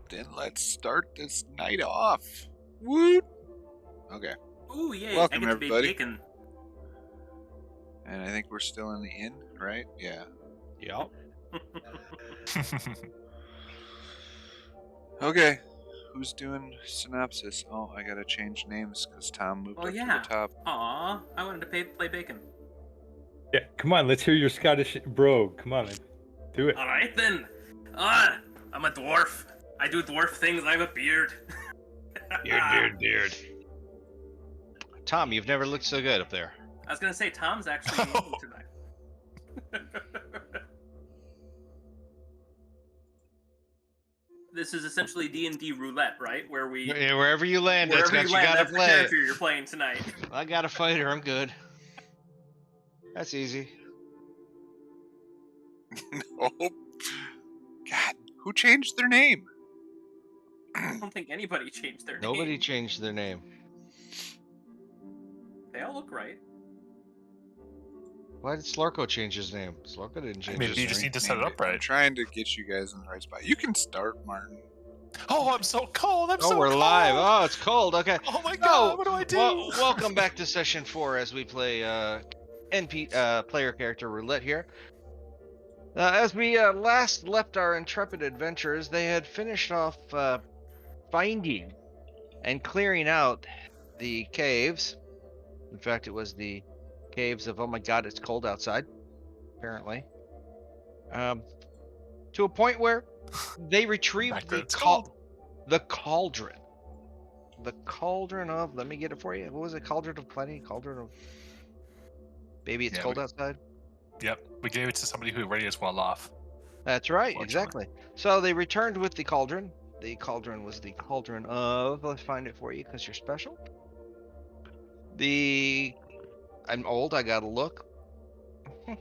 Then let's start this night off. Woot! Okay. Ooh, yay! Welcome, I get to be everybody. bacon. And I think we're still in the inn, right? Yeah. Yep. Okay. Who's doing synopsis? Oh, I gotta change names because Tom moved Oh up yeah. to the top. Aw, I wanted to play bacon. Yeah, come on, let's hear your Scottish brogue. Come on, man. Do it. All right then. I'm a dwarf. I do dwarf things. I have a beard. Beard. Tom, you've never looked so good up there. I was gonna say Tom's actually moving tonight. This is essentially D&D roulette, right? Where we Yeah, wherever you land, that's wherever what you you land, gotta that's the play. character you're playing tonight. I got a fighter. I'm good. That's easy. Oh. God, who changed their name? I don't think anybody changed their Nobody name. changed their name. They all look right. Why did Slorko change his name? Slorko didn't change Maybe his you name. just need to set it up I'm right. trying to get you guys in the right spot. You can start, Martin. Oh, I'm so cold. I'm Oh, so we're cold. live. Oh, it's cold. Okay. Oh my god, what do I do? Welcome back to session 4 as we play player character roulette here. As we last left our intrepid adventurers, they had finished off finding and clearing out the caves. In fact, it was the caves of, oh my god, it's cold outside, apparently. To a point where they retrieved Back the then it's cold. cauldron. The cauldron of, let me get it for you. What was it? Cauldron of plenty? Cauldron of, baby, it's Yeah, cold outside? Yep, we gave it to somebody who already is well off. That's right, Unfortunately. exactly. So they returned with the cauldron. The cauldron was the cauldron of, let's find it for you because you're special. I'm old, I gotta look. I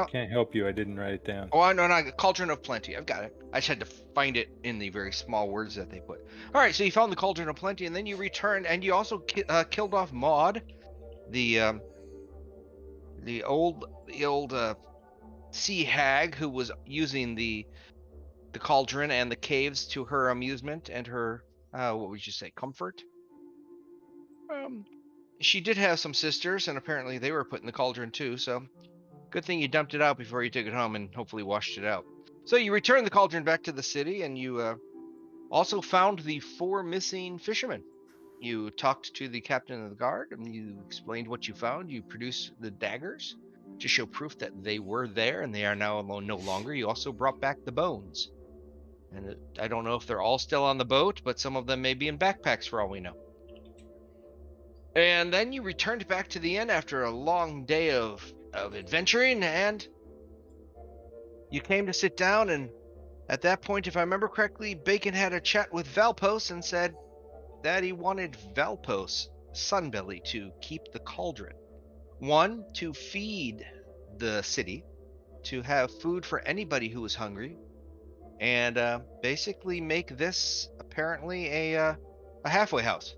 can't help you. I didn't write it down. Oh, no, Cauldron of Plenty. I've got it. I just had to find it in the very small words that they put. All right, so you found the Cauldron of Plenty, and then you returned, and you also killed off Maud, the old sea hag who was using the cauldron and the caves to her amusement and her what would you say, comfort. She did have some sisters, and apparently they were put in the cauldron too. So good thing you dumped it out before you took it home and hopefully washed it out. So you returned the cauldron back to the city, and you also found the 4 missing fishermen. You talked to the captain of the guard, and you explained what you found. You produced the daggers to show proof that they were there, and they are now no longer. You also brought back the bones. And I don't know if they're all still on the boat, but some of them may be in backpacks for all we know. And then you returned back to the inn after a long day of adventuring, and you came to sit down, and at that point, if I remember correctly, Bacon had a chat with Valpos and said that he wanted Valpos, Sunbelly, to keep the cauldron. 1, to feed the city, to have food for anybody who was hungry, and basically make this apparently a halfway house.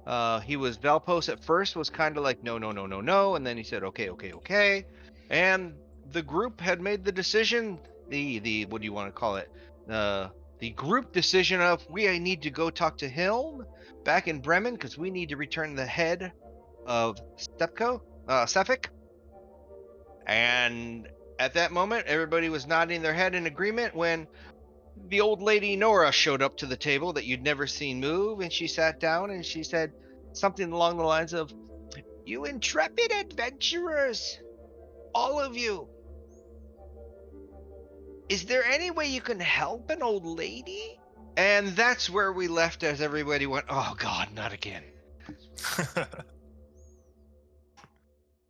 Valpos at first was kind of like, no, and then he said, okay. And the group had made the decision, the what do you want to call it? The group decision of, we need to go talk to Hilm back in Bremen because we need to return the head of Sefik. And at that moment, everybody was nodding their head in agreement when the old lady Nora showed up to the table that you'd never seen move, and she sat down and she said something along the lines of, "You intrepid adventurers, all of you, is there any way you can help an old lady?" And that's where we left as everybody went, "Oh God, not again."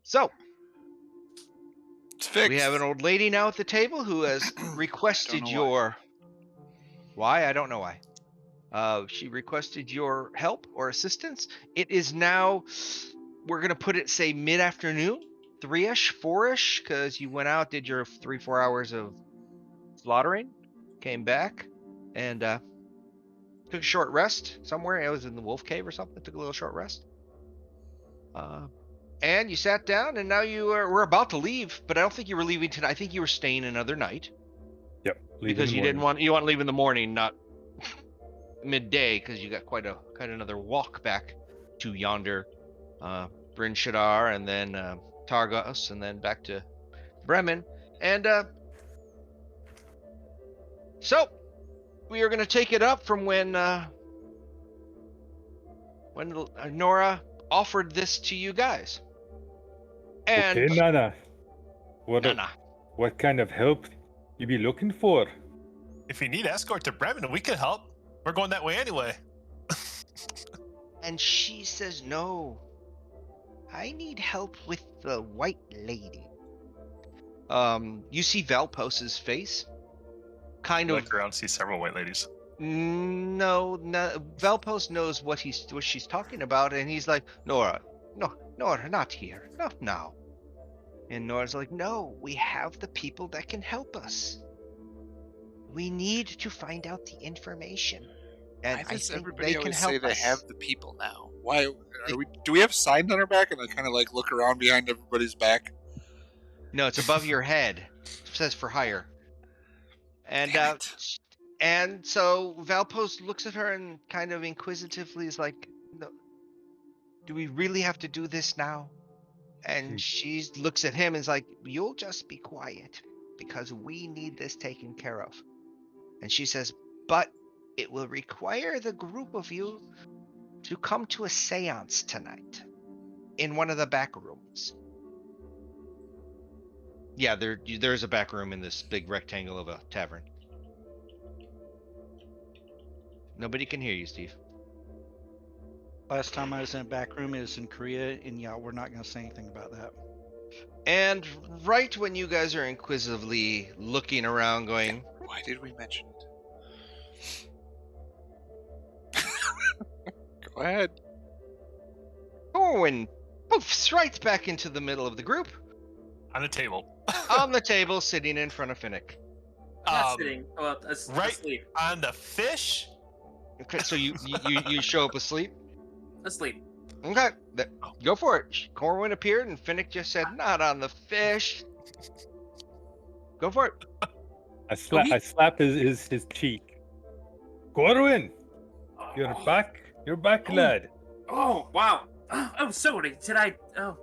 So It's fixed. we have an old lady now at the table who has requested your... Why? I don't know why. She requested your help or assistance. It is now, we're going to put it, say, mid-afternoon, 3-ish, 4-ish, because you went out, did your 3-4 hours of slaughtering, came back, and took a short rest somewhere. I was in the wolf cave or something, took a little short rest. And you sat down, and now we're about to leave, but I don't think you were leaving tonight. I think you were staying another night Yep. because you want to leave in the morning, not midday, because you got quite another walk back to yonder Bryn Shaddar, and then Targos, and then back to Bremen. And so we are going to take it up from when Nora offered this to you guys. And Okay, Nana. Nana. What kind of help you be looking for? If you need escort to Bremen, we can help. We're going that way anyway. And she says, no, I need help with the white lady. You see Valpos's face. Kind of. Look around, see several white ladies. No, Valpos knows what she's talking about, and he's like, Nora, not here, not now. And Nora's like, no, we have the people that can help us. We need to find out the information. And Why I does think everybody they can always help say they us. have the people now? Why are we? Do we have signs on our back? And I kind of like look around behind everybody's back. No, it's above your head. It says for hire. And Damn it. and so Valpos looks at her and kind of inquisitively is like, no, do we really have to do this now? And she looks at him and is like, you'll just be quiet because we need this taken care of. And she says, but it will require the group of you to come to a seance tonight in one of the back rooms. Yeah, there's a back room in this big rectangle of a tavern. Nobody can hear you, Steve. Last time I was in a back room is in Korea, and yeah, we're not going to say anything about that. And right when you guys are inquisitively looking around going, Why did we mention it? Go ahead. Corwin poofs right back into the middle of the group On a table. on the table sitting in front of Finnick. Not sitting. Well, right asleep. on the fish? Okay, so you show up asleep? Asleep. Okay, go for it. Corwin appeared and Finnick just said, not on the fish. Go for it. I slap his cheek. Corwin, you're back. You're back, lad. Oh, wow. Oh, sorry. Did I? Oh.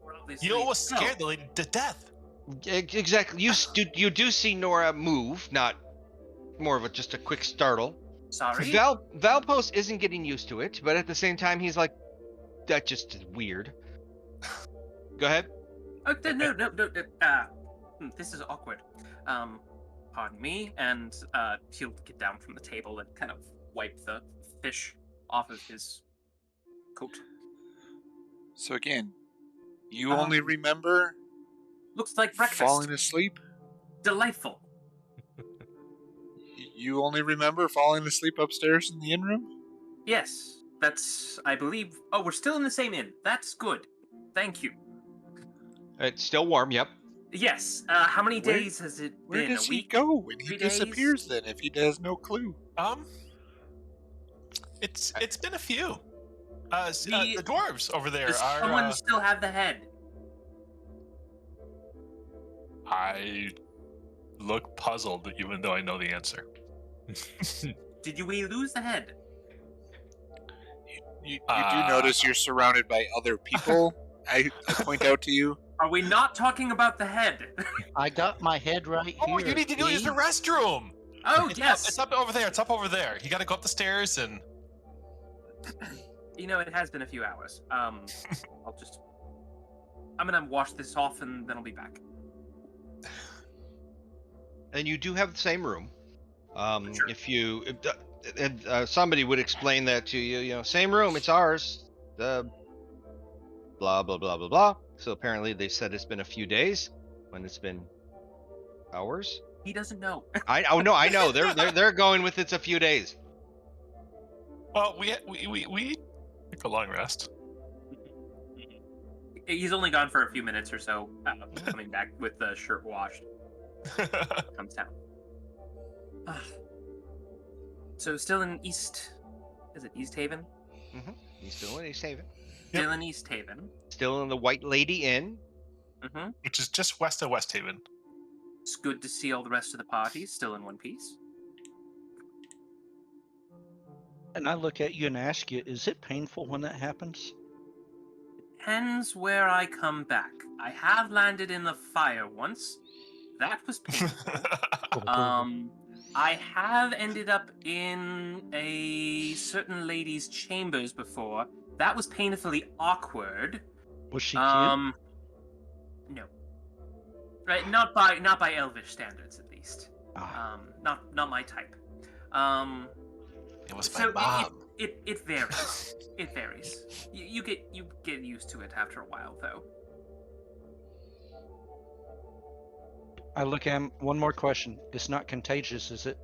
We're obviously... You almost scared the lady to death. Exactly. You do see Nora move, not more of just a quick startle. Sorry? Valpos isn't getting used to it, but at the same time, he's like, that just is weird. Go ahead. No. This is awkward. Pardon me, and he'll get down from the table and kind of wipe the fish off of his coat. So again, you only remember Looks like breakfast. falling asleep? Delightful. You only remember falling asleep upstairs in the inn room? Yes, that's, I believe... Oh, we're still in the same inn. That's good. Thank you. It's still warm, yep. Yes, how many days has it Where been? does A he week? go when he 3 days? disappears then, if he has no clue? It's been a few. The dwarves over there Does are. someone still have the head? I look puzzled, even though I know the answer. Did we lose the head? You do notice you're surrounded by other people. I point out to you. Are we not talking about the head? I got my head right here. Oh, you need to go use the restroom. Oh, It's yes. up over there. It's up over there. You got to go up the stairs and. You know, it has been a few hours. I'm gonna wash this off and then I'll be back. And you do have the same room. Sure. If somebody would explain that to you, same room, it's ours. Blah blah blah blah blah. So apparently they said it's been a few days, when it's been hours. He doesn't know. I know. They're going with it's a few days. Well, we took a long rest. He's only gone for a few minutes or so. Coming back with the shirt washed. Comes down. So still in East... Is it East Haven? He's still in East Haven. Still in East Haven. Still in the White Lady Inn. Mm-hmm. Which is just west of West Haven. It's good to see all the rest of the parties still in one piece. And I look at you and ask you, is it painful when that happens? Depends where I come back. I have landed in the fire once. That was painful. I have ended up in a certain lady's chambers before. That was painfully awkward. Was she cute? No. Right, not by Elvish standards at least. Ah, Not my type. It was my So mom. it varies. It varies. You get used to it after a while, though. I look at him. One more question. It's not contagious, is it?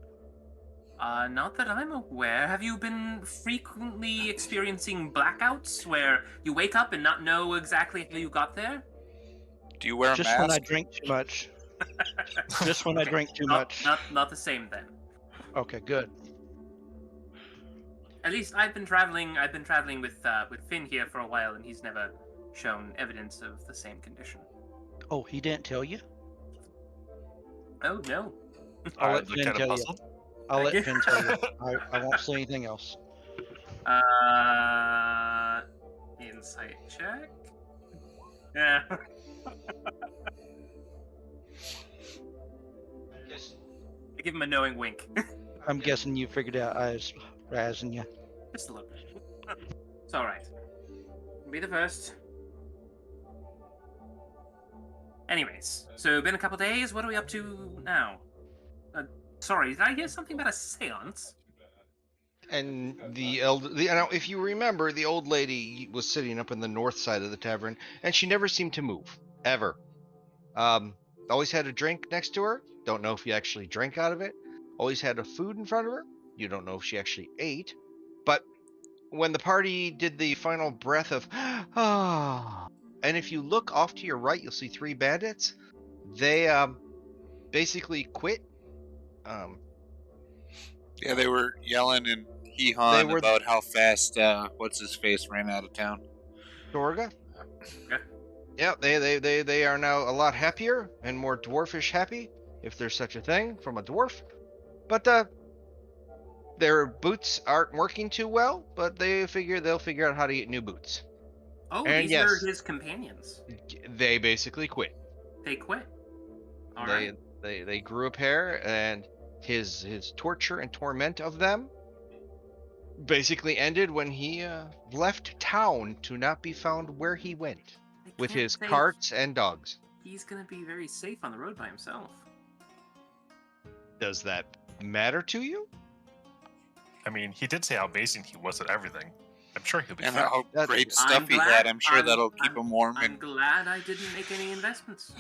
Not that I'm aware. Have you been frequently experiencing blackouts where you wake up and not know exactly how you got there? Do you wear a Just mask? when I drink too much. Just when I drink too much. Not the same then. Okay, good. At least I've been traveling with Finn here for a while, and he's never shown evidence of the same condition. Oh, he didn't tell you? Oh no. I'll I let look Finn kind tell of you. puzzled. I'll let Finn tell you. I won't say anything else. Insight check. Yeah. I give him a knowing wink. I'm guessing you figured out I was razzing you. Just a little bit. It's all right. Be the first. Anyways, so been a couple days. What are we up to now? Sorry, did I hear something about a séance? And now, if you remember, the old lady was sitting up in the north side of the tavern, and she never seemed to move ever. Always had a drink next to her. Don't know if you actually drank out of it. Always had a food in front of her. You don't know if she actually ate. But when the party did the final breath of ah, and if you look off to your right, you'll see 3 bandits. They basically quit. Yeah, they were yelling and They hee-hawing were- about how fast what's his face ran out of town. Dorga. Okay. Yeah, they are now a lot happier and more dwarfish happy, if there's such a thing from a dwarf. But their boots aren't working too well, but they'll figure out how to get new boots. Oh, And these yes. are his companions. They basically quit. They quit. All right. They grew a pair, and his torture and torment of them basically ended when he left town to not be found where he went I with can't his say carts and dogs. He's gonna be very safe on the road by himself. Does that matter to you? I mean, he did say how amazing he was at everything. I'm sure he'll be And fine. how That- great I'm stuff he glad- had. I'm sure I'm- that'll keep him warm. I'm And glad I didn't make any investments.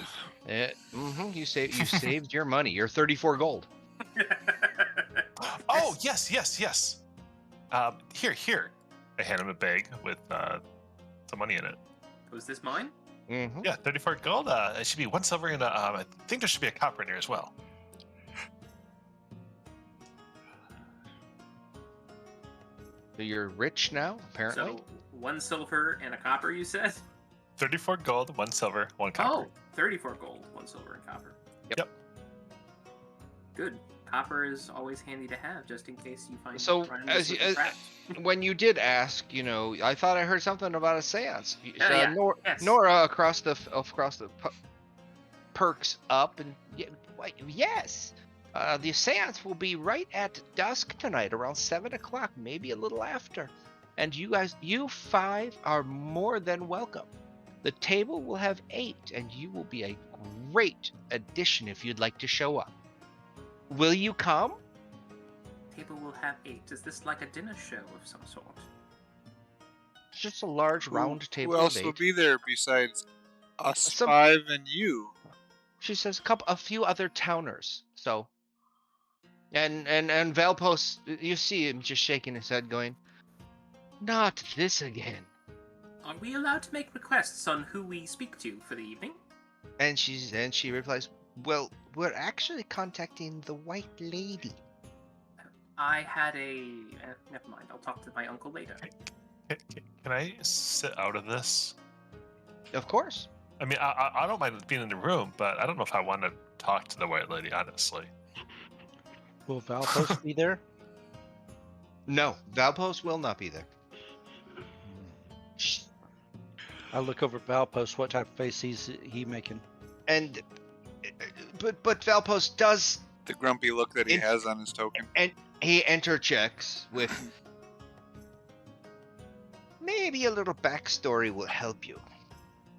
You saved your money. You're 34 gold. Oh, yes. Here. I hand him a bag with some money in it. Was this mine? Mm-hmm. Yeah, 34 gold. It should be 1 silver and I think there should be a copper in here as well. So you're rich now, apparently. So 1 silver and a copper, you said? 34 gold, 1 silver, 1 copper. Oh, 34 gold, 1 silver, and copper. Yep. Good. Copper is always handy to have, just in case you find So, Rime as was you- as- trapped. When you did ask, I thought I heard something about a séance. Yeah, yes. Nora across the perks up and yes. The séance will be right at dusk tonight, around 7 o'clock, maybe a little after. And you 5 are more than welcome. The table will have 8, and you will be a great addition if you'd like to show up. Will you come? Table will have 8. Is this like a dinner show of some sort? It's just a large round table who else of will 8. be there besides us Some- 5 and you? She says a few other towners. So, and Valpos, you see him just shaking his head, going, "Not this again." Are we allowed to make requests on who we speak to for the evening? And she replies, "Well, we're actually contacting the White Lady." I had a... never mind, I'll talk to my uncle later. Can I sit out of this? Of course. I mean, I don't mind being in the room, but I don't know if I want to talk to the white lady, honestly. Will Valpost be there? No, Valpost will not be there. I look over at Valpost. What type of face he making? And but Valpost does, The grumpy look that he In- has on his token. and he interchecks with maybe a little backstory will help you.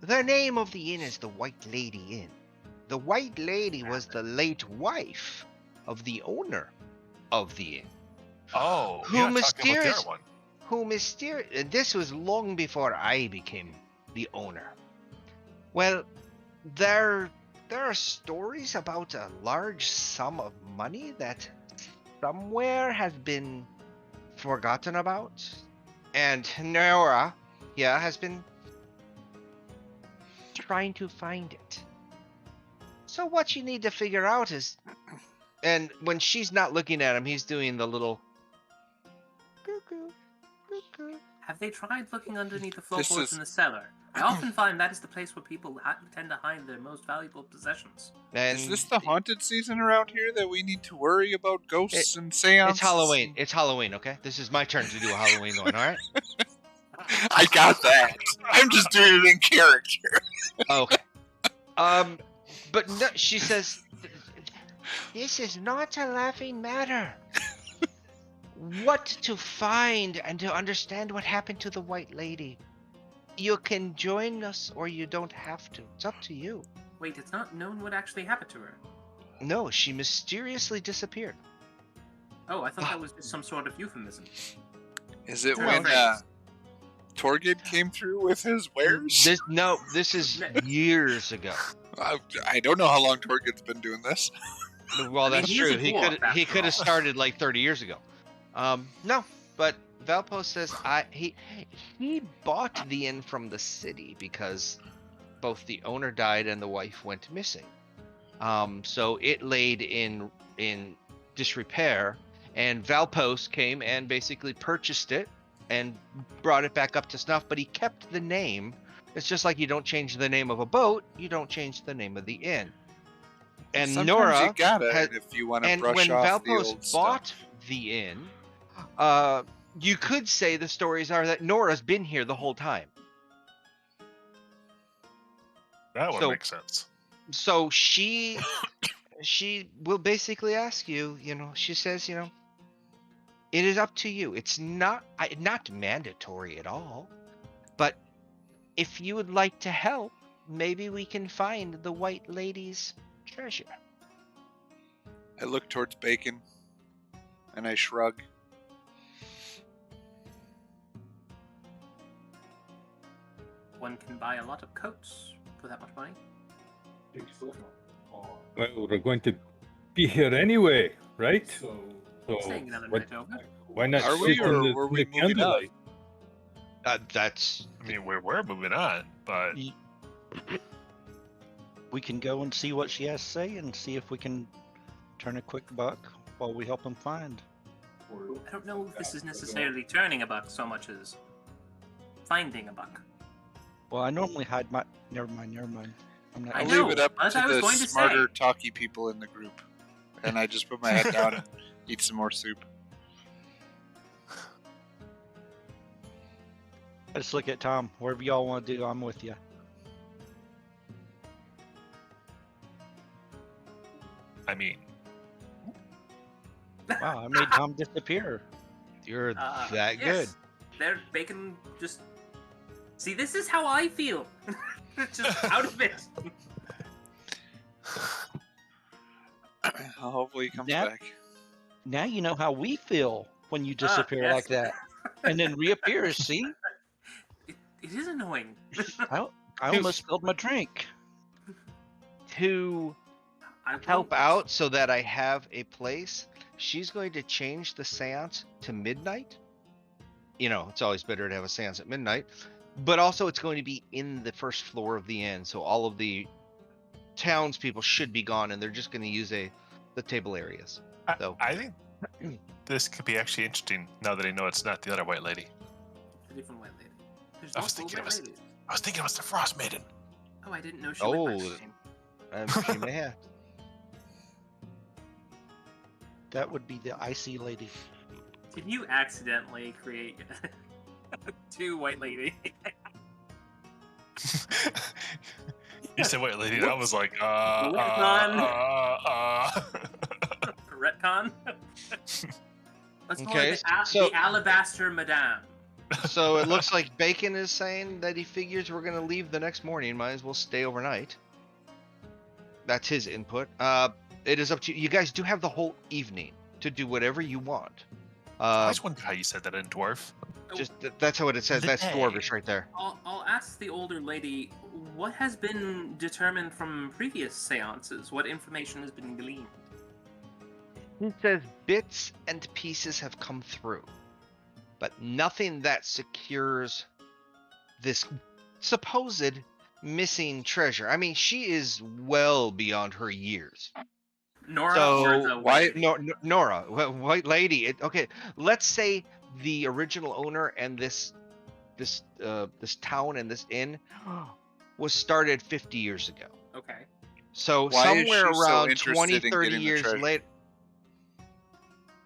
The name of the inn is the White Lady Inn. The White Lady was the late wife of the owner of the inn. Oh, Who you're not talking about the mysterious- other one. And this was long before I became the owner. Well, there are stories about a large sum of money that somewhere has been forgotten about, and Nora, has been trying to find it. So what you need to figure out is, and when she's not looking at him, he's doing the little cuckoo, cuckoo. Have they tried looking underneath the This floorboards is- in the cellar? I often find that is the place where people tend to hide their most valuable possessions. And Is this the haunted season around here that we need to worry about ghosts and seances? it's Halloween. It's Halloween, okay? This is my turn to do a Halloween one, all right? I got that. I'm just doing it in character. Okay. But no, she says, this is not a laughing matter. What to find and to understand what happened to the White Lady. You can join us or you don't have to. It's up to you. Wait, it's not known what actually happened to her. No, she mysteriously disappeared. Oh, I thought that was just some sort of euphemism. Is it No, when no. Torgid came through with his wares? This is years ago. I don't know how long Torgid's been doing this. Well, I mean, that's he is true. a He dwarf, could after have all. started like 30 years ago. No, but Valpost says he bought the inn from the city because both the owner died and the wife went missing. So it laid in disrepair, and Valpost came and basically purchased it and brought it back up to snuff. But he kept the name. It's just like you don't change the name of a boat, you don't change the name of the inn. And Sometimes Nora you gotta had- if you want to and brush when off the Valpost old bought stuff. the inn, you could say the stories are that Nora's been here the whole time. That would So- make sense. So she will basically ask you, she says, it is up to you. It's not mandatory at all. But if you would like to help, maybe we can find the White Lady's treasure. I look towards Bacon, and I shrug. One can buy a lot of coats for that much money. Well, we're going to be here anyway, right? So Staying another what- night over. why not Are we, sit or in the, were in we the moving on? candlelight? That's I mean, we're moving on, but We can go and see what she has to say and see if we can turn a quick buck while we help him find. I don't know if this is necessarily turning a buck so much as finding a buck. Well, I normally hide my. Never mind. I'm not. I I'll know, leave it up as to I was the going to smarter, say. talky people in the group. And I just put my head down and eat some more soup. I just look at Tom. Wherever y'all want to do, I'm with you. I mean, Wow, I made Tom disappear. you're that Yes, good. There, Bacon just. See, this is how I feel. Just out of it. Hopefully he comes Yep. back. Now you know how we feel when you disappear like yes. that, and then reappear. See, It is annoying. I almost spilled my drink. To I help won't. out so that I have a place, she's going to change the seance to midnight. It's always better to have a seance at midnight, but also it's going to be in the first floor of the inn, so all of the townspeople should be gone, and they're just going to use the table areas. So- I think this could be actually interesting now that I know it's not the other white lady. A different There's I was multiple thinking it white was. ladies. I was thinking it was the Frostmaiden. Oh, I didn't know she went by Oh. that name. She may have. That would be the icy lady. Did you accidentally create 2 white lady? You said white lady. and I was like, Retcon? Let's call Okay, it so- the Alabaster Madame. So it looks like Bacon is saying that he figures we're gonna leave the next morning. Might as well stay overnight. That's his input. It is up to you. You guys do have the whole evening to do whatever you want. I just wondered how you said that in dwarf. That's how it says. The That's day. dwarvish right there. I'll ask the older lady what has been determined from previous seances. What information has been gleaned? He says bits and pieces have come through, but nothing that secures this supposed missing treasure. I mean, she is well beyond her years. Nora So, or the why- white lady? Nora, white lady. Okay, let's say the original owner and this town and this inn was started 50 years ago. Okay. So Why is somewhere she so around interested 20, in 30 getting the years treasure? later,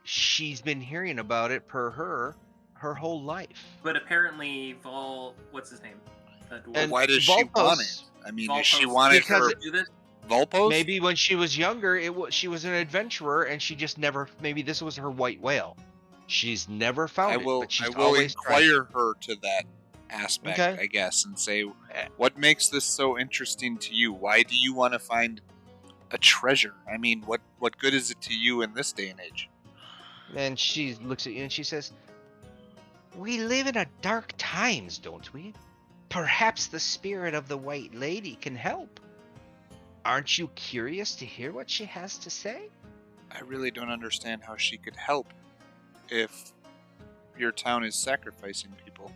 she's been hearing about it per her whole life. But apparently, what's his name? The dwarf. And Why does she want it? Volpos- I mean, is she Volpos wanted because for it- do this? Volpos? Maybe when she was younger, she was an adventurer, and she just never. Maybe this was her white whale. She's never found I it, will. but she's I will always tried. inquire her to that aspect, Okay. I guess, and say, what makes this so interesting to you? Why do you want to find a treasure? I mean, what good is it to you in this day and age? And she looks at you and she says, "We live in a dark times, don't we? Perhaps the spirit of the White Lady can help. Aren't you curious to hear what she has to say?" I really don't understand how she could help if your town is sacrificing people.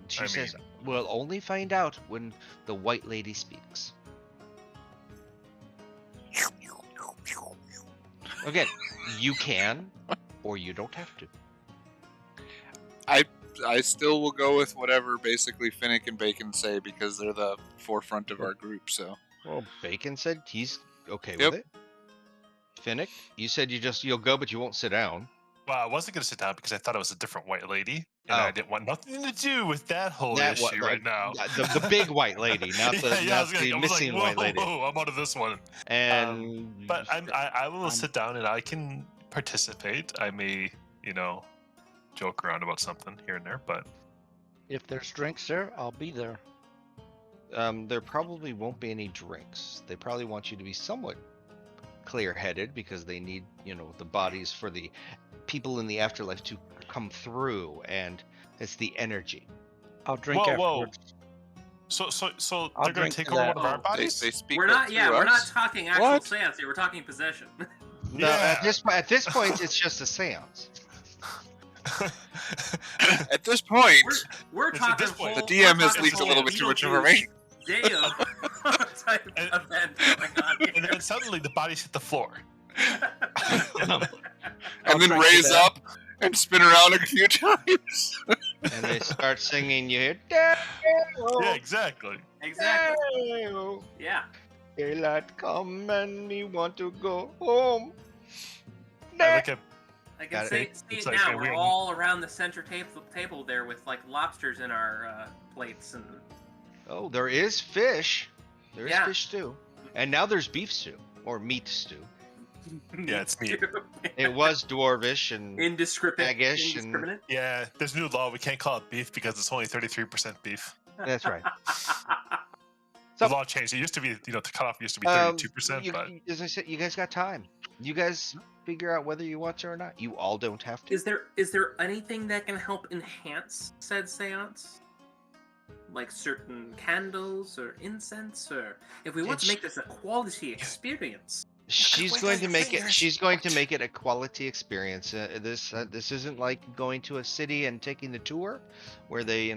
She I says, mean- "We'll only find out when the White Lady speaks." Again, you can, or you don't have to. I still will go with whatever basically Finnick and Bacon say because they're the forefront of our group. So Well, Bacon said he's okay Yep. with it. Finnick, you said you'll go, but you won't sit down. Well, I wasn't going to sit down because I thought it was a different white lady, and Oh. I didn't want nothing to do with that whole That issue wa- right now. The big white lady, not the I was the I was missing like, white whoa, lady. whoa, I'm out of this one. And But I will I'm- sit down and I can participate. I may, joke around about something here and there, but If there's drinks there, I'll be there. there probably won't be any drinks. They probably want you to be somewhat clear-headed because they need, the bodies for the people in the afterlife to come through, and it's the energy. I'll drink Whoa, afterwards. so I'll they're gonna drink take to over that. one of our they bodies. speak. We're up not. Yeah, through we're not us? talking actual What? seance here. We're talking possession. No, Yeah. at this point, it's just a séance. At this point, We're It's at talking this point. full. the DM we're has talking leaked a full little bit too much Beetlejuice information. Deo type And- event going on and here. then suddenly the bodies hit the floor. I'll And then drink to raise that. up and spin around a few times. And they start singing. You hear, "Dale, Yeah, exactly. Exactly. Dale, Yeah. daylight come and me want to go home." I look at I Got can it. see It's it like, now. yeah, We're we- all around the center table there with like lobsters in our plates and. Oh, there is fish. There is Yeah. fish stew. And now there's beef stew or meat stew. Yeah, it's meat. It was dwarvish and Indiscriminate. Haggish and- Indiscriminate. yeah. There's new law. We can't call it beef because it's only 33% beef. that's right. The So- law changed. It used to be, the cutoff used to be Um, 32%, but as I said, you guys got time. You guys figure out whether you want to or not. You all don't have to. Is there anything that can help enhance said seance? Like certain candles or incense, or if we want to It's- make this a quality experience. She's Wiggle going to your make it. fingers. She's going to make it a quality experience. This isn't like going to a city and taking the tour, where they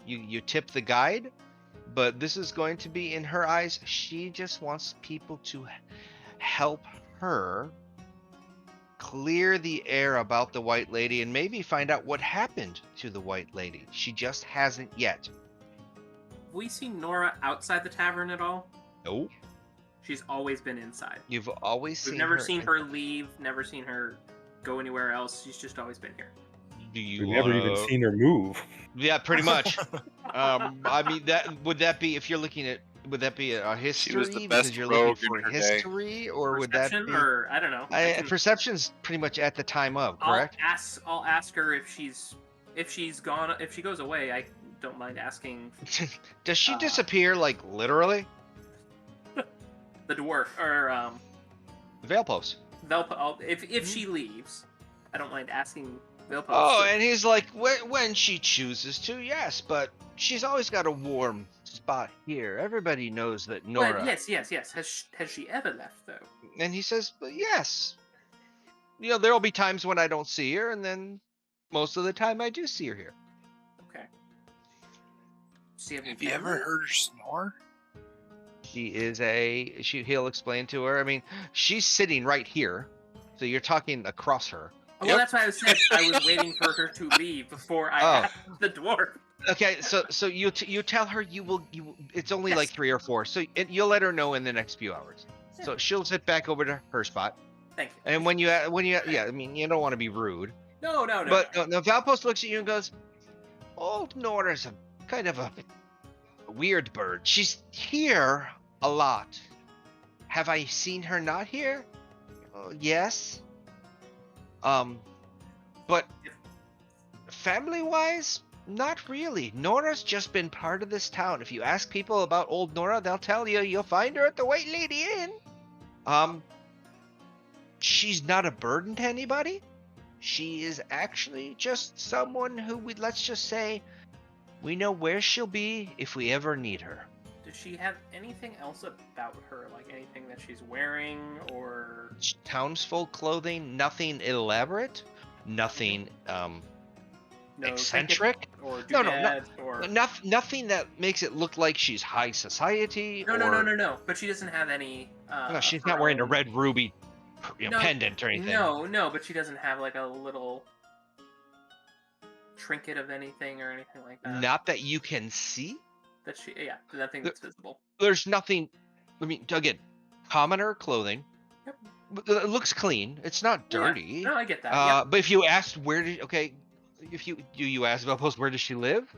you tip the guide, but this is going to be, in her eyes, she just wants people to help her clear the air about the White Lady and maybe find out what happened to the White Lady. She just hasn't yet. Have we seen Nora outside the tavern at all? Nope. She's always been inside. You've always We've seen never her. seen her leave, never seen her go anywhere else. She's just always been here. Do you We've never even seen her move. Yeah, pretty much. I mean, would that be if you're looking at? Would that be a history? She was the because best you're looking rogue for in her day. history, or would that Perception, be? or I don't know. Perception's pretty much at the time of, correct? I'll ask her if she's gone. If she goes away, I don't mind asking Does she disappear like literally? the dwarf or Veilpost. if she leaves, I don't mind asking Veilpost. Oh, and he's like, when she chooses to, yes, but she's always got a warm spot here. Everybody knows that Nora. But yes. Has she ever left though? And he says, well, yes. You know, there'll be times when I don't see her, and then most of the time I do see her here. Okay. Have you ever heard her snore? He'll explain to her. I mean, she's sitting right here, so you're talking across her. Oh, well, that's why I said I was waiting for her to leave before I asked the dwarf. Okay, so you tell her you will it's only like 3 or 4, so you'll let her know in the next few hours. So she'll sit back over to her spot. Thank you. And when you I mean, you don't want to be rude. No. But Valpost looks at you and goes, "Old Nora's a kind of a weird bird. She's here a lot. Have I seen her not here? Yes. But family-wise, not really. Nora's just been part of this town. If you ask people about old Nora, they'll tell you you'll find her at the White Lady Inn. She's not a burden to anybody. She is actually just someone who let's just say, we know where she'll be if we ever need her." Does she have anything else about her, like anything that she's wearing, or Townsfolk clothing, nothing elaborate, nothing eccentric, or No, or nothing that makes it look like she's high society. No. But she doesn't have any. No, she's not her wearing a own- red ruby No, pendant or anything. No, but she doesn't have like a little trinket of anything or anything like that. Not that you can see. Nothing that's visible. There's nothing. I mean, again, commoner clothing. Yep. But it looks clean. It's not dirty. Yeah. No, I get that. But if you asked if you ask Velpos where does she live?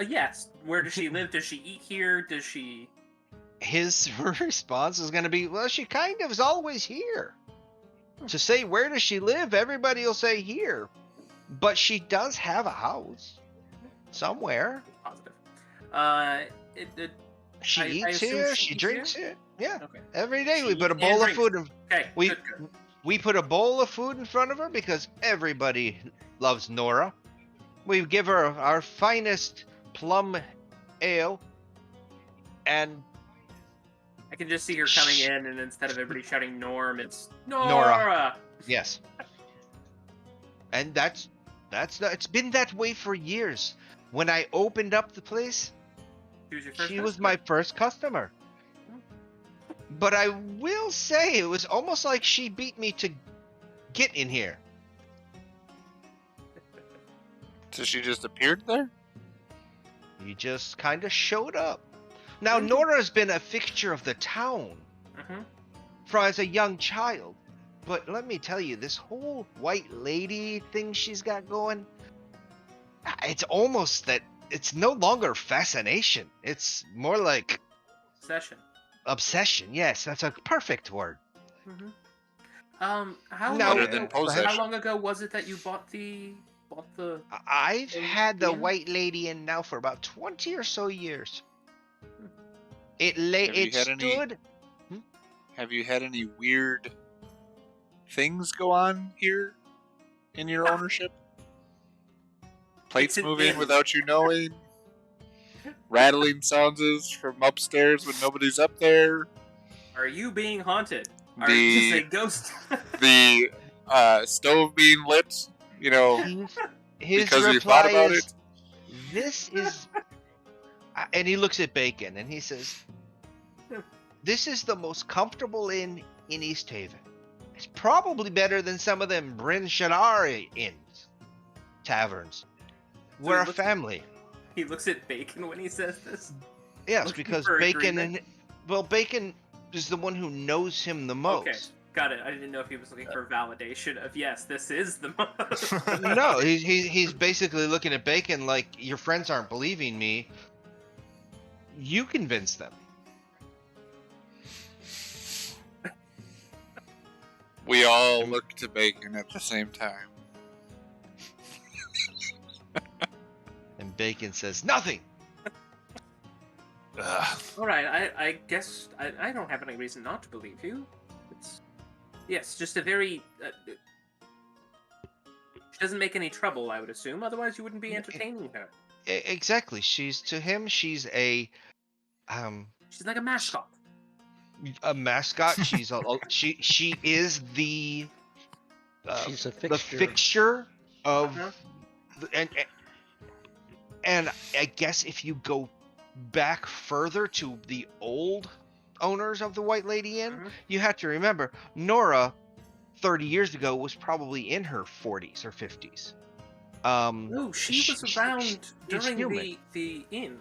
Yes. Where does she live? Does she eat here? Does she? His response is going to be, well, she kind of is always here. To say where does she live, everybody will say here, but she does have a house somewhere. Positive. She I eats assume here. she She eats drinks here. Yeah, Okay. every day She we put a eats and bowl of drinks. food. Okay. Good. We put a bowl of food in front of her because everybody loves Nora. We give her our finest plum ale, and I can just see her coming in, and instead of everybody shouting Norm, it's Nora. Nora. yes, and that's it's been that way for years. When I opened up the place, She was your first she was customer? my first customer. But I will say it was almost like she beat me to get in here. So she just appeared there? You just kind of showed up. Now, Nora's been a fixture of the town as a young child. But let me tell you, this whole white lady thing she's got going, it's almost that it's no longer fascination. It's more like Session. obsession. Yes, that's a perfect word. How Now- Better than possession. how long ago was it that you bought the? I've had the inn? white lady in now for about 20 or so years. It Have you it had any- stood. Have you had any weird things go on here in your ownership? Plates It's an moving inn. without you knowing? Rattling sounds from upstairs when nobody's up there? Are you being haunted? Are you just a The ghost? the stove being lit, you know, His because you reply thought about is, it? "This is," and he looks at Bacon and he says, "This is the most comfortable inn in East Haven. It's probably better than some of them Bryn Shannari inns, taverns. So We're he a looks at- family. He looks at Bacon when he says this. Yes, Looking because for Bacon agreement? Bacon is the one who knows him the most. Okay, got it. I didn't know if he was looking for validation of yes, this is the most. No, he's basically looking at Bacon like, your friends aren't believing me. You convince them. We all look to Bacon at the same time. And Bacon says nothing. Ugh. All right, I guess I don't have any reason not to believe you. It's yes, just a very. She doesn't make any trouble, I would assume. Otherwise, you wouldn't be entertaining her. Exactly. To him, she's a She's like a mascot. mascot. She is the She's a the fixture. fixture of Uh-huh. and I guess if you go back further to the old owners of the White Lady Inn, Mhm. you have to remember Nora 30 years ago was probably in her 40s or 50s. Oh, she was around she's during human. the inn.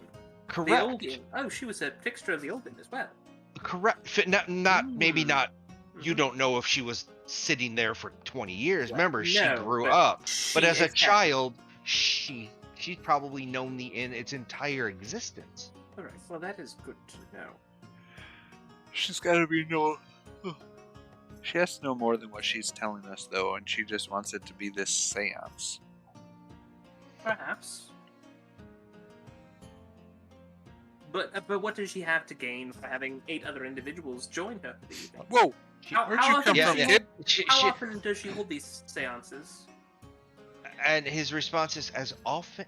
The Correct. old inn. Oh, she was a fixture of the old inn as well. Correct. Not maybe Mm. not. You Mhm. don't know if she was sitting there for 20 years. Well, Remember, she no, grew but up. But she- as a exactly. child, she's probably known the inn its entire existence. All right, well, that is good to know. She's got to be no. She has to know more than what she's telling us, though, and she just wants it to be this seance. Perhaps. But what does she have to gain for having 8 other individuals join her for the evening? Whoa! How- Where'd how you often come does from, she- kid? How often does she hold these seances? And his response is as often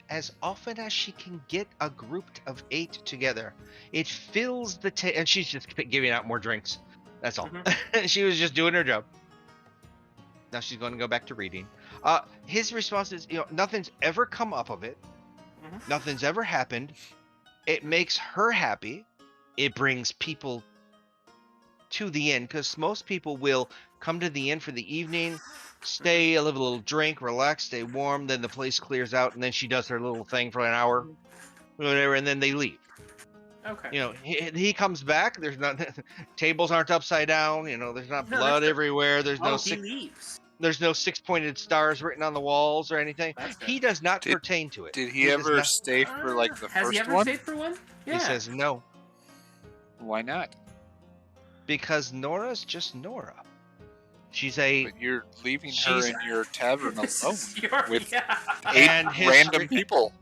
as she can get a group of 8 together. It fills the and she's just giving out more drinks. That's all. She was just doing her job. Now she's going to go back to reading. His response is, nothing's ever come up of it. Mhm. Nothing's ever happened. It makes her happy. It brings people to the inn because most people will come to the inn for the evening, stay, have a little drink, relax, stay warm. Then the place clears out, and then she does her little thing for an hour, whatever, and then they leave. Okay. He comes back. There's not tables aren't upside down. There's not No, blood that's everywhere. There's Oh, no he leaves. there's no 6-pointed stars written on the walls or anything. That's good. He does not Did- pertain to it. Did he does ever not- stay for like the Has he first ever one? stayed for one? Yeah. He says no Why not? because Nora's just Nora. She's a But you're leaving her She's- in your tavern This alone is your- with yeah. 8 And his- random people.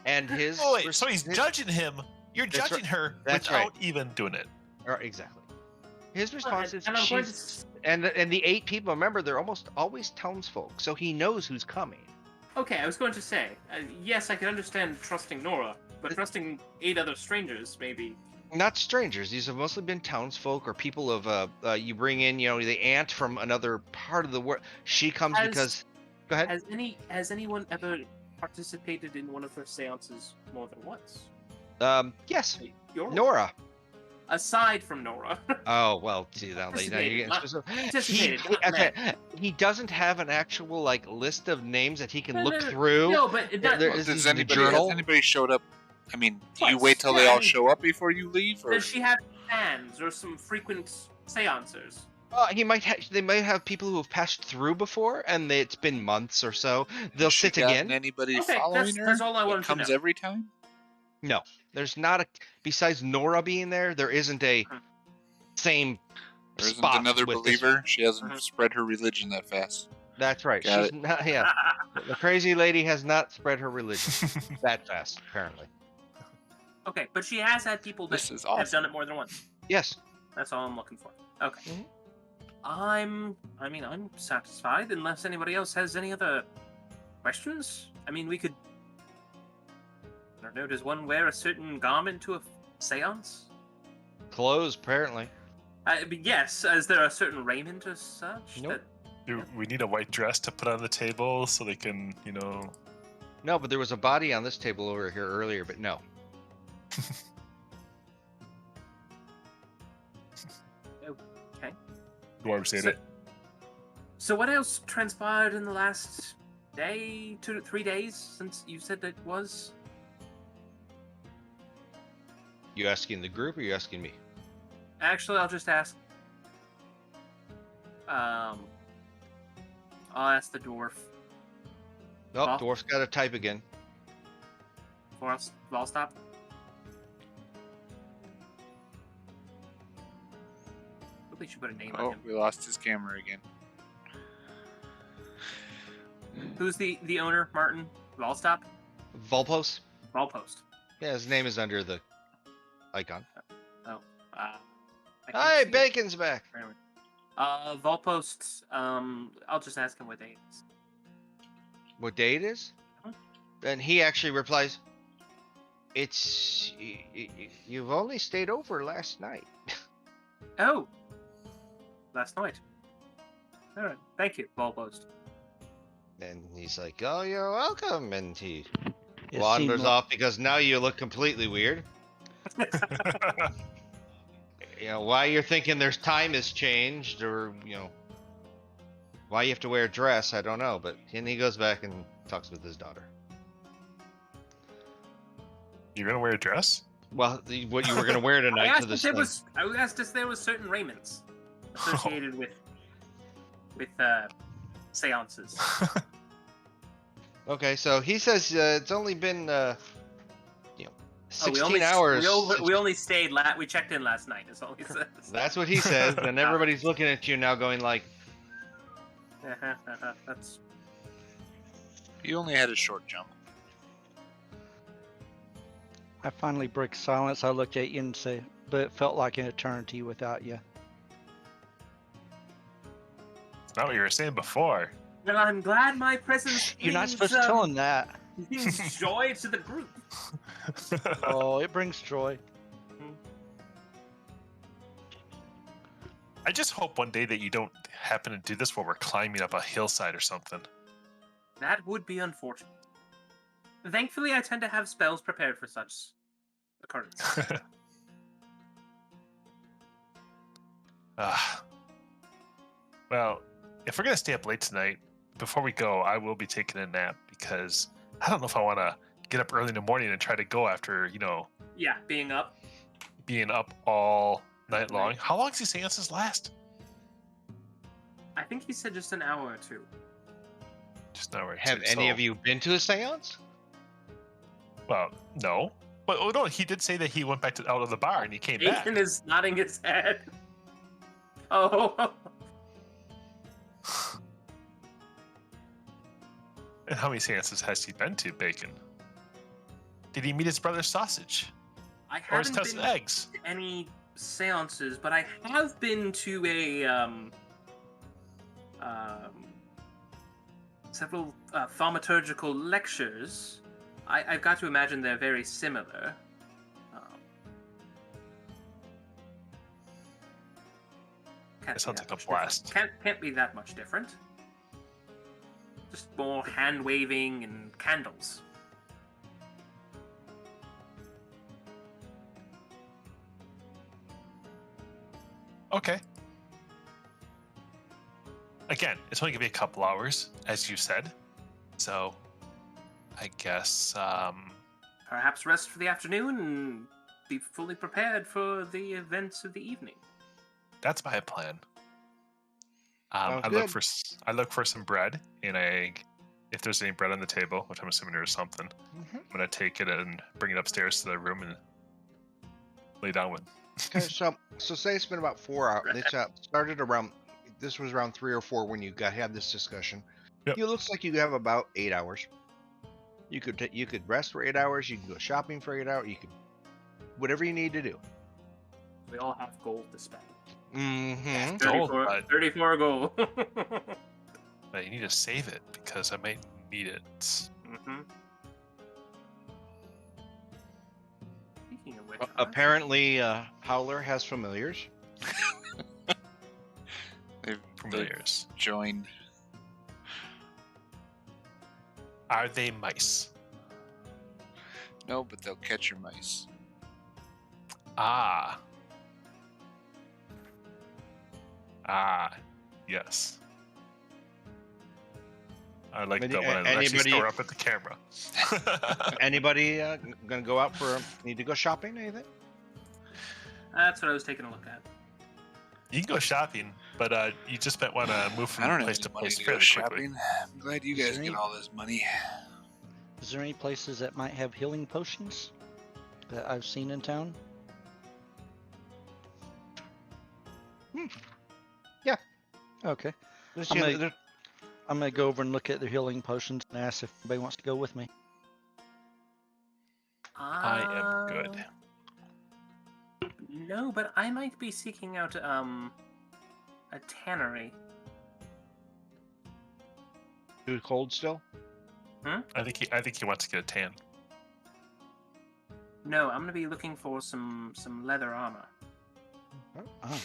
and his. Oh wait, so he's his- judging him. You're That's judging her That's without even doing it. Exactly. His response is And I'm going she's and the 8 people. Remember, they're almost always townsfolk, so he knows who's coming. Okay, I was going to say, yes, I can understand trusting Nora, but trusting 8 other strangers, maybe. Not strangers. These have mostly been townsfolk or people of you bring in, the aunt from another part of the world. She comes Has- because. Go ahead. Has anyone ever participated in one of her seances more than once? Yes, You're Nora. Aside from Nora. Oh well, see now you're getting Participated, specific. participated, He, not okay, he doesn't have an actual list of names that he can No, look no, no. through. No, but it does, There Well, is does the anybody has journal. anybody showed up? I mean, do you Twice. wait till Yeah, they I all mean- show up before you leave, or does she have fans or some frequent seancers? He might. They might have people who have passed through before, and it's been months or so. They'll has she sit gotten again. Anybody Okay, following her? that's all I that wanted to comes know. every time. No, there's not a. Besides Nora being there, there isn't a same There isn't spot another with this- believer. She hasn't Mhm. spread her religion that fast. That's right. Got She's not. Yeah, the crazy lady has not spread her religion that fast, apparently. Okay, but she has had people that This is have awesome. done it more than once. Yes. That's all I'm looking for. Okay. Mhm. I'm satisfied unless anybody else has any other questions. I mean, we could. I don't know. Does one wear a certain garment to a séance? Clothes, apparently. But yes. Is there a certain raiment or such? Nope. Do we need a white dress to put on the table so they can, No, but there was a body on this table over here earlier, but no. Okay. Dwarves ate So- it. So what else transpired in the last day, 2 to 3 days since you said it was? You asking the group or you asking me? Actually, I'll just ask. I'll ask the dwarf. Nope, Well- dwarf's got to type again. Volstop. We should put a name on Oh, him. we lost his camera again. Who's the owner? Martin Volstop. Volpos? Volpost. Yeah, his name is under the icon. I can't Hi, see it. Bacon's back. Anyway. Volpost. I'll just ask him what day it is. What day it is? Huh? Then he actually replies, you've only stayed over last night. Oh, last night. All right, thank you, Volpost. And he's like, oh, you're welcome. And he It wanders seemed off because now you look completely weird. You know, why you're thinking there's time has changed or, you know, why you have to wear a dress, I don't know. But then he goes back and talks with his daughter. You're gonna wear a dress? Well, what you were going to wear I tonight to asked this if there thing. was. I asked if there was certain raiments associated with seances. Okay, so he says it's only been, 16 we hours. We only stayed. We checked in last night. Is all he says. That's what he says, and everybody's looking at you now going like, That's. You only had a short jump. I finally break silence. I looked at you and say, but it felt like an eternity without you. It's not what you were saying before. Well, I'm glad my presence. You're not brings, supposed to tell him that. brings joy to the group. Oh, it brings joy. I just hope one day that you don't happen to do this while we're climbing up a hillside or something. That would be unfortunate. Thankfully, I tend to have spells prepared for such occurrences. Well, if we're gonna stay up late tonight, before we go, I will be taking a nap because I don't know if I want to get up early in the morning and try to go after, Yeah, being up. being up all night long. How long does these seances last? I think he said just an hour or two. Just an hour or have two, any so- of you been to a seance? Well, no. But no, he did say that he went back out of the bar and he came back. Aiken is nodding his head. Oh. And how many seances has he been to, Bacon? Did he meet his brother Sausage? I Or his haven't cousin been Eggs? to any seances, but I have been to several thaumaturgical lectures. I've got to imagine they're very similar. That sounds like a blast. Can't be that much different. Just more hand waving and candles. Okay. Again, it's only gonna be a couple hours, as you said. So, I guess Perhaps rest for the afternoon and be fully prepared for the events of the evening. that's my plan. Sounds I good. look for some bread and egg. If there's any bread on the table, which I'm assuming there is something, Mm-hmm. I'm gonna take it and bring it upstairs to the room and lay down with. Okay, so say it's been about 4 hours. It's started around. This was around 3 or 4 when you had this discussion. Yep. It looks like you have about 8 hours. You could rest for 8 hours. You can go shopping for 8 hours. You could whatever you need to do. We all have gold to spend. Mm-hmm. Gold, 34, but- 34 gold. But you need to save it because I might need it. Mm-hmm. Speaking of which, Apparently, Howler has familiars. They've Familiars. joined. Are they mice? No, but they'll catch your mice. Ah. Yes. I like Any- that when I actually anybody- store up at the camera. Anybody gonna go out for? Need to go shopping? Anything? That's what I was taking a look at. You can go shopping, but you just might want to move I from don't have place any to money place to go fairly quickly. shopping. I'm glad you Is guys there get any- all this money. Is there any places that might have healing potions that I've seen in town? Yeah. Okay. There's, I'm you know, gonna- I'm gonna go over and look at the healing potions and ask if anybody wants to go with me. I am good. No, but I might be seeking out a tannery. too cold still. I think he wants to get a tan. No, I'm gonna be looking for some leather armor. Ah.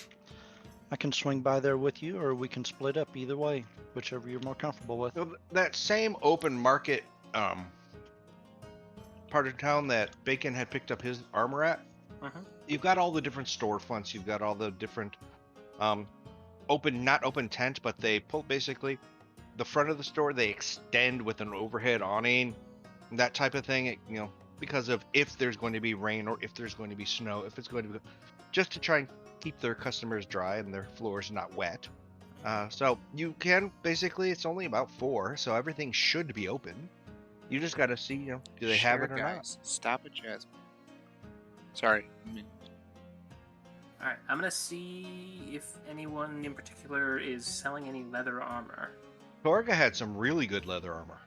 I can swing by there with you, or we can split up. Either way, whichever you're more comfortable with. So that same open market part of town that Bacon had picked up his armor at, Mhm. you've got all the different storefronts. You've got all the different open, not open tent, but they pull basically the front of the store. They extend with an overhead awning, that type of thing. Because of if there's going to be rain or if there's going to be snow, if it's going to be just to try and keep their customers dry and their floors not wet. So you can basically, it's only about 4, so everything should be open. You just got to see, do they have it or not? guys. Stop it, Jasmine. Sorry. All right, I'm gonna see if anyone in particular is selling any leather armor. Torga had some really good leather armor.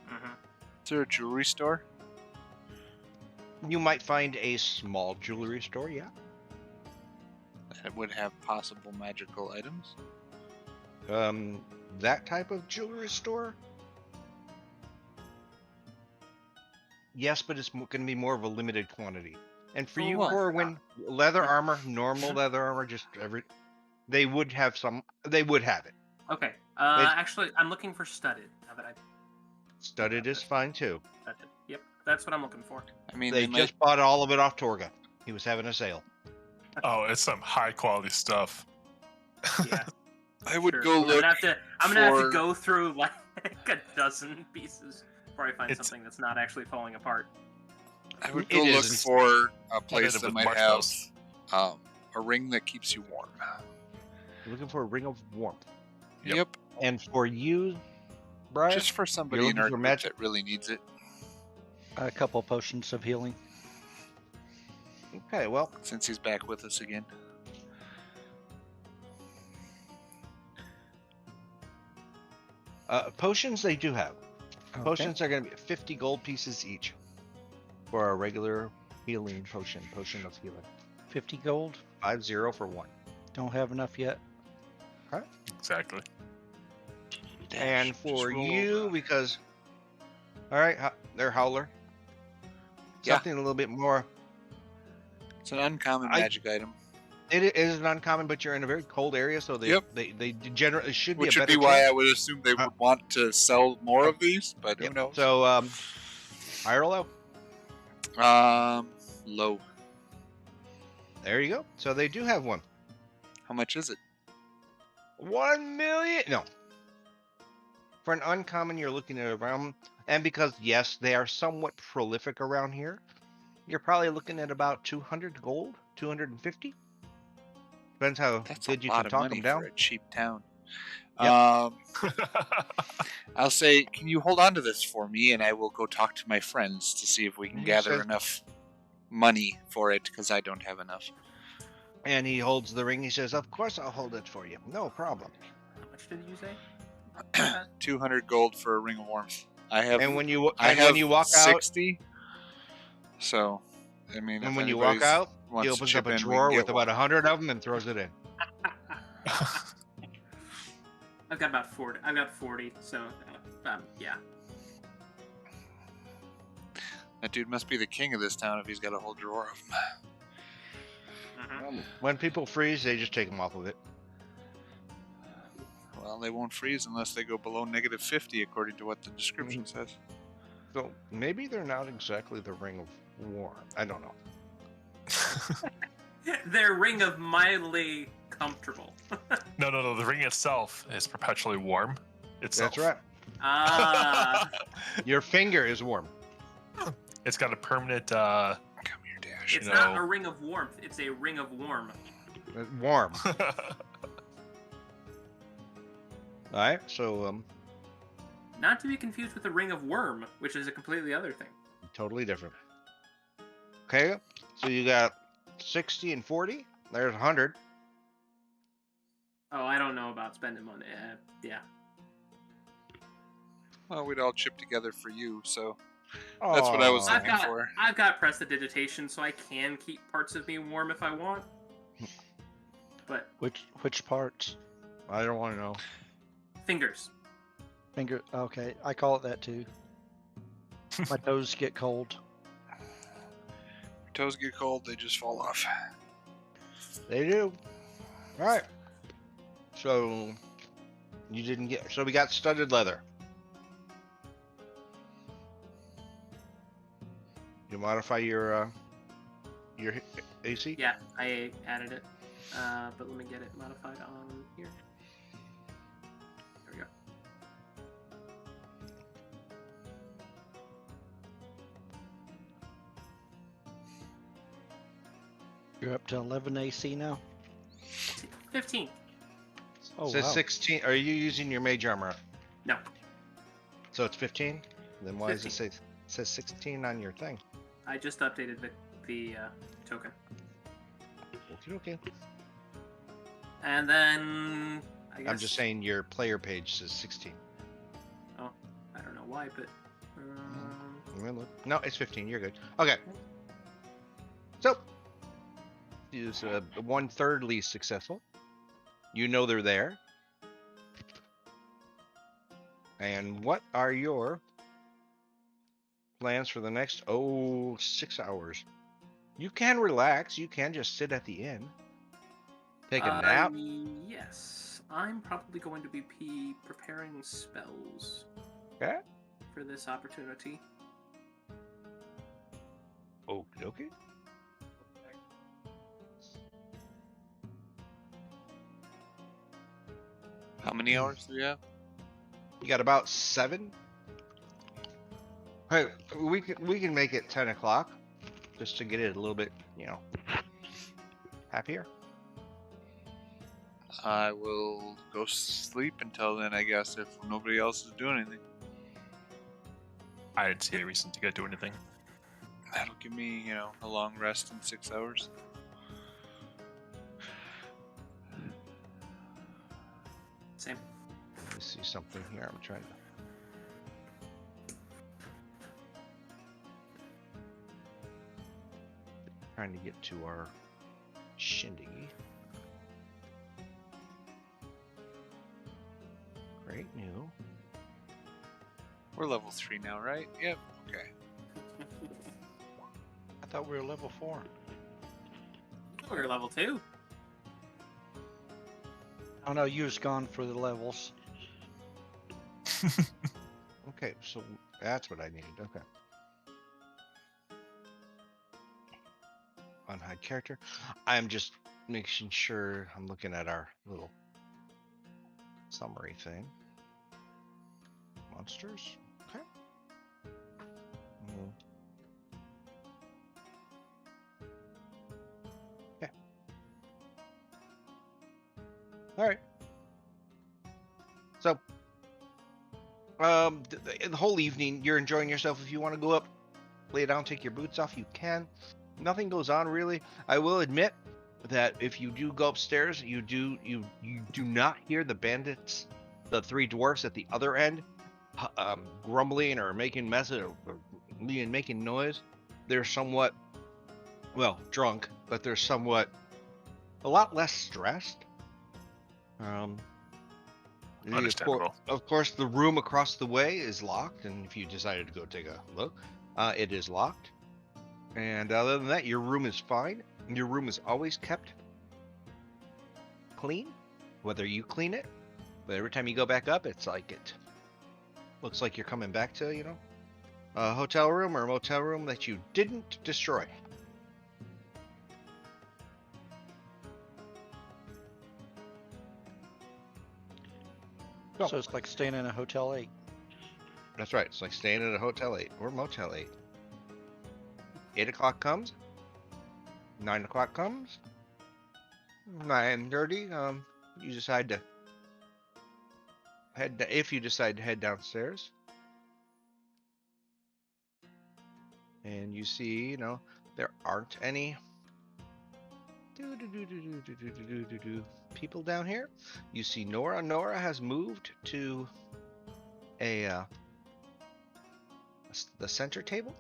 Mm-hmm. Is there a jewelry store? You might find a small jewelry store, yeah. That would have possible magical items. That type of jewelry store? Yes, but it's going to be more of a limited quantity. And for Oh, you, well. or when leather armor, normal leather armor, just they would have some. They would have it. Okay. It's- Actually, I'm looking for studded. Now that I've Studded is fine too. studded. Yep, that's what I'm looking for. I mean, They they just bought all of it off Torga. He was having a sale. Oh, it's some high quality stuff. Yeah. I would sure. go look. I'm gonna have for- to go through like a dozen pieces before I find It's- something that's not actually falling apart. I would It go look is. for a place Edited that with might have marshmallows. a ring that keeps you warm. You're looking for a ring of warmth. Yep. And for you, Brian, Just for somebody in looking our for group magic- that really needs it. A couple potions of healing. okay, well, Since he's back with us again. potions they do have. Okay. Potions are going to be 50 gold pieces each for a regular healing potion of healing. 50 gold. 50 for one. Don't have enough yet. Exactly. And Just for roll you, over. because all right, they're howler. Yeah. Something a little bit more. It's an uncommon I- magic item. It is an uncommon, but you're in a very cold area, so they Yep. they generally should be Which a would better be why chance. I would assume they Uh, would want to sell more of these, but who Yep. knows? So higher or low? Low. There you go. So they do have one. How much is it? 1 million. No. For an uncommon, you're looking at around, and because yes, they are somewhat prolific around here, you're probably looking at about 200 gold, 250. Depends how That's good a you lot can of talk money them down. for a cheap town. Yep. I'll say, can you hold on to this for me, and I will go talk to my friends to see if we can He gather says- enough money for it, because I don't have enough. And he holds the ring. He says, "Of course, I'll hold it for you. No problem." How much did you say? 200 gold for a ring of warmth. I have. And when you I and have when you walk out, 60. So, I mean, and if when you walk anybody's out, wants he to opens chip up a in, we can drawer get with about one. 100 of them and throws it in. I've got about 40. I've got 40. So, yeah. That dude must be the king of this town if he's got a whole drawer of them. Mhm. When people freeze, they just take them off of it. Well, they won't freeze unless they go below negative 50, according to what the description Mm-hmm. says. So maybe they're not exactly the ring of war. I don't know. Their ring of mildly comfortable. No. The ring itself is perpetually warm. Itself. That's right. Ah, Your finger is warm. It's got a permanent. Come here, Dash. it's not know. a ring of warmth. It's a ring of warm. Warm. All right. So Not to be confused with the ring of worm, which is a completely other thing. totally different. Okay. So you got 60 and 40. There's 100. Oh, I don't know about spending money. Yeah. Well, we'd all chip together for you, so that's what I was Aw. looking for. I've got prestidigitation, so I can keep parts of me warm if I want. But Which parts? I don't want to know. fingers. Finger. Okay, I call it that too. My toes get cold. Your toes get cold, they just fall off. They do. All right. So you didn't get. So we got studded leather. You modify your AC? Yeah, I added it. But let me get it modified on here. There we go. You're up to 11 AC now. 15. Oh Says wow. 16. Are you using your mage armor? No. So it's 15? Then why does it 15. say says 16 on your thing? I just updated the token. Okay. And then I guess I'm just saying your player page says 16. Oh, I don't know why, but No, it's 15. You're good. Okay. So use 1/3 least successful. You know they're there. And what are your plans for the next 6 hours? You can relax. You can just sit at the inn. Take a nap. Yes, I'm probably going to be preparing spells Okay. for this opportunity. Okay. How many hours do we have? You got about 7. Hey, we can make it 10 o'clock just to get it a little bit, happier. I will go sleep until then, I guess, if nobody else is doing anything. I didn't see a reason to go do anything. That'll give me, a long rest in 6 hours. Same. Let me see something here. I'm trying to get to our shindig. Great new. We're level 3 now, right? Yep. Okay. I thought we were level 4. We're level 2. Oh no, you was gone for the levels. Okay, so that's what I needed. Okay. Unhide character. I'm just making sure I'm looking at our little summary thing. Monsters. Okay. Yeah. All right. So, the whole evening, you're enjoying yourself. If you want to go up, lay down, take your boots off, you can. Nothing goes on really. I will admit that if you do go upstairs, you do not hear the bandits, the 3 dwarfs at the other end, grumbling or making messes or making noise. They're somewhat, drunk, but they're somewhat a lot less stressed. Understandable. Of course, the room across the way is locked, and if you decided to go take a look, it is locked. And other than that, your room is fine. Your room is always kept clean, whether you clean it. But every time you go back up, it's like it looks like you're coming back to, a hotel room or a motel room that you didn't destroy. So it's like staying in a Hotel 8. That's right. It's like staying at a Hotel 8 or Motel 8. 8 o'clock comes. 9 o'clock comes. 9:30. You decide to if you decide to head downstairs. And you see, there aren't any people down here. You see Nora. Nora has moved to the center table.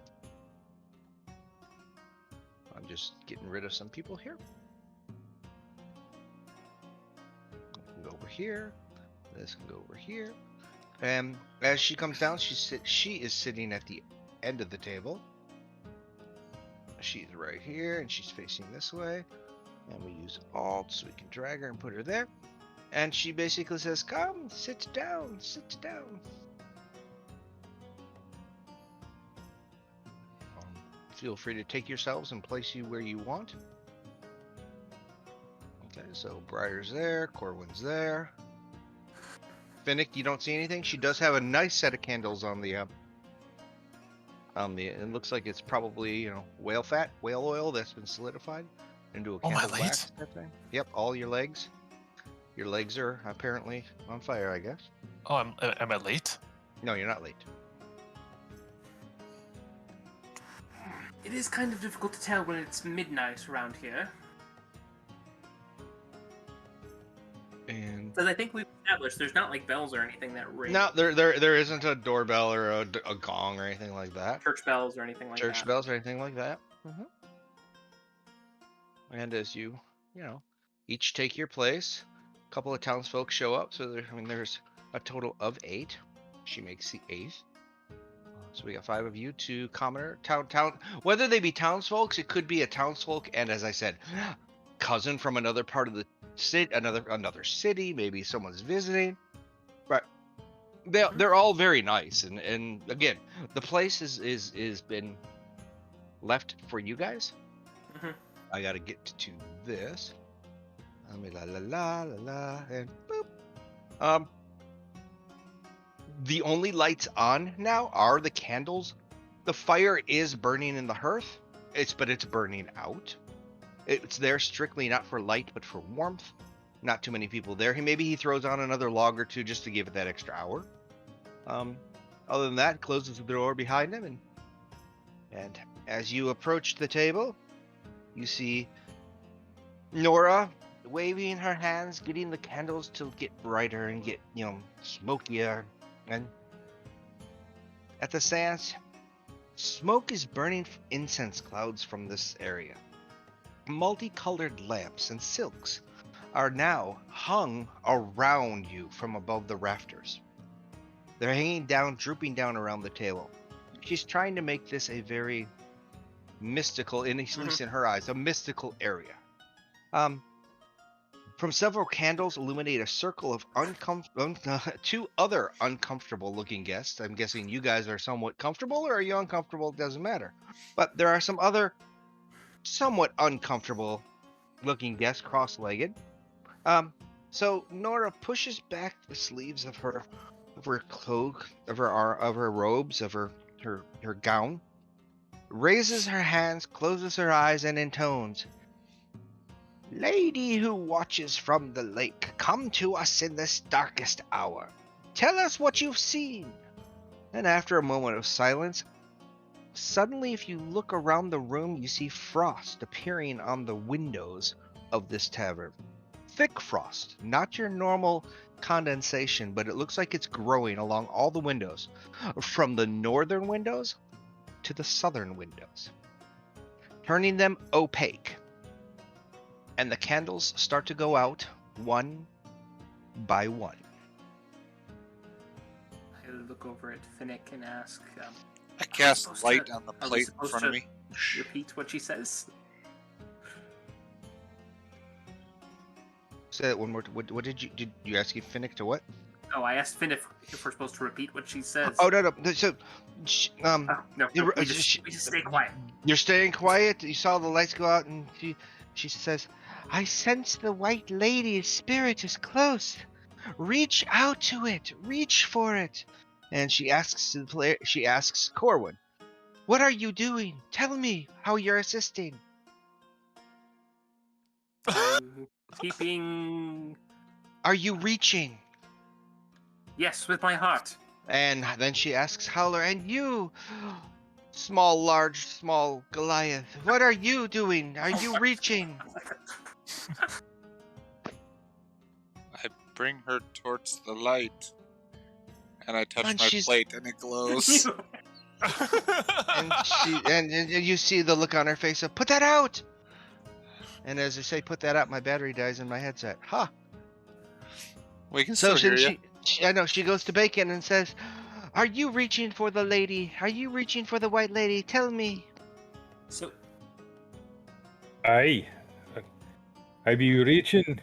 I'm just getting rid of some people here. I can go over here. This can go over here. And as she comes down, she is sitting at the end of the table. She's right here, and she's facing this way. And we use Alt so we can drag her and put her there. And she basically says, "Come, sit down, sit down." Feel free to take yourselves and place you where you want. Okay, so Briar's there, Corwin's there. Finnick, you don't see anything? She does have a nice set of candles on the it looks like it's probably, whale oil that's been solidified into a Oh, my candle wax legs? type thing. Yep, all your legs. Your legs are apparently on fire, I guess. Oh, am I late? No, you're not late. It is kind of difficult to tell when it's midnight around here. And Because I think we've established there's not like bells or anything that ring. no, there isn't a doorbell or a gong or anything like that. Church bells or anything like that. Church bells or anything like that. And as you each take your place, a couple of townsfolk show up. So there's a total of 8. She makes the 8th. So we got 5 of you, 2 commoner, town. Whether they be townsfolk, it could be a townsfolk, and as I said, cousin from another part of the city, another city. Maybe someone's visiting. But they're all very nice, and again, the place is been left for you guys. I gotta get to this. La la la la la, and boop. The only lights on now are the candles. The fire is burning in the hearth. But it's burning out. It's there strictly not for light, but for warmth. Not too many people there. Maybe he throws on another log or two just to give it that extra hour. Other than that, closes the door behind him, and as you approach the table, you see Nora waving her hands, getting the candles to get brighter and get smokier. And at the sands, smoke is burning incense clouds from this area. Multicolored lamps and silks are now hung around you from above the rafters. They're hanging down, drooping down around the table. She's trying to make this a very mystical, at least in her eyes, a mystical area. From several candles illuminate a circle of 2 other uncomfortable-looking guests. I'm guessing you guys are somewhat comfortable, or are you uncomfortable? It doesn't matter. But there are some other somewhat uncomfortable-looking guests, cross-legged. So Nora pushes back the sleeves of her cloak, of her robes, of her gown, raises her hands, closes her eyes, and intones, "Lady who watches from the lake, come to us in this darkest hour. Tell us what you've seen." And after a moment of silence, suddenly if you look around the room, you see frost appearing on the windows of this tavern. Thick frost, not your normal condensation, but it looks like it's growing along all the windows, from the northern windows to the southern windows, turning them opaque. And the candles start to go out one by one. I look over at Finnick and ask, I cast light on the are we plate in supposed front of to me. repeat what she says? Say that one more. What did you ask Finnick to what? Oh, I asked Finn if we're supposed to repeat what she says. Oh no. So, No, we just stay quiet. You're staying quiet. You saw the lights go out, and she says, "I sense the white lady's spirit is close. Reach out to it. Reach for it." and she asks the player. She asks Corwin, "What are you doing? Tell me how you're assisting." I'm keeping. Are you reaching? Yes, with my heart. And then she asks Howler, "And you, small, large, small Goliath, what are you doing? Are you reaching?" I bring her towards the light, and I touch And my she's- plate, and it glows. And you see the look on her face of, "Put that out!" And as I say, "Put that out," my battery dies in my headset. Huh. We can So still hear since you. I know, she goes to Bacon and says, "Are you reaching for the lady? Are you reaching for the white lady? Tell me." So, I be reaching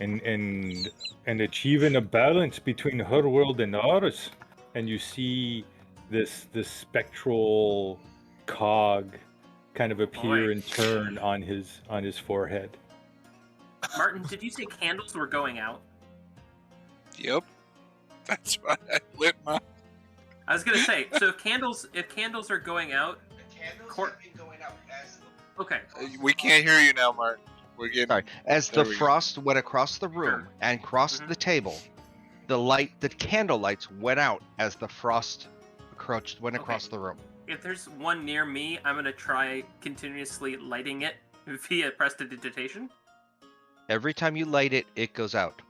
and achieving a balance between her world and ours. And you see this spectral cog kind of appear Boy. and turn on his forehead. Martin, did you say candles were going out? Yep. That's why I lit my. I was gonna say, so if candles are going out, Cor- have been going out as okay. We can't hear you now, Mark. We're getting. Sorry, as There the we go. frost went across the room Sure. and crossed Mhm. the table, the candle lights went out as the frost went Okay. across the room. If there's one near me, I'm gonna try continuously lighting it via prestidigitation. Every time you light it, it goes out.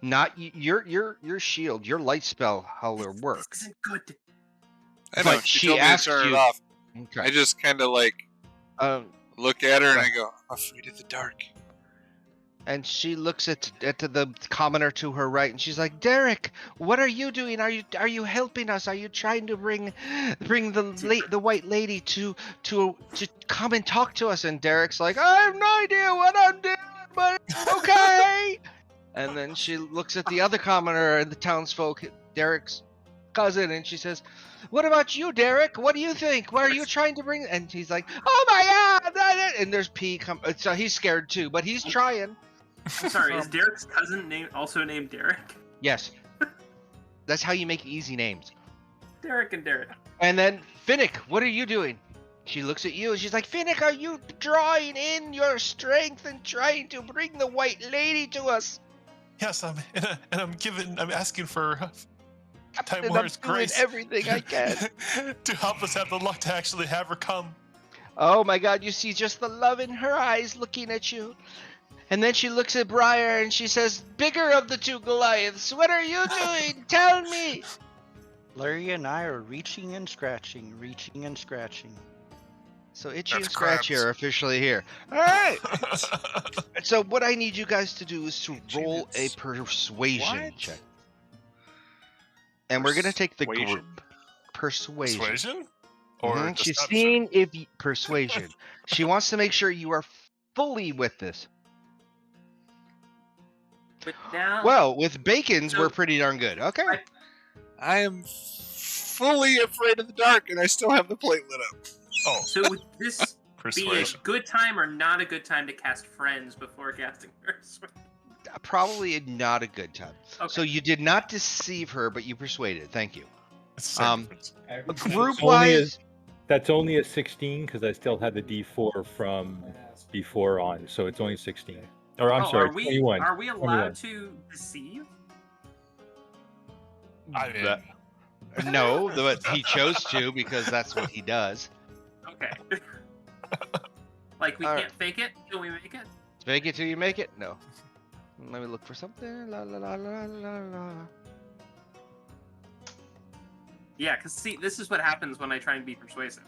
Not your shield, your light spell, Howler This works. isn't good. I know. But She she told me to asked turn you- it off. Okay. I just kind of like Um, look at her and Right. I go, "I'm afraid of the dark." and she looks at the commoner to her right, and she's like, "Derek, what are you doing? Are you helping us? Are you trying to bring the white lady to come and talk to us?" And Derek's like, "I have no idea what I'm doing, but it's okay." And then she looks at the other commoner and the townsfolk, Derek's cousin, and she says, "What about you, Derek? What do you think? What are you trying to bring?" And he's like, "Oh my God!" And there's P come, so he's scared too, but he's trying. I'm sorry, is Derek's cousin also named Derek? Yes. That's how you make easy names. Derek and Derek. And then, Finnick, what are you doing? She looks at you and she's like, "Finnick, are you drawing in your strength and trying to bring the white lady to us?" Yes, I'm asking for Time And I'm War's doing grace everything I can. to help us have the luck to actually have her come. Oh my God, you see just the love in her eyes looking at you. And then she looks at Briar and she says, "Bigger of the two Goliaths, what are you doing? Tell me." Larry and I are reaching and scratching, reaching and scratching. So Itchy That's and Scratchy crabs. are officially here. All right. So what I need you guys to do is to Itchy roll a and persuasion What? check. And we're gonna take the Persuasion? group. Persuasion. Persuasion? Or Mhm, she's deception? seeing if persuasion. She wants to make sure you are fully with this. But now, Well, with Bacon's, So- we're pretty darn good. Okay. I am fully afraid of the dark, and I still have the plate lit up. Oh, so would this be a persuasion. good time or not a good time to cast Friends before casting Persuasion? Probably not a good time. Okay. So you did not deceive her, but you persuaded. Thank you. It's the same Um, difference. Group only wise, That's only a 16 because I still had the D4 from before on, so it's only 16. Or I'm sorry, are we 21. are we allowed 21. to deceive? I mean, That- no, but he chose to because that's what he does. Okay. Like we All can't fake it till we make it. Fake it till you make it? No. Let me look for something. La la la la la la. Yeah, because see, this is what happens when I try and be persuasive.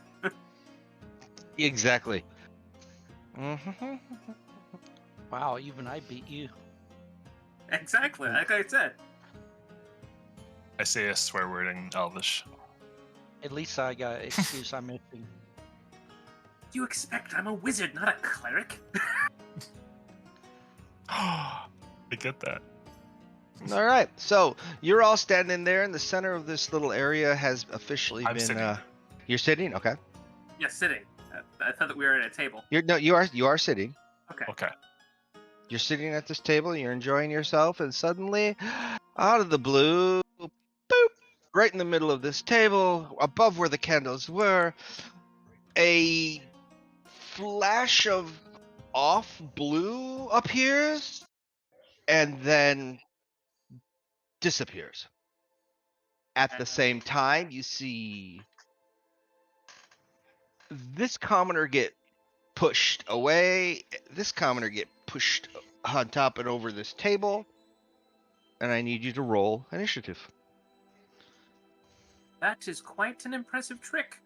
Exactly. Mhm. Wow, even I beat you. Exactly, like I said. I say a swear word in Elvish. At least I got an excuse I'm missing. You expect I'm a wizard, not a cleric? I get that. All right. So you're all standing there in the center of this little area. Has officially I'm been. sitting. You're sitting. Okay. Yeah, sitting. I thought that we were at a table. You are sitting. Okay. Okay. You're sitting at this table. You're enjoying yourself, and suddenly, out of the blue, boop! right in the middle of this table, above where the candles were, a flash of off blue appears and then disappears. At the same time, you see this commoner get pushed away, this commoner get pushed on top and over this table, and I need you to roll initiative. That is quite an impressive trick.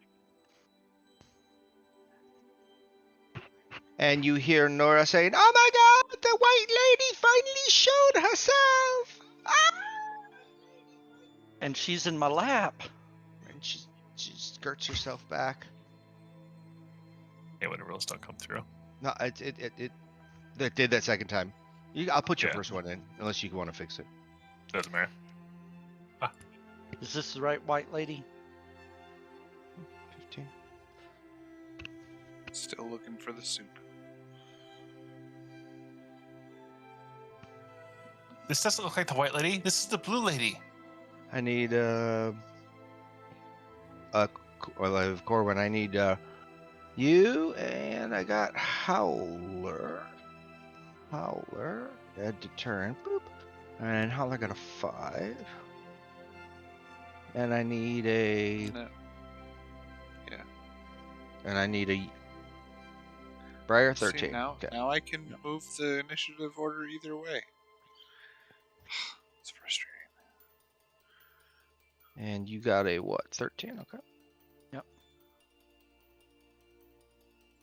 And you hear Nora saying, "Oh my God, the white lady finally showed herself!" Ah! And she's in my lap. And she skirts herself back. Yeah, when the rules don't come through. No, it did that second time. I'll put your Yeah. first one in, unless you want to fix it. Doesn't matter. Is this the right white lady? 15. Still looking for the soup. This doesn't look like the white lady. This is the blue lady. I need Corwin. I need you, and I got Howler. Add to turn. Boop. And Howler got a 5. And I need a. No. Yeah. And I need a. Briar 13. See, now, Okay. now I can move the initiative order either way. It's frustrating. And you got a what? 13? Okay. Yep.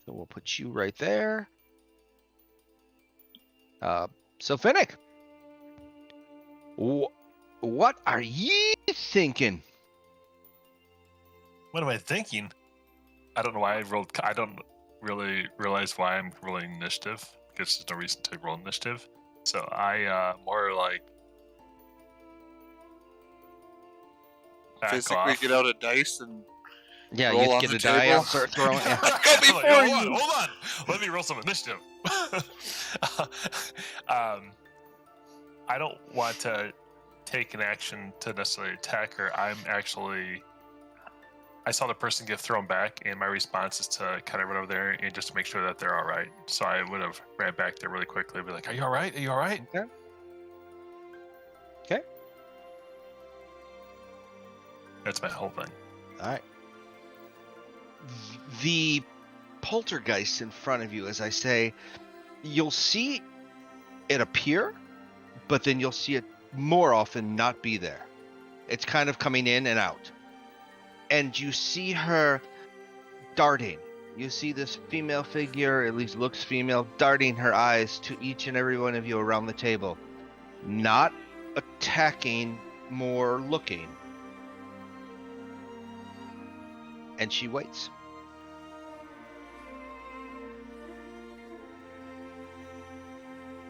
So we'll put you right there. So Finnick, what are you thinking? What am I thinking? I don't know why I rolled. I don't really realize why I'm rolling initiative, because there's no reason to roll initiative. So I more like back Physically off. get out a dice and Yeah, roll you on get the a die table. out, start throwing. Yeah. Go before hold you. on, hold on. Let me roll some initiative. I don't want to take an action to necessarily attack her. I saw the person get thrown back, and my response is to kind of run over there and just to make sure that they're all right. So I would have ran back there really quickly and be like, "Are you all right? Are you all right?" Okay. That's my whole thing. All right. The poltergeist in front of you, as I say, you'll see it appear, but then you'll see it more often not be there. It's kind of coming in and out. And you see her darting. You see this female figure, at least looks female, darting her eyes to each and every one of you around the table. Not attacking, more looking. And she waits.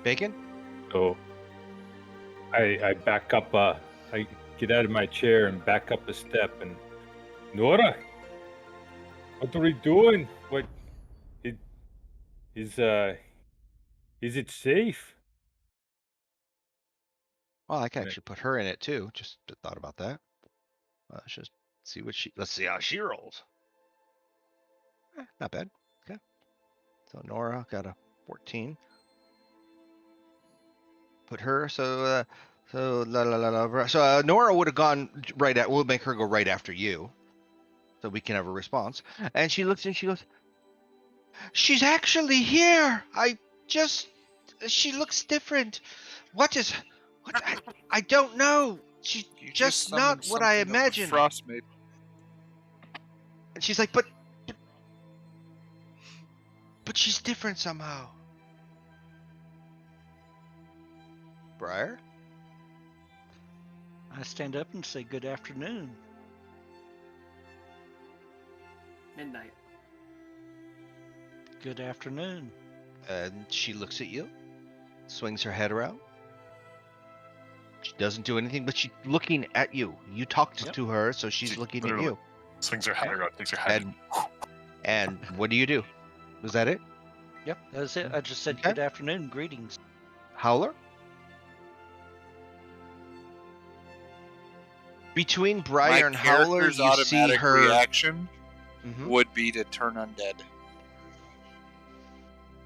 Bacon? So I back up. I get out of my chair and back up a step. And Nora, what are we doing? What? Is it safe? Well, I can Right. actually put her in it too. Just thought about that. Let's just see what let's see how she rolls. Not bad. Okay. So Nora got a 14. Put her so Nora would have gone right at. We'll make her go right after you, so we can have a response. And she looks and she goes, "She's actually here. She looks different. What? I don't know. She's You just not summoned what I something of the imagined." Frostmaiden. And she's like, but she's different somehow. Briar? I stand up and say good afternoon. Midnight. Good afternoon. And she looks at you, swings her head around. She doesn't do anything, but she's looking at you. You talked Yep. to her, so she's She looking at literally you. Swings her head around, takes her head. And what do you do? Was that it? Yep, that's it. I just said Okay. good afternoon, greetings. Howler? Between My Briar and Howler, character's you see automatic her. reaction Mhm. would be to turn undead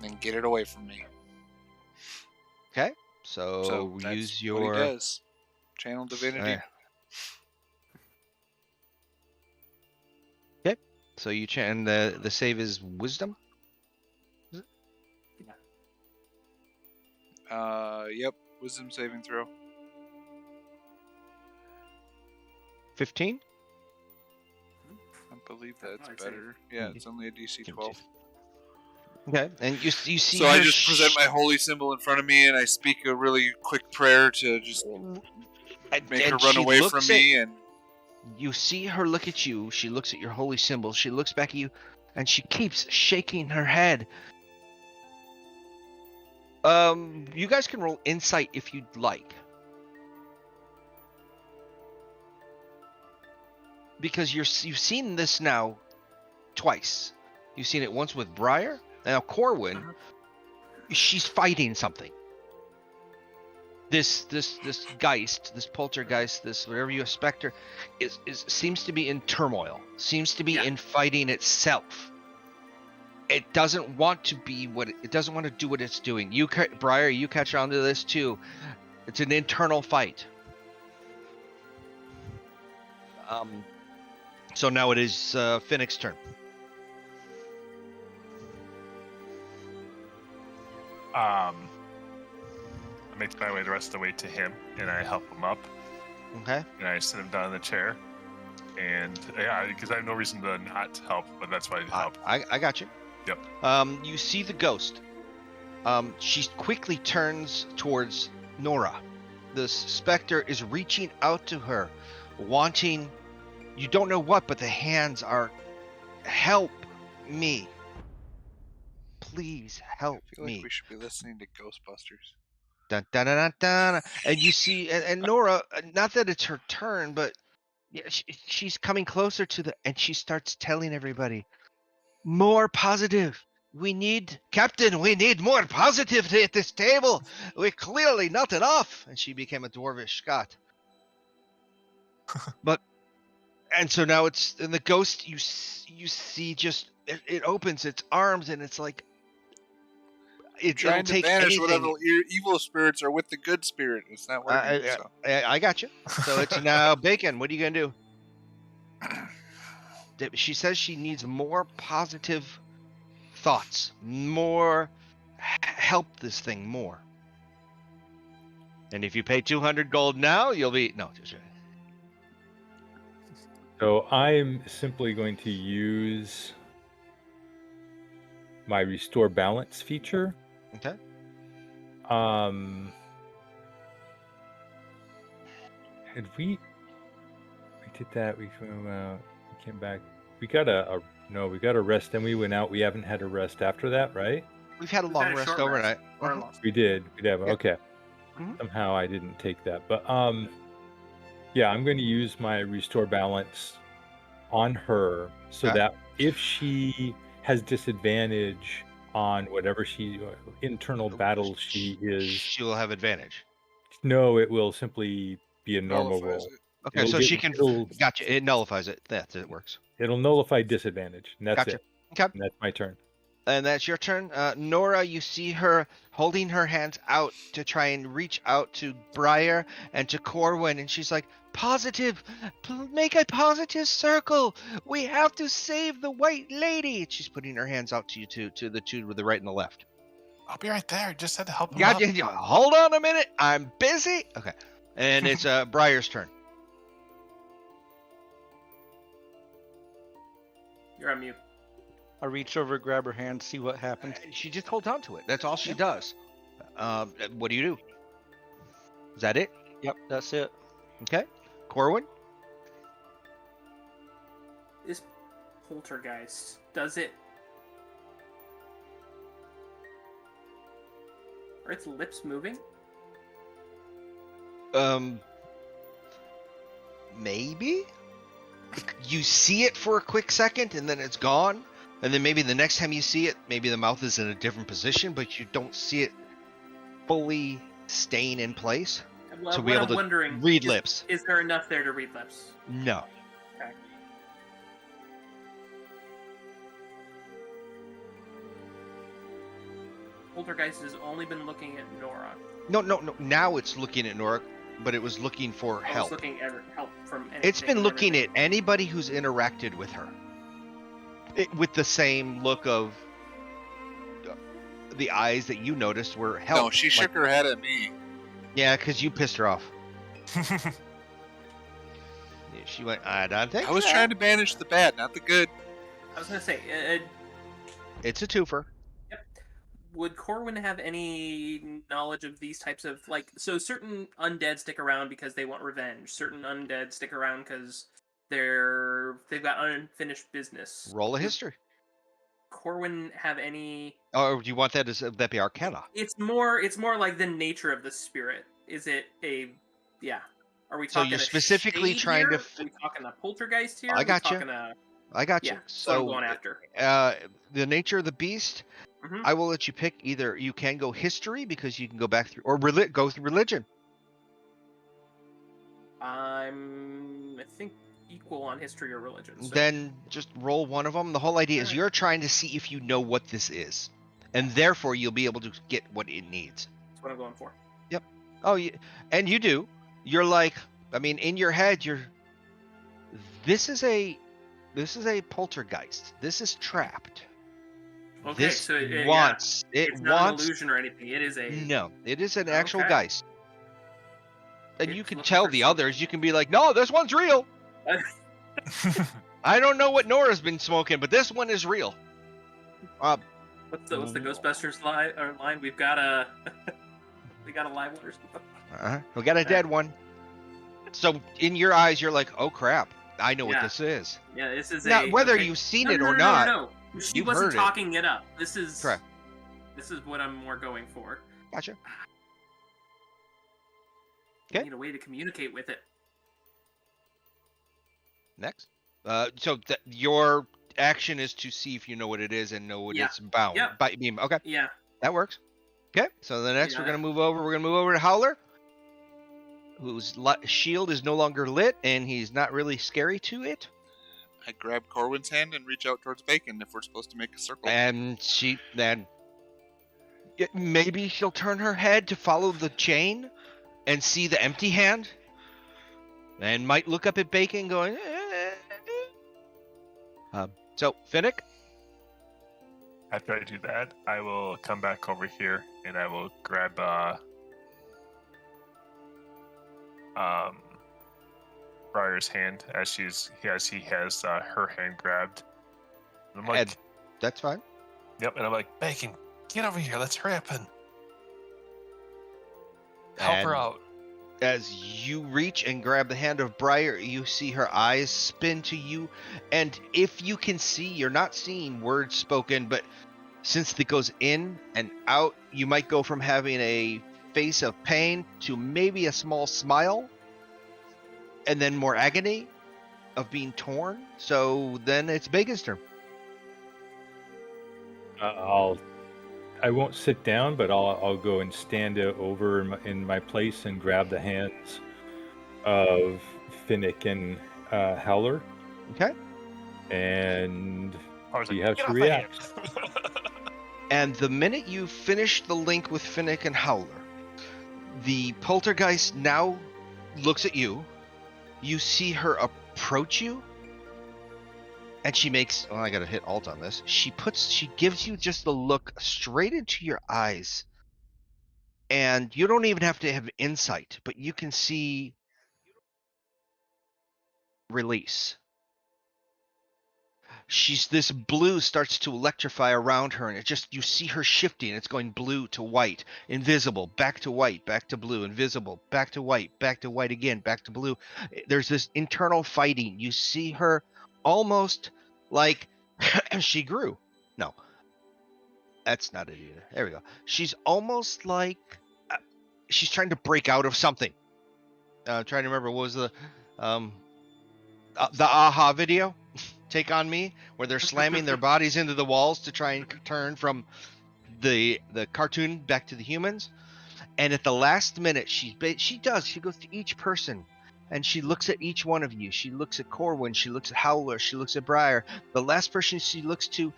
and get it away from me. Okay, so that's use what he your. does. Channel divinity. Okay, so you and the save is wisdom. Yep. Wisdom saving throw. 15. I believe that's Alright, better. Yeah, it's only a DC 12. Okay, and you see. So I just present my holy symbol in front of me, and I speak a really quick prayer to just make her run away from me. And you see her look at you. She looks at your holy symbol. She looks back at you, and she keeps shaking her head. You guys can roll insight if you'd like, because you've seen this now twice. You've seen it once with Briar. Now Corwin, she's fighting something. This geist, this poltergeist, this whatever you expect her, is seems to be in turmoil. Seems to be in fighting itself. It doesn't want to be what it doesn't want to do what it's doing. You, Briar, you catch on to this too. It's an internal fight. So now it is Finnick's turn. I make my way the rest of the way to him, and I help him up, Okay. and I sit him down in the chair. And yeah, because I have no reason to not help, but that's why I help. I got you. Yep. You see the ghost. She quickly turns towards Nora. The specter is reaching out to her, wanting, you don't know what, but the hands are, help me. Please help I feel me. like we should be listening to Ghostbusters. Dun, dun, dun, dun, dun. And you see, and Nora, not that it's her turn, but yeah, she's coming closer to and she starts telling everybody, more positive. We need, Captain, we need more positivity at this table. We're clearly not enough. And she became a dwarvish Scot. And so now it's, in the ghost, you see just, it opens its arms and it's like, it'll Trying to take banish anything. whatever evil spirits are with the good spirit. It's not working. So. I got you. So it's now Bacon. What are you going to do? She says she needs more positive thoughts, more help this thing more. And if you pay 200 gold now, you'll be just So I'm simply going to use my restore balance feature. okay. Had we did that, we came back. We got a rest, then we went out. We haven't had a rest after that, right? We've had a long rest short overnight. Or a Mhm. long- We did. Yeah. Okay. Mhm. Somehow I didn't take that, but yeah, I'm going to use my restore balance on her so Okay. that if she has disadvantage on whatever internal battle she is, She will have advantage. no, it will simply be a normal Nullifies roll. it. Okay, It'll so get- she can. it'll- Gotcha. It nullifies it. It works. It'll nullify disadvantage, and that's Gotcha. it. Okay. And that's my turn. And that's your turn. Nora, you see her holding her hands out to try and reach out to Briar and to Corwin, and she's like, positive, make a positive circle. We have to save the white lady. She's putting her hands out to you to the two with the right and the left. I'll be right there. Just had to help him Yeah, up. hold on a minute. I'm busy. Okay. And it's Briar's turn. You're on mute. I reach over, grab her hand, see what happens. And she just holds on to it. That's all she does. What do you do? Is that it? Yep, that's it. Okay. Corwin? This poltergeist, does it... Are its lips moving? Maybe? You see it for a quick second and then it's gone. And then maybe the next time you see it, maybe the mouth is in a different position, but you don't see it fully staying in place. Well, to be what able I'm to wondering read is, lips. Is there enough there to read lips? No. Okay. Poltergeist has only been looking at Nora. No. Now it's looking at Nora, but it was looking for I was help. looking at help from anything. It's been and looking everything. at anybody who's interacted with her. With the same look of the eyes that you noticed were help. No, she shook her head at me. Yeah, because you pissed her off. She went, I don't think I was so." trying to banish the bad, not the good. I was gonna say, It's a twofer. would Corwin have any knowledge of these types of so certain undead stick around because they want revenge. Certain undead stick around because they've got unfinished business. Roll a history. Corwin have any? Or do you want that as that be Arcana? It's more like the nature of the spirit. Is it a Are we So talking you're a specifically shade trying here? to Are we talking a poltergeist here? I Are we gotcha. talking a I got you. yeah? So I'm So going after. the nature of the beast, Mhm. I will let you pick. Either you can go history because you can go back through, or go through religion. I think equal on history or religion. So. Then just roll one of them. The whole idea is Alright. you're trying to see if you know what this is, and therefore you'll be able to get what it needs. That's what I'm going for. Oh, and you do. You're like, I mean, in your head, This is a poltergeist. This is trapped. Okay, This so it wants. it's It not wants. an illusion or anything. It is a. No, it is an actual Okay. geist. And you It's can looking tell for the something. others. You can be like, no, this one's real. I don't know what Nora's been smoking, but this one is real. What's the Ghostbusters line? We've got a we got a live one or something. We got a dead one. So in your eyes, you're like, oh crap, I know what Yeah. this is. Yeah, this is Now, whether okay. you've seen No, it no, or no, not, No. She you've wasn't heard it. talking it up. This is Correct. This is what I'm more going for. Gotcha. I Okay. need a way to communicate with it. Next. So your action is to see if you know what it is and know what Yeah. it's bound. Yep. Okay, Yeah. that works. Okay, so the next Yeah. we're gonna move over to Howler, whose shield is no longer lit and he's not really scary to it. I grab Corwin's hand and reach out towards Bacon if we're supposed to make a circle. And maybe she'll turn her head to follow the chain and see the empty hand, and might look up at Bacon going. So Finnick. After I do that, I will come back over here and I will grab Briar's hand as he has her hand grabbed. And I'm like, And that's fine. yep, and I'm like, Bacon, get over here, let's hurry up and help her And out. As you reach and grab the hand of Briar, you see her eyes spin to you, and if you can see, you're not seeing words spoken, but since it goes in and out, you might go from having a face of pain to maybe a small smile, and then more agony of being torn. So then it's Bacon's turn. I won't sit down, but I'll go and stand over in my place and grab the hands of Finnick and Howler, Okay. and I was see like, how "Get she off my hand." reacts. And the minute you finish the link with Finnick and Howler, the poltergeist now looks at you. You see her approach you, and she makes. Oh, I gotta hit Alt on this. She gives you just the look straight into your eyes, and you don't even have to have insight, but you can see release. This blue starts to electrify around her, and you see her shifting. It's going blue to white, invisible, back to white, back to blue, invisible, back to white again, back to blue. There's this internal fighting. You see her almost like she grew. No, that's not it either. There we go. She's almost like she's trying to break out of something. I'm trying to remember what was the AHA video. Take on Me, where they're slamming their bodies into the walls to try and turn from the cartoon back to the humans. And at the last minute, she goes to each person, and she looks at each one of you. She looks at Corwin, she looks at Howler, she looks at Briar. The last person she looks to,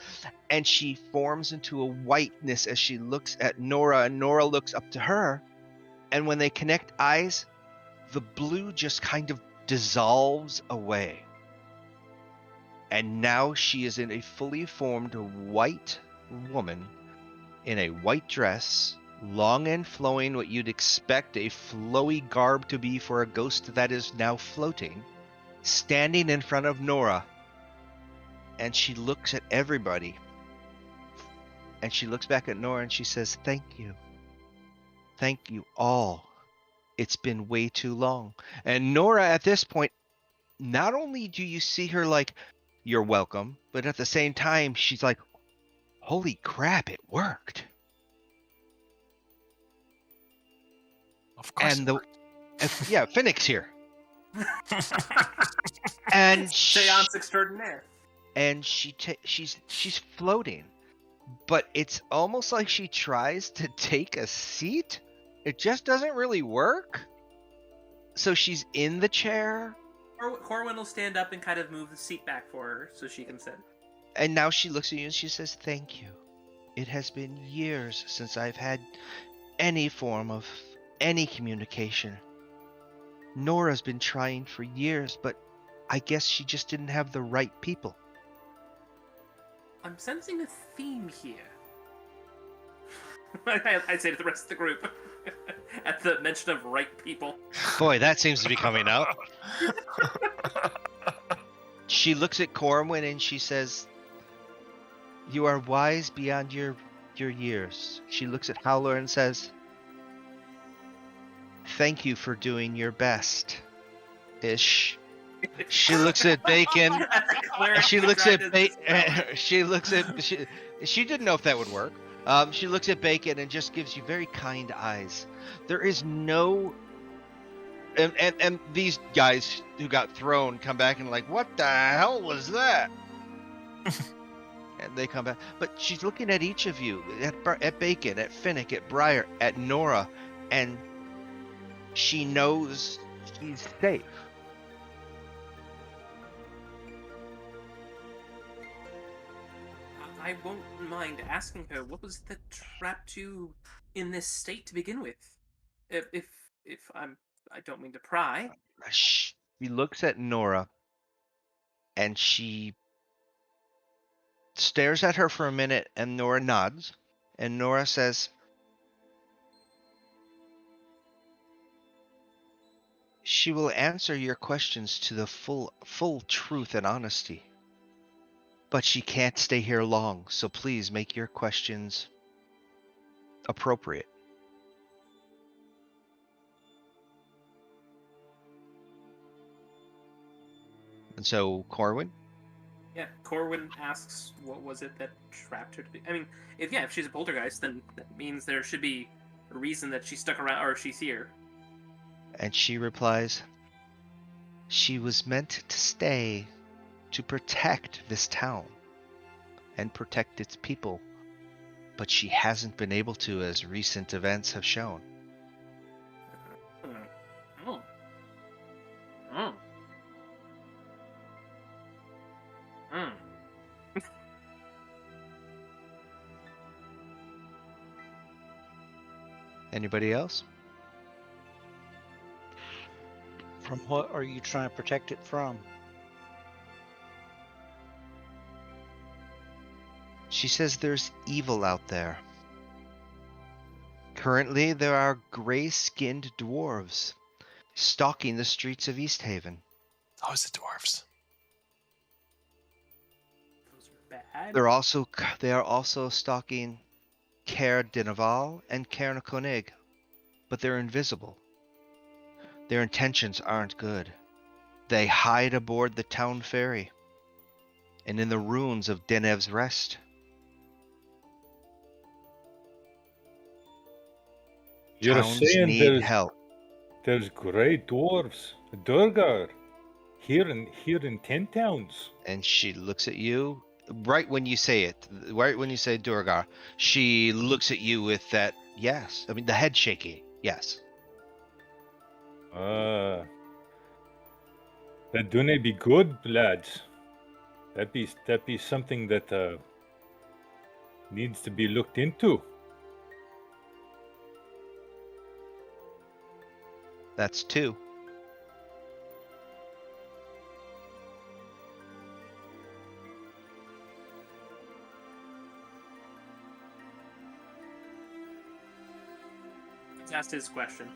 and she forms into a whiteness as she looks at Nora, and Nora looks up to her. And when they connect eyes, the blue just kind of dissolves away. And now she is in a fully formed white woman in a white dress, long and flowing, what you'd expect a flowy garb to be for a ghost that is now floating, standing in front of Nora. And she looks at everybody. And she looks back at Nora and she says, "Thank you. Thank you all. It's been way too long." And Nora, at this point, not only do you see her like, "You're welcome," but at the same time, she's like, "Holy crap, it worked." Of course. And it the worked. yeah, Phoenix here. And Seance extraordinaire. and she's floating, but it's almost like she tries to take a seat. It just doesn't really work. So she's in the chair, Corwin will stand up and kind of move the seat back for her so she can sit. and now she looks at you and she says, "Thank you. It has been years since I've had any form of any communication. Nora's been trying for years, but I guess she just didn't have the right people." I'm sensing a theme here. I say to the rest of the group at the mention of right people. Boy, that seems to be coming out. She looks at Corwin and she says, "You are wise beyond your years." She looks at Howler and says, "Thank you for doing your best." Ish. She looks at Bacon. She looks at Bacon. She didn't know if that would work. She looks at Bacon and just gives you very kind eyes. There is no. And these guys who got thrown come back and like, "What the hell was that?" And they come back. But she's looking at each of you, at Bacon, at Finnick, at Briar, at Nora, and she knows she's safe. I won't mind asking her, what was that trapped you in this state to begin with? If I don't mean to pry. She looks at Nora and she stares at her for a minute, and Nora nods, and Nora says, "She will answer your questions to the full truth and honesty. But she can't stay here long, so please make your questions appropriate." And so, Corwin? Yeah, Corwin asks, what was it that trapped her to be... I mean, if she's a poltergeist, then that means there should be a reason that she stuck around, or she's here. And she replies, "She was meant to stay to protect this town and protect its people, but she hasn't been able to, as recent events have shown." Oh. Oh. Hmm. Anybody else? From what are you trying to protect it from? She says there's evil out there. Currently, there are gray-skinned dwarves stalking the streets of East Haven. Oh, it's the dwarves. Those are bad. They are also stalking Caer Dinaval and Caer na Konig, but they're invisible. Their intentions aren't good. They hide aboard the town ferry and in the ruins of Denev's Rest. You're Towns saying need help. there's grey dwarves, Durgar, here in 10 towns. And she looks at you right when you say it, right when you say Durgar. She looks at you with that, yes, I mean the head shaking. Yes. That dunna be good, lads. That be something that needs to be looked into. That's 2. Let's ask his question.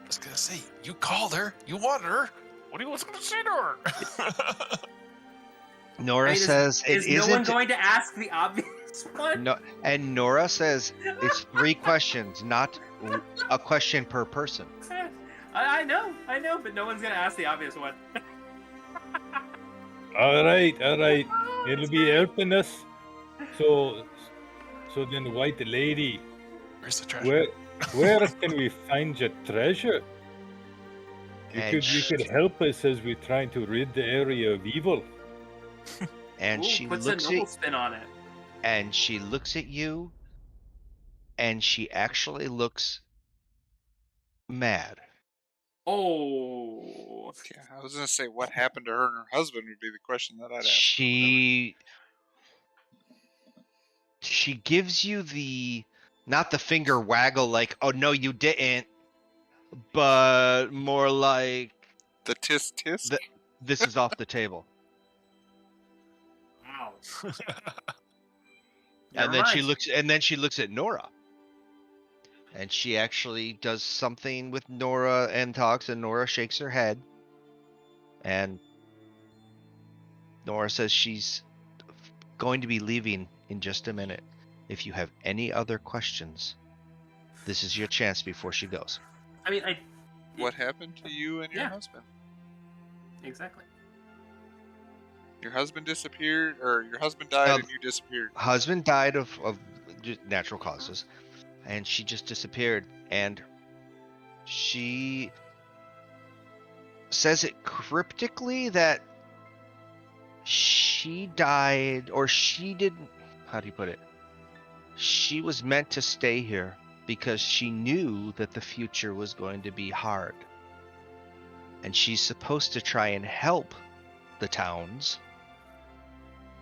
I was gonna say, you called her. You want her. What do you want to say to her? Nora Wait, says it is no one isn't. going to ask the obvious one? No, and Nora says it's 3 questions, not a question per person. I know, but no one's gonna ask the obvious one. All right. Oh, It'll that's be great. helping us. So then, white lady, Where's the treasure? where can we find your treasure? You And could help us as we're trying to rid the area of evil. and Ooh, she puts a looks noble at spin on it. you, and she actually looks mad. Oh, Yeah, I was gonna say what happened to her and her husband would be the question that I'd ask. She gives you not the finger waggle like, oh no you didn't, but more like The tisk tisk. this is off the table. wow. And Never then she looks at Nora. And she actually does something with Nora and talks, and Nora shakes her head. And Nora says she's going to be leaving in just a minute. If you have any other questions, this is your chance before she goes. I mean, What happened to you and your Yeah. husband? exactly. Your husband disappeared, or your husband died and you disappeared? Husband died of just natural causes, and she just disappeared. And she says it cryptically that she died, or she didn't. How do you put it? She was meant to stay here because she knew that the future was going to be hard. And she's supposed to try and help the towns,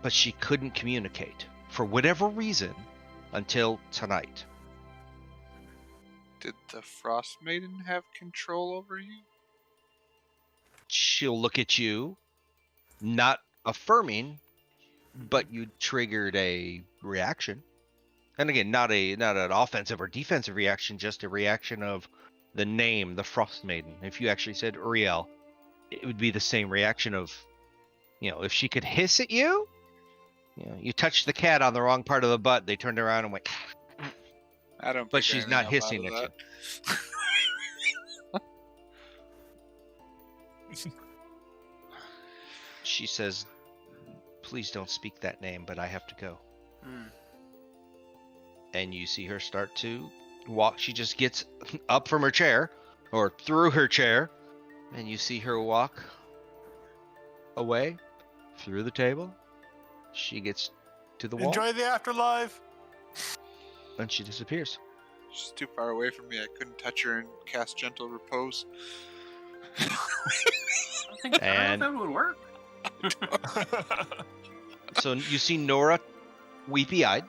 but she couldn't communicate for whatever reason until tonight. Did the Frostmaiden have control over you? She'll look at you, not affirming, but you triggered a reaction. And again, not an offensive or defensive reaction, just a reaction of the name, the Frostmaiden. If you actually said Uriel, it would be the same reaction of, if she could hiss at you, you touched the cat on the wrong part of the butt, they turned around and went, I don't. but pick she's anything not up hissing out at of you. She says, please don't speak that name, but I have to go. Hmm. And you see her start to walk. She just gets up from her chair, or through her chair, and you see her walk away through the table. She gets to the wall, Enjoy the afterlife. and she disappears. She's too far away from me. I couldn't touch her and cast gentle repose. I don't And- know if that would work. So you see Nora weepy-eyed.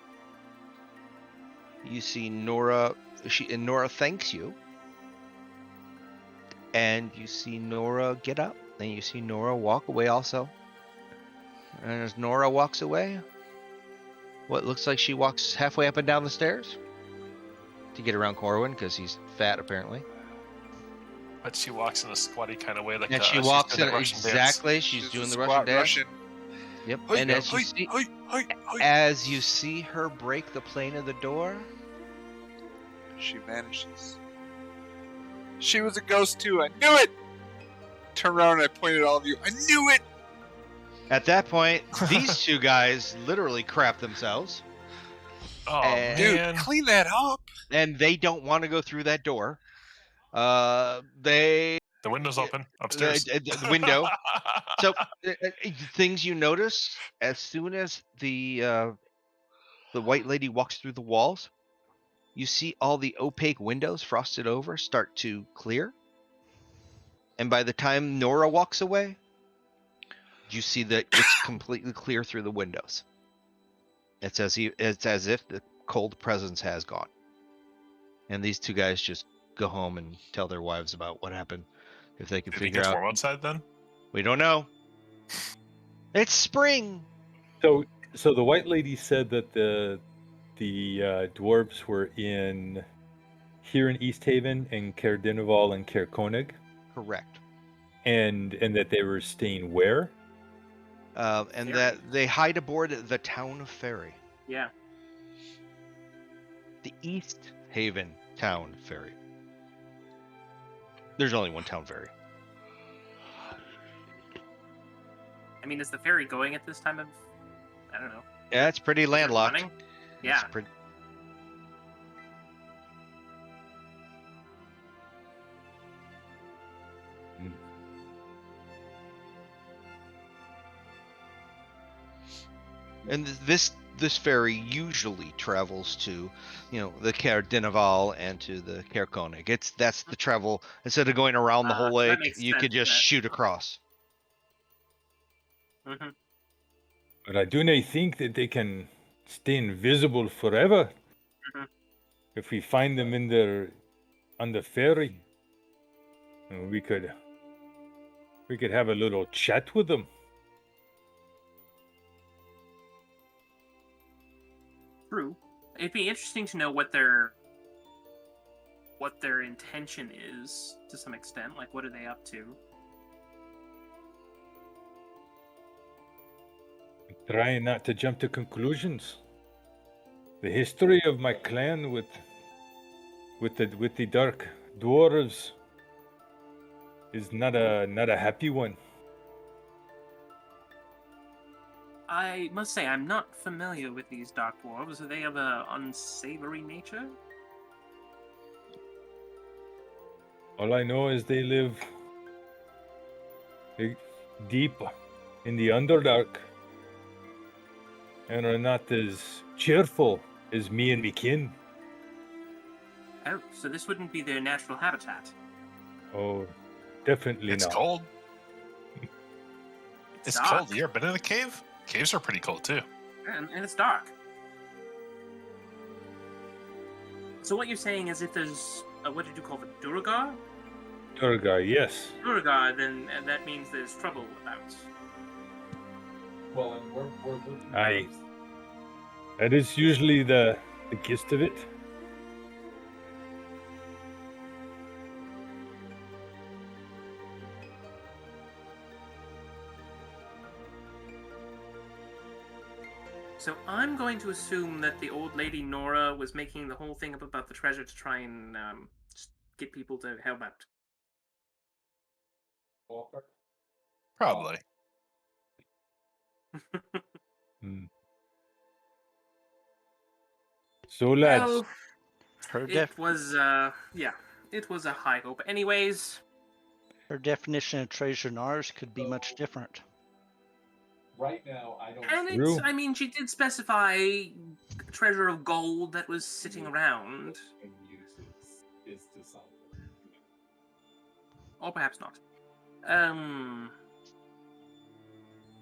You see Nora, and Nora thanks you. And you see Nora get up, and you see Nora walk away also. And as Nora walks away, what looks like she walks halfway up and down the stairs to get around Corwin, because he's fat apparently. But she walks in a squatty kind of way, like And she's she doing walks that in Russian dance. exactly. She's doing a the Russian squat dance. Russian. Yep. Hi, And as you hi, see, hi, hi, hi. as you see her break the plane of the door, She vanishes. She was a ghost too. I knew it. Turn around and I pointed at all of you. I knew it. at that point, these two guys literally crap themselves, Oh And- Dude, man! clean that up. and they don't want to go through that door. They The window's open upstairs. the window. So things you notice as soon as the white lady walks through the walls, you see all the opaque windows frosted over start to clear. And by the time Nora walks away, you see that it's completely clear through the windows. It's as if the cold presence has gone. And these two guys just go home and tell their wives about what happened. If they can Did it figure get out. warm outside then? We don't know. It's spring. So the white lady said that the dwarves were here in East Haven, in Caer Dineval and Caer Konig, Correct. and that they were staying where? And Ferry. that they hide aboard the town ferry. Yeah. The East Haven town ferry. There's only one town ferry. I mean, is the ferry going at this time of? I don't know. Yeah, it's pretty Is it landlocked. running? It's Yeah. pretty- And this ferry usually travels to, the Caer Dineval and to the Caer Konig. That's the travel. Instead of going around the whole So that lake, makes you could sense, just shoot across. Mm-hmm. But I do not think that they can stay invisible forever. Mhm. If we find them on the ferry, we could have a little chat with them. True. It'd be interesting to know what their intention is to some extent. Like, what are they up to? Trying not to jump to conclusions. The history of my clan with the dark dwarves is not a happy one. I must say, I'm not familiar with these dark dwarves. Are they of a unsavory nature? All I know is they live deep in the Underdark and are not as cheerful as me and me kin. Oh, so this wouldn't be their natural habitat. Oh, definitely It's not. cold. It's dark. cold. You ever been in a cave? Caves are pretty cold too. And it's dark. So what you're saying is if there's, what did you call it, Durgar? Durgar, yes. Durgar, then that means there's trouble about. Well, and we're looking. Aye. That is usually the gist of it. So I'm going to assume that the old lady Nora was making the whole thing up about the treasure to try and just get people to help out. Walker. Probably. So, lads, Well, Her, it was it was a high hope. Anyways, her definition of treasure and ours could be much different. Right now, I don't. and True. it's, I mean, she did specify treasure of gold that was sitting around, And uses is to something. or perhaps not.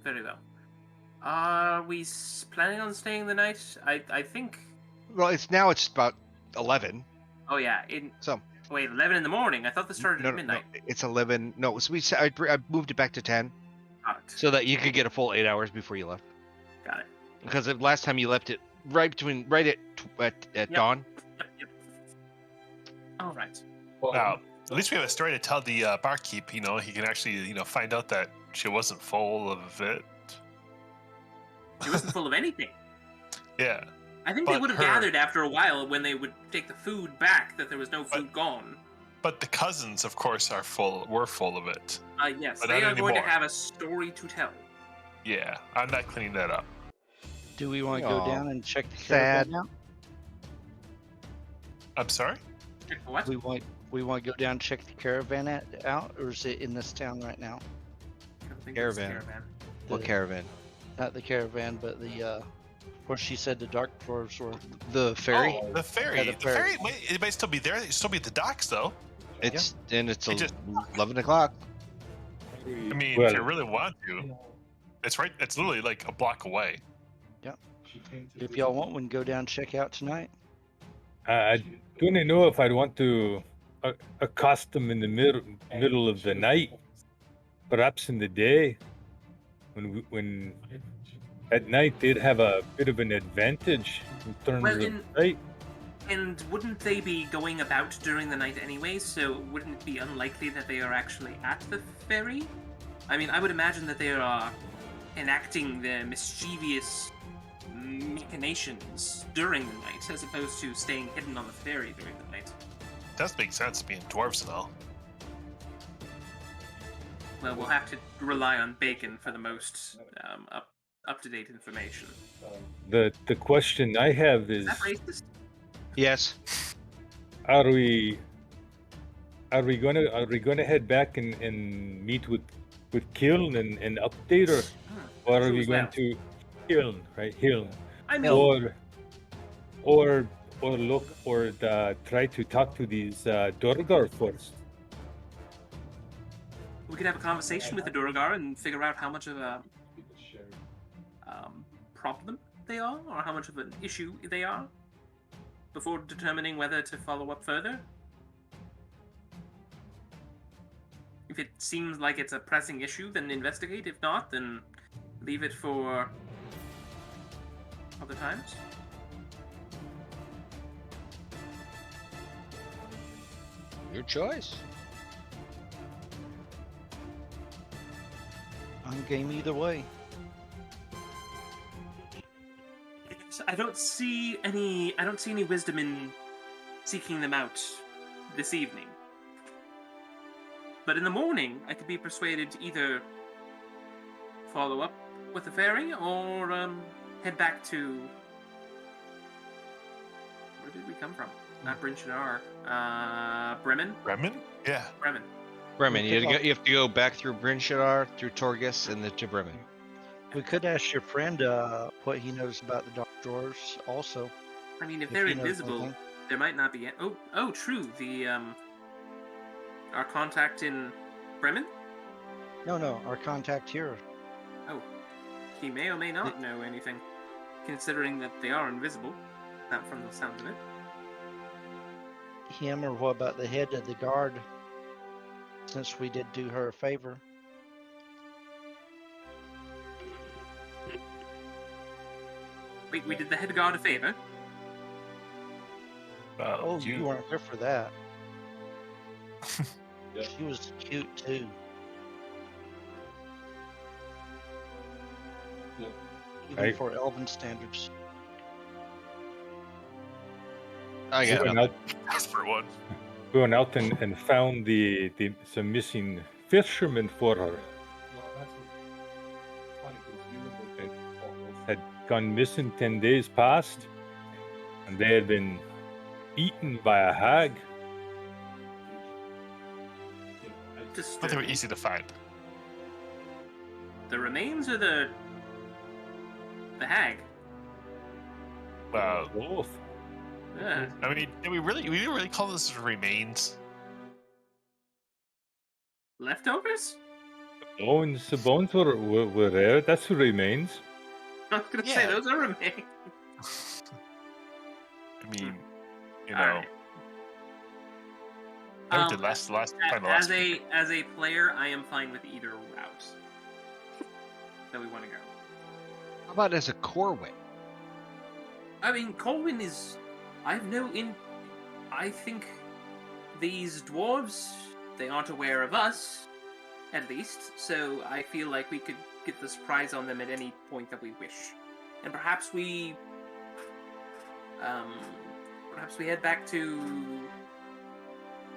Very well. Are we planning on staying the night? I think. Well, it's about 11. Oh yeah, So wait, 11 in the morning. I thought this started at midnight. No, it's 11. No, so I moved it back to 10 Got it. so that you could get a full 8 hours before you left. Got it. Because the last time you left it right at dawn. Yep. All right. Well, Now, at least we have a story to tell the barkeep. He can actually find out that she wasn't full of it. She wasn't full of anything. Yeah. I think they But would have her- gathered after a while when they would take the food back that there was no food gone. But the cousins, of course, were full of it. Yes, But they not are going to anymore. have a story to tell. Yeah, I'm not cleaning that up. Do we want to go Aw, down and check the sad. caravan out? I'm sorry? What? We want to go down and check the caravan out, or is it in this town right now? I don't think it's Caravan. caravan. What The- caravan? Not the caravan, but the Or she said the dark dwarves were. The ferry. Oh, the ferry. Yeah, the the ferry. ferry. It might still be there. It still be at the docks, though. It's It just- 11 o'clock. I mean, Well- if you really want to, it's right. It's literally like a block away. If y'all want, we can go down and check out tonight. I don't know if I'd want to accost them in the middle of the night. Perhaps in the day, when at night they'd have a bit of an advantage in terms Well, of sight. And wouldn't they be going about during the night anyway, so wouldn't it be unlikely that they are actually at the ferry? I mean, I would imagine that they are enacting their mischievous machinations during the night, as opposed to staying hidden on the ferry during the night. Does make sense being dwarves and all. Well, we'll have to rely on Bacon for the most up-to-date information. The question I have Is is, that racist? Yes. are we gonna head back and meet with Kiln and update her, or are True we as going well. to Kiln, right? Kiln, I mean, or look or try to talk to these Durgar first. we could have a conversation with the Duergar and figure out how much of a problem they are, or how much of an issue they are, before determining whether to follow up further. If it seems like it's a pressing issue, then investigate. If not, then leave it for other times. Your choice. I'm game either way. I don't see any wisdom in seeking them out this evening. But in the morning, I could be persuaded to either follow up with the ferry or head back to. Where did we come from? Not Bryn Shinar. Bremen? Bremen? Yeah. Bremen. Bremen. We could You have to go back through Bryn Shaddar, through Torgus, and then to Bremen. We could ask your friend what he knows about the dark dwarves also. I mean, if If they're he knows invisible, anything. there might not be. Oh, true. The our contact in Bremen. No, our contact here. Oh, he may or may not know anything, considering that they are invisible. Not from the sound of it. Him, or what about the head of the guard? Since we did do her a favor. Wait, we did the head guard a favor. Oh, you weren't here for that. Yep. She was cute too. Yep. Even Right. for Elven standards. I got Going nothing. out, Ask for one. going out and found some missing fishermen for her. Well, that's what's funny because you and the almost Had gone missing 10 days past, and they had been eaten by a hag. Just But they were easy to find. the remains or the hag. Both. Yeah. I mean, we didn't really call this remains. Leftovers? The bones were there. That's what remains. I was gonna say Yeah. those are remains. I mean, you know, Alright. I did last find the last picture. As a player, I am fine with either route that we want to go. How about as a Corwin? I mean, Colwyn is. I think these dwarves, they aren't aware of us, at least. So I feel like we could get the surprise on them at any point that we wish, and perhaps we head back to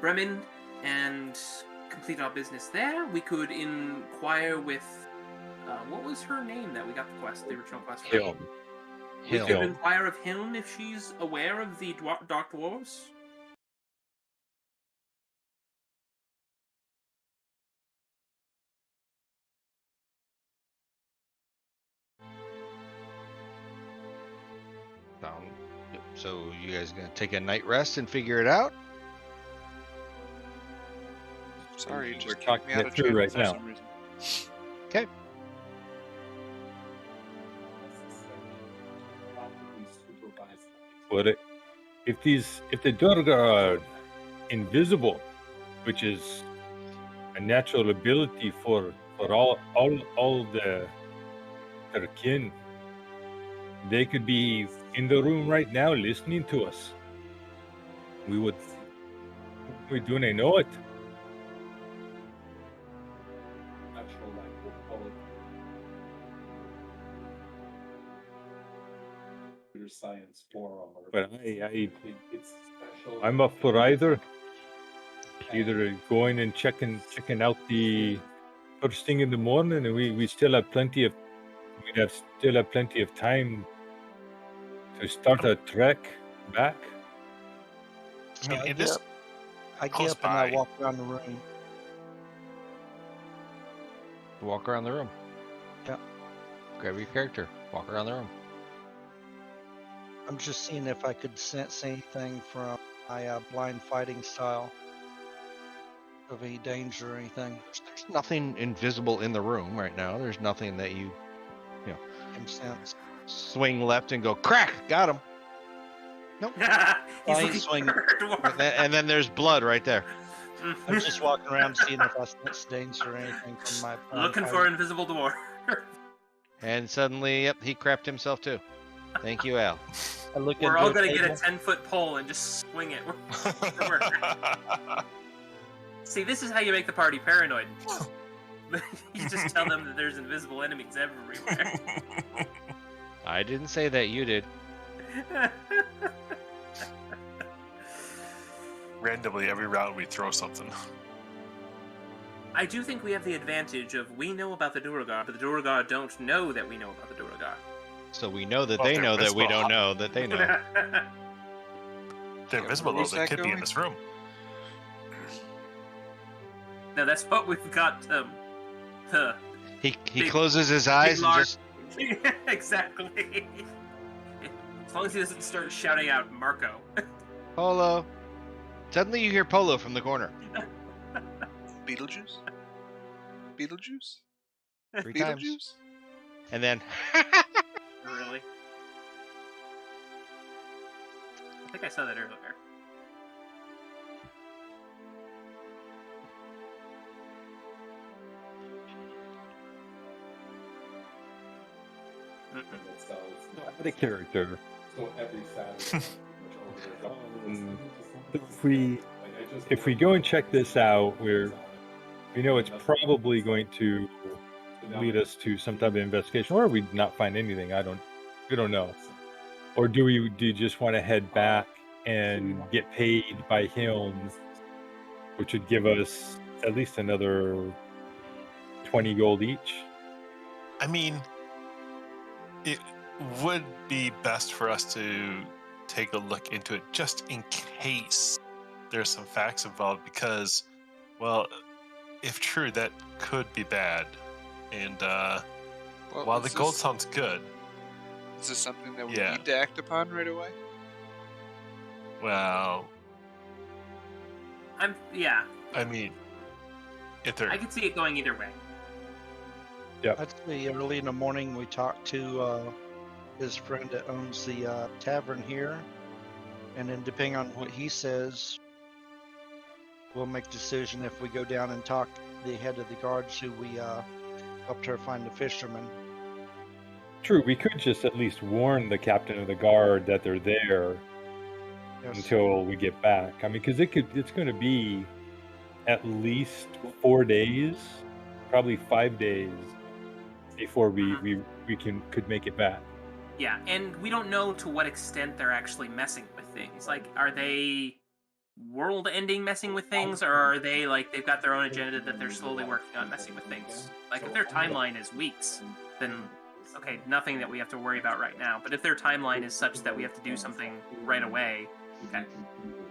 Bremen and complete our business there. We could inquire with. What was her name that we got the original quest from? Hill. We could Hill. inquire of Hiln if she's aware of the Dark Dwarves. So you guys gonna take a night rest and figure it out? Sorry, We're just kicked talking me out it of through channel right for now. some reason. Okay. Probably supervise. But if the Durga are invisible, which is a natural ability for all their kin, they could be in the room right now listening to us. We do they know it? Natural, like we'll call it computer science forum. Or But it's special. I'm up for either going and checking out the first thing in the morning, and we still have plenty of time to start a trek back. I mean, So it is I close get up and I by. walk around the room. Walk around the room. Yeah. Grab your character. Walk around the room. I'm just seeing if I could sense anything from my blind fighting style of any danger or anything. There's nothing invisible in the room right now. There's nothing that you Can sense. swing left and go crack. Got him. He's I ain't looking swinging. for a dwarf. And then there's blood right there. I'm just walking around seeing if I sense danger or anything from my blind Looking for fighting. an invisible dwarf. And suddenly, yep, he crapped himself too. Thank you, Al. I look We're into all a gonna get a table. 10-foot pole and just swing it. See, this is how you make the party paranoid. You just tell them that there's invisible enemies everywhere. I didn't say that. You did. Randomly, every round we throw something. I do think we have the advantage of we know about the Duergar, but the Duergar don't know that we know about the Duergar. So we know that Well, they they're know that we visible. don't know that they know. They're Yeah, visible where though. was They that could be in going? this room. Now that's what we've got. The He Big- closes his eyes and large- just exactly. As long as he doesn't start shouting out Marco. Polo. Suddenly you hear Polo from the corner. Beetlejuice? Beetlejuice? 3 times. Beetlejuice? And then Really? I think I saw that earlier. That's how it's not. The character. So every Saturday. If we go and check this out, we know it's probably going to lead us to some type of investigation, or we not find anything. We don't know. Or do you just want to head back and get paid by him, which would give us at least another 20 gold each? I mean, it would be best for us to take a look into it just in case there's some facts involved because, well, if true, that could be bad. And while the gold sounds good, Is this something that we Yeah. need to act upon right away? well, Yeah, I mean, if they're I could see it going either way. I'd say early in the morning we talked to his friend that owns the tavern here, and then depending on what he says, we'll make a decision if we go down and talk to the head of the guards who we helped her find the fisherman. True, we could just at least warn the captain of the guard that they're there Yes. until we get back. I mean, because it's going to be at least 4 days, probably 5 days before we could make it back. Yeah, and we don't know to what extent they're actually messing with things. Like, are they world-ending messing with things, or are they like they've got their own agenda that they're slowly working on messing with things? Like, if their timeline is weeks, then okay, nothing that we have to worry about right now. But if their timeline is such that we have to do something right away, okay.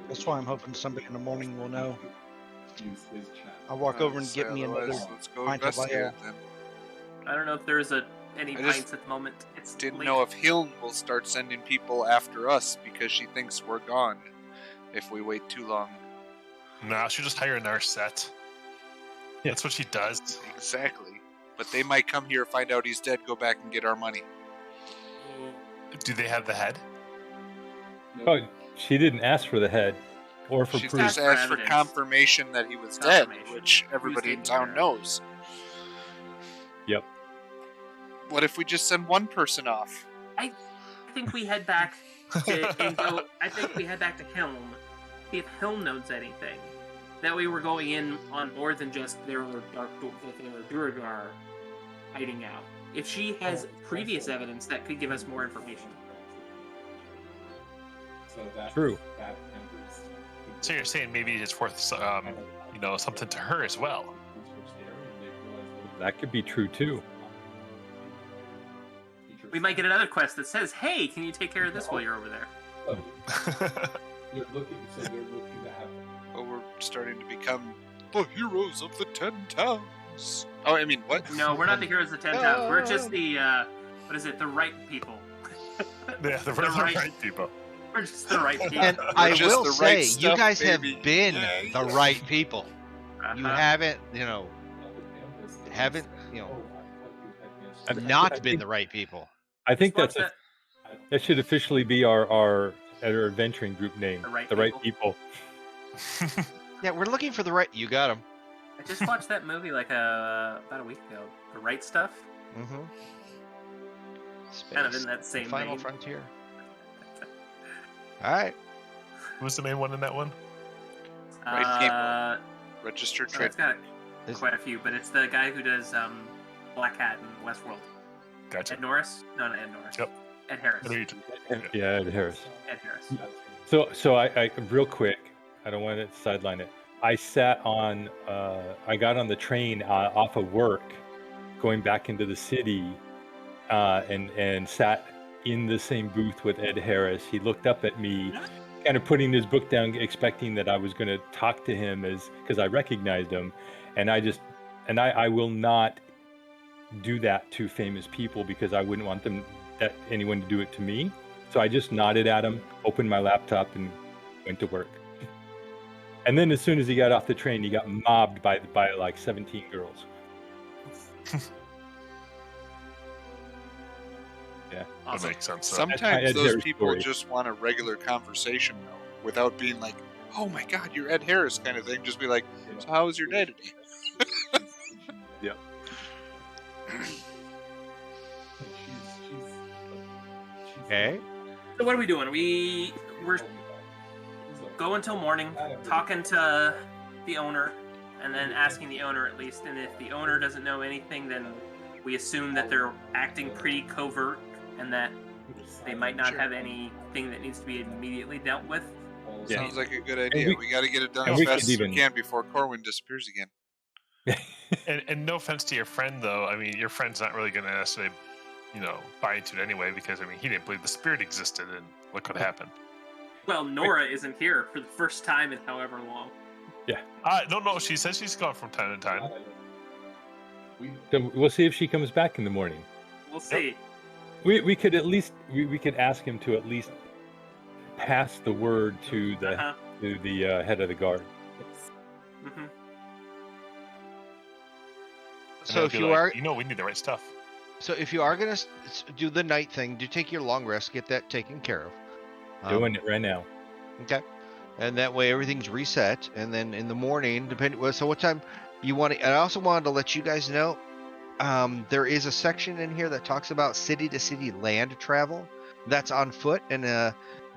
That's why I'm hoping somebody in the morning will know. Use his chat. I'll walk over and Say get me another otherwise, let's go pint of investigate ale. it then. I don't know if there's a any I just pints at the moment. It's Didn't late. know if Hiln will start sending people after us because she thinks we're gone if we wait too long. Nah, she'll just hire another set. Yeah. That's what she does. Exactly. But they might come here, find out he's dead, go back and get our money. Do they have the head? Oh, she didn't ask for the head or for She proof. just for asked for evidence. confirmation that he was dead, Confirmation. which everybody in taking town care of knows. Yep. What if we just send one person off? I think we head back and go. I think we head back to Helm. See if Helm knows anything. That way, we're going in on more than just there were Duergar hiding out. If she has previous evidence, that could give us more information. So that True. that hinders people. So you're saying maybe it's worth, something to her as well. That could be true too. We might get another quest that says, "Hey, can you take care of this while you're over there?" You're looking, so they're looking to have. Well, we're starting to become the heroes of the 10 towns. Oh, I mean, what? No, we're not the heroes of 10 towns. We're just the what is it? The right people. Yeah, the right people. We're just the right people. And We're I just will the say, right you stuff, guys baby. have been Yay. the right people. You Uh-huh. haven't, not been the right people. I think What's that should officially be our adventuring group name. The Right People. Yeah, we're looking for the right. You got them. I just watched that movie like about a week ago. The Right Stuff. Mm-hmm. Kind of in that same Final vein. Frontier. All right. Who's the main one in that one? Right Registered So it's trademark. got quite a few, but it's the guy who does Black Hat in Westworld. Gotcha. Ed Norris? No, not Ed Norris. Yep. Ed Harris. I know you- Yeah, Ed Harris. Ed Harris. So I real quick, I don't want to sideline it. I got on the train off of work, going back into the city, and sat in the same booth with Ed Harris. He looked up at me, kind of putting his book down, expecting that I was going to talk to him because I recognized him, and I will not do that to famous people because I wouldn't want anyone to do it to me. So I just nodded at him, opened my laptop, and went to work. And then as soon as he got off the train, he got mobbed by like 17 girls. Yeah. That Awesome. makes sense. Sometimes Ed those Harris people story. just want a regular conversation, though, without being like, "Oh my God, you're Ed Harris," kind of thing. Just be like, "So how was your day today?" Yep. Okay. So what are we doing? We're going till morning, talking to the owner, and then asking the owner at least. And if the owner doesn't know anything, then we assume that they're acting pretty covert and that they might not have anything that needs to be immediately dealt with. Yeah. Sounds like a good idea. We got to get it done and as we fast could as we even- can before Corwin disappears again. And no offense to your friend, though. I mean, your friend's not really going to necessarily, buy into it anyway because, he didn't believe the spirit existed, and look what happened. Well, Nora isn't here for the first time in however long. No, she says she's gone from time to time. So we'll see if she comes back in the morning. We'll see. We could at least we could ask him to at least pass the word to the Uh-huh. head of the guard. Hmm. And So I'll if be you like, are, we need the right stuff. so if you are gonna do the night thing, do take your long rest, get that taken care of. Doing it right now. Okay. And that way everything's reset, and then in the morning, so what time you want to? I also wanted to let you guys know, there is a section in here that talks about city to city land travel. That's on foot, and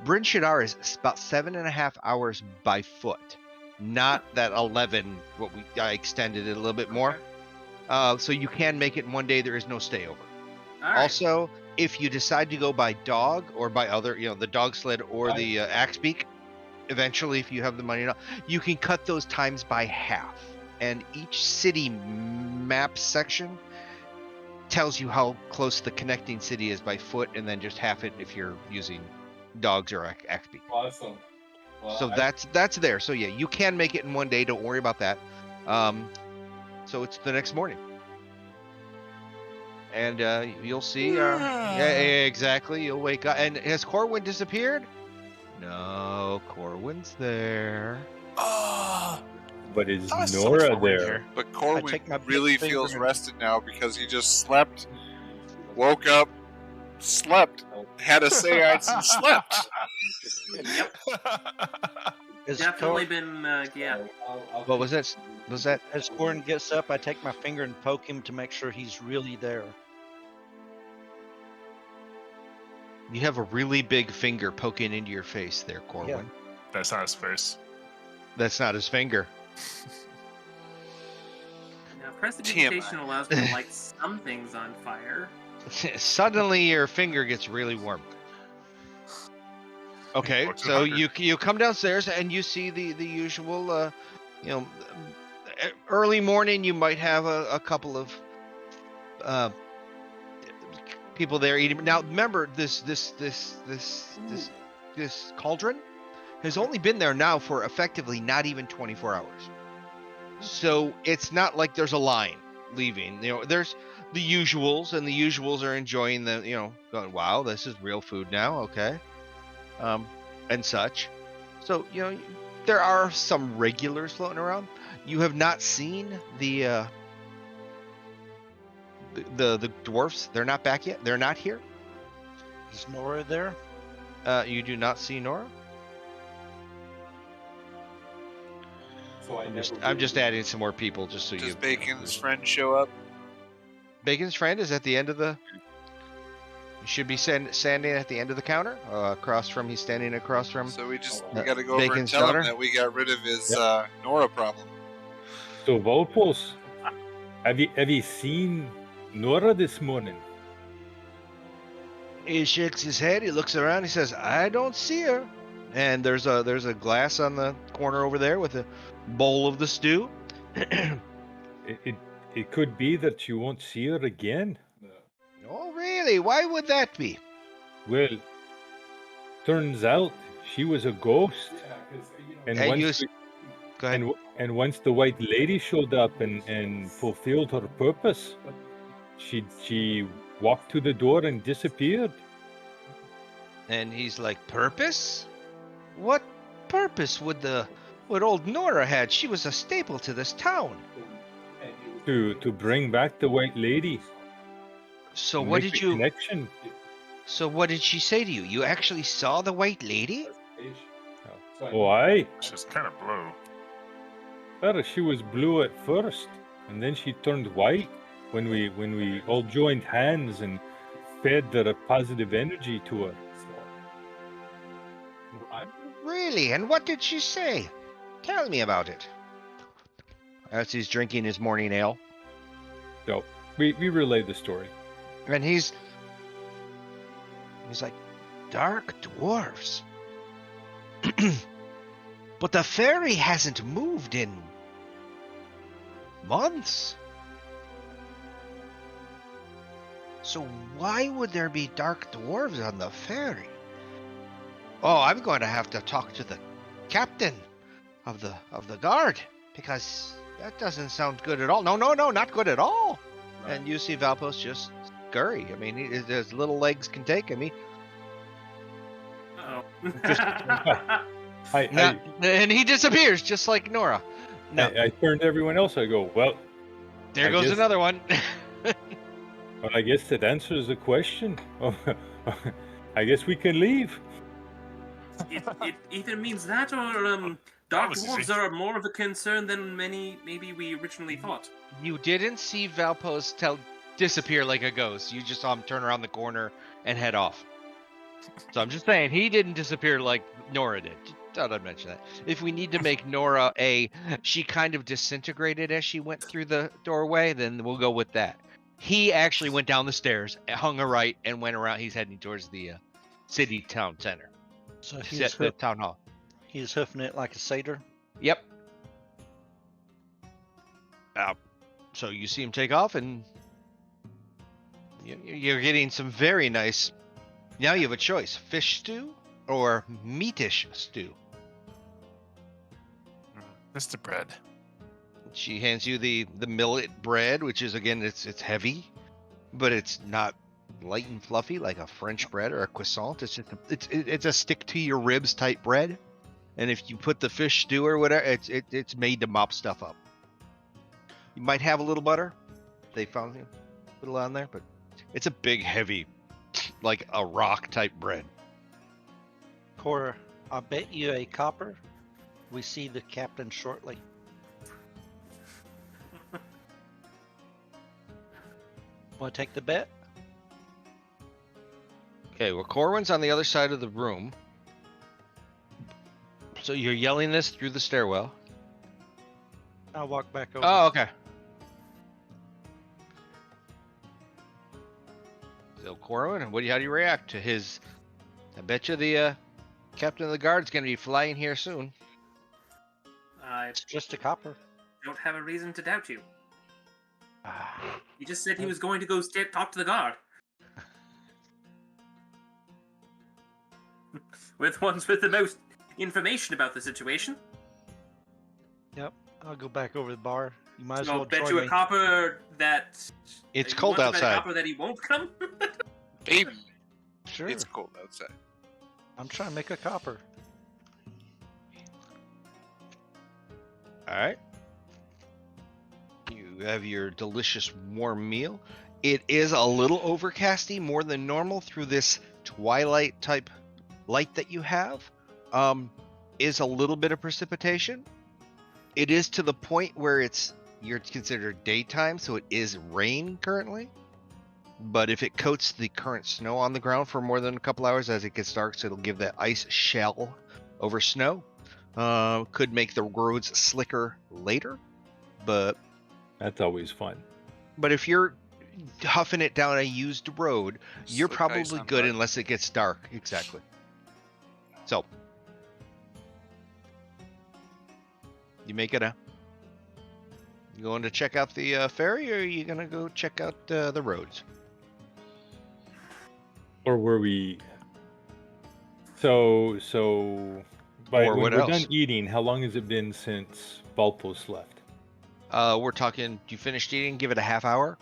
Bryn Shadar is about 7.5 hours by foot, not that 11. What I extended it a little bit more. So you can make it in one day. There is no stayover. All right. Also, if you decide to go by dog or by other, the dog sled or the axe beak, eventually, if you have the money enough, you can cut those times by half. And each city map section tells you how close the connecting city is by foot, and then just half it if you're using dogs or axe beak. Awesome. Well, So that's there. So yeah, you can make it in one day. Don't worry about that. So it's the next morning. And you'll see. Yeah, exactly. You'll wake up. And has Corwin disappeared? No, Corwin's there. Oh, But is that was so much Nora fun when you're there? here. But Corwin take my big really finger feels and- rested now because he just slept, woke up, slept, had a seance, and slept. Yep. As Definitely Cor- been, yeah. What was that? Was that? as Corin gets up, I take my finger and poke him to make sure he's really there. You have a really big finger poking into your face there, Corwin. That's not his face. That's not his finger. Now, prestidigitation allows me to light some things on fire. Suddenly, your finger gets really warm. Okay, Works so harder. you come downstairs and you see the usual, early morning. You might have a couple of people there eating. Now, remember this cauldron has only been there now for effectively not even 24 hours. So it's not like there's a line leaving. There's the usuals, and the usuals are enjoying going, wow, this is real food now, okay, and such. So there are some regulars floating around. You have not seen the dwarfs. They're not back yet. They're not here. Is Nora there? You do not see Nora. So I'm just adding some more people just so Does you. Bacon's friend show up? Bacon's friend is at the end of the. You should be standing at the end of the counter, He's standing across from. So we Uh, got to go over and Bacon's tell daughter? him that we got rid of his Nora problem. So Volpos, have you seen Nora this morning? He shakes his head. He looks around. He says, "I don't see her." And there's a glass on the corner over there with a bowl of the stew. It could be that you won't see her again. Oh, really? Why would that be? Well, turns out she was a ghost, and And once Go ahead. and once the White Lady showed up and fulfilled her purpose, she walked to the door and disappeared. And he's like, "Purpose? What purpose would old Nora had? She was a staple to this town." To bring back the White Lady. So to what make did the you? connection? So what did she say to you? You actually saw the White Lady? Oh, aye. She's kind of blue. Well, she was blue at first, and then she turned white when we all joined hands and fed the positive energy to her. Really? And what did she say? Tell me about it. As he's drinking his morning ale. So we relayed the story. And he's like, dark dwarfs. But the fairy hasn't moved in months. So why would there be dark dwarves on the ferry? Oh, I'm going to have to talk to the captain of the guard, because that doesn't sound good at all. No, not good at all. Right. And you see Valpos just scurry. I mean, his little legs can take him. And he disappears just like Nora. No. I turned to everyone else. I go, well, there goes another one. Well, I guess that answers the question. I guess we can leave. It either means that or dark dwarves are more of a concern than maybe we originally thought. You didn't see Valpos disappear like a ghost. You just saw him turn around the corner and head off. So I'm just saying, he didn't disappear like Nora did. Thought I'd mention that. If we need to make Nora she kind of disintegrated as she went through the doorway, then we'll go with that. He actually went down the stairs, hung a right, and went around. He's heading towards the city town center. So he's the town hall. He's hoofing it like a satyr. Yep. So you see him take off, and you're getting some very nice. Now you have a choice: fish stew or meatish stew. It's the bread. She hands you the millet bread, which is, again, it's heavy. but it's not light and fluffy like a French bread or a croissant. It's just it's a stick to your ribs type bread, and if you put the fish stew or whatever, it's made to mop stuff up. You might have a little butter. They found a little on there, but it's a big, heavy, like a rock type bread. Cora, I'll bet you a copper. We see the captain shortly. Want to take the bet? Okay, well, Corwin's on the other side of the room. So you're yelling this through the stairwell. I'll walk back over. Oh, okay. So Corwin, how do you react to his? I bet you the captain of the guard's going to be flying here soon. I It's just a copper. don't have a reason to doubt you. Ah, He just said he was going to go talk to the guard. With ones with the most information about the situation. yep. I'll go back over the bar. You might as So I'll well bet join you me. a copper that... It's you cold want to bet a outside. copper that he won't come? Baby, Sure. it's cold outside. I'm trying to make a copper. All right. You have your delicious warm meal. It is a little overcasty, more than normal through this twilight type light that you have. Is a little bit of precipitation. It is to the point where you're considered daytime, so it is rain currently. But if it coats the current snow on the ground for more than a couple hours as it gets dark, so it'll give that ice shell over snow. Could make the roads slicker later, but That's always fun. if you're huffing it down a used road, you're Slick ice probably on good mud. unless it gets dark. Exactly. So you make it you going to check out the ferry, or are you gonna go check out the roads? Or were we? So by Or when what we're else? done eating, how long has it been since Valpos left? We're talking. You finished eating? Give it a half hour.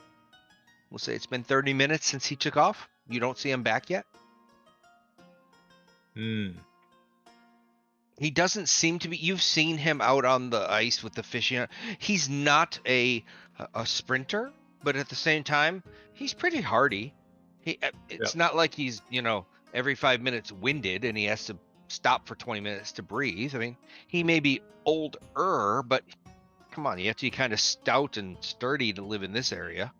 We'll say it's been 30 minutes since he took off. You don't see him back yet. Hmm. He doesn't seem to be. You've seen him out on the ice with the fishing. He's not a sprinter, but at the same time, he's pretty hardy. It's not like he's every 5 minutes winded and he has to stop for 20 minutes to breathe. I mean, he may be older, but come on, you have to be kind of stout and sturdy to live in this area.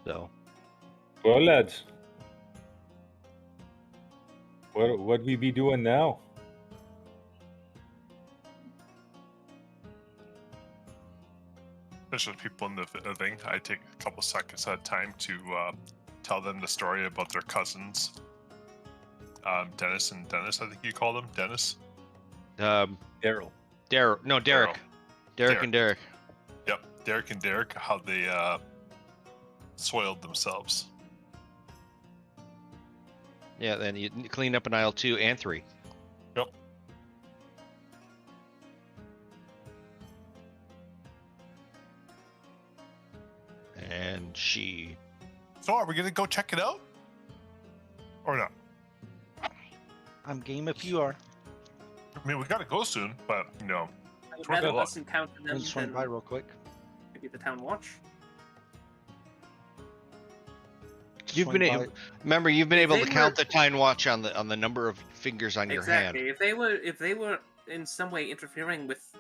So Well, lads, what we be doing now? Especially people in the thing, I take a couple seconds at a time to tell them the story about their cousins. Dennis and Dennis, I think you call them. Dennis? Daryl. Derek and Derek. Yep, Derek and Derek, how they soiled themselves. Yeah, then you clean up in aisle 2 and 3. Yep. And she. So are we going to go check it out? Or not? I'm game if you are. I mean, we got to go soon, but, I would It's worth rather a look. us encounter I'm them gonna swing than by real quick. maybe the town watch. You've been Swing able. by. Remember, you've been If able to they count were- the time watch on the number of fingers on your hand. Exactly. If they were in some way interfering with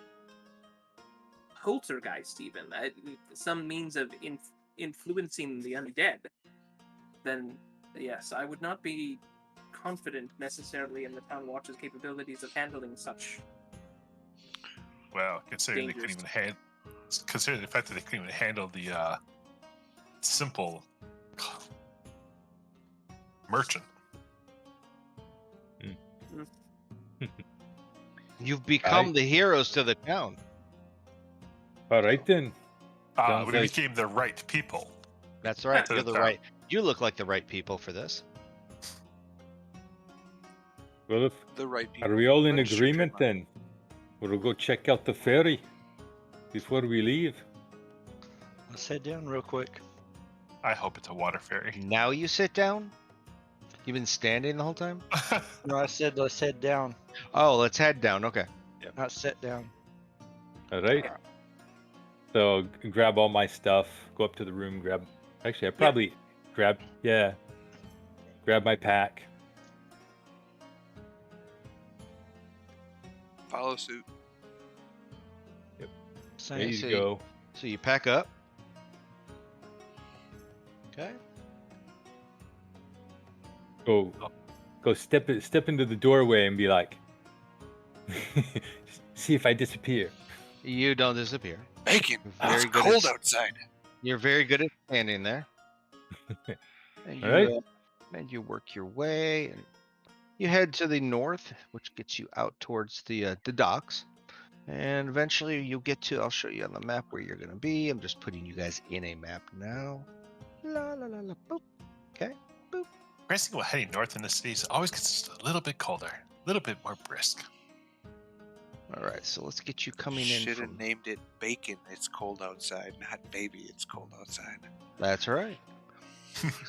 Poltergeist, even some means of influencing the undead, then yes, I would not be confident necessarily in the town watch's capabilities of handling such. well, considering Dangerous. considering the fact that they couldn't even handle the simple merchant. You've become Aye. the heroes to the town. All right then. Sounds We like- became the right people. That's right. To You're the the town. right. You look like the right people for this. Well, if The right people. are we all in What a shit agreement trip, then? We'll go check out the ferry before we leave. Let's head down real quick. I hope it's a water fairy. Now you sit down? You've been standing the whole time? No, I said let's head down, Oh, let's head down. Okay. not sit down. All right. So grab all my stuff. Go up to the room. Actually, I probably grab my pack. Follow suit. Same. There you so go. So you pack up. Okay. Go step into the doorway and be like, see if I disappear. You don't disappear. Bacon. Very It's good cold at- outside. You're very good at standing there. And you, All right. and you work your way, and you head to the north, which gets you out towards the docks. And eventually you'll get to, I'll show you on the map where you're going to be. I'm just putting you guys in a map now. La la la la, boop. Okay, boop. Racing while heading north in the cities always gets just a little bit colder, a little bit more brisk. All right, so let's get you coming in Should from... have named it Bacon. It's cold outside, not Baby. It's cold outside. That's right.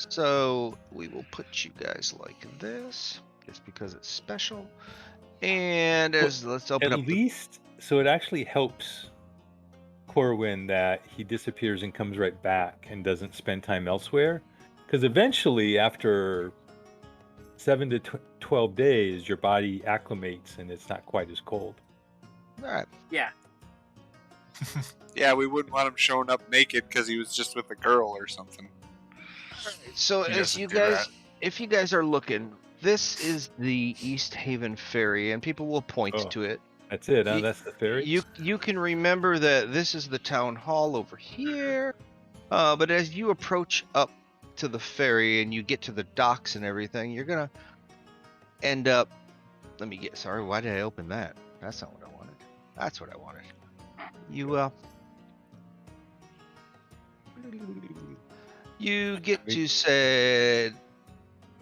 So we will put you guys like this, just because it's special. And let's open At up. least, so it actually helps Corwin that he disappears and comes right back and doesn't spend time elsewhere. Because eventually, after 7 to 12 days, your body acclimates and it's not quite as cold. All right. Yeah. Yeah, we wouldn't want him showing up naked because he was just with a girl or something. So He as doesn't you do guys, that. if you guys are looking, this is the East Haven Ferry, and people will point Oh. to it. That's it, huh? Ye- That's the ferry? You can remember that this is the town hall over here, but as you approach up to the ferry and you get to the docks and everything, you're gonna end up. Let me get. Sorry, why did I open that? That's not what I wanted. That's what I wanted. You get to said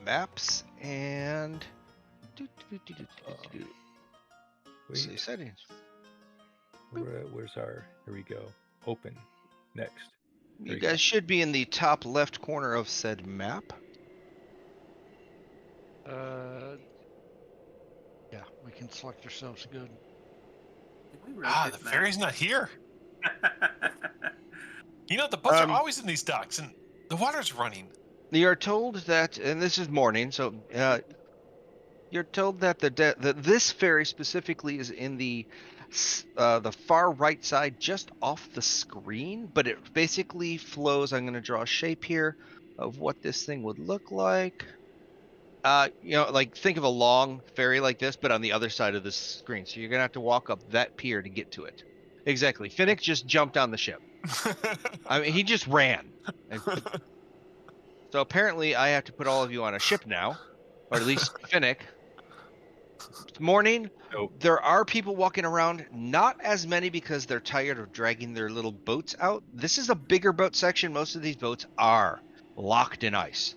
maps and see Wait, settings. where's our... Here we go. Open. Next. There You you go. guys should be in the top left corner of said map. Yeah, we can select ourselves good. Did we Ah, rotate the map? ferry's not here. You know, the boats are always in these docks, and the water's running. You are told that, and this is morning, so you're told that that this ferry specifically is in the far right side, just off the screen, but it basically flows. I'm going to draw a shape here of what this thing would look like. Like think of a long ferry like this, but on the other side of the screen. So you're going to have to walk up that pier to get to it. Exactly. Finnick just jumped on the ship. I mean, he just ran. So apparently I have to put all of you on a ship now, or at least Finnick. It's morning. Nope. There are people walking around, not as many because they're tired of dragging their little boats out. This is a bigger boat section. Most of these boats are locked in ice.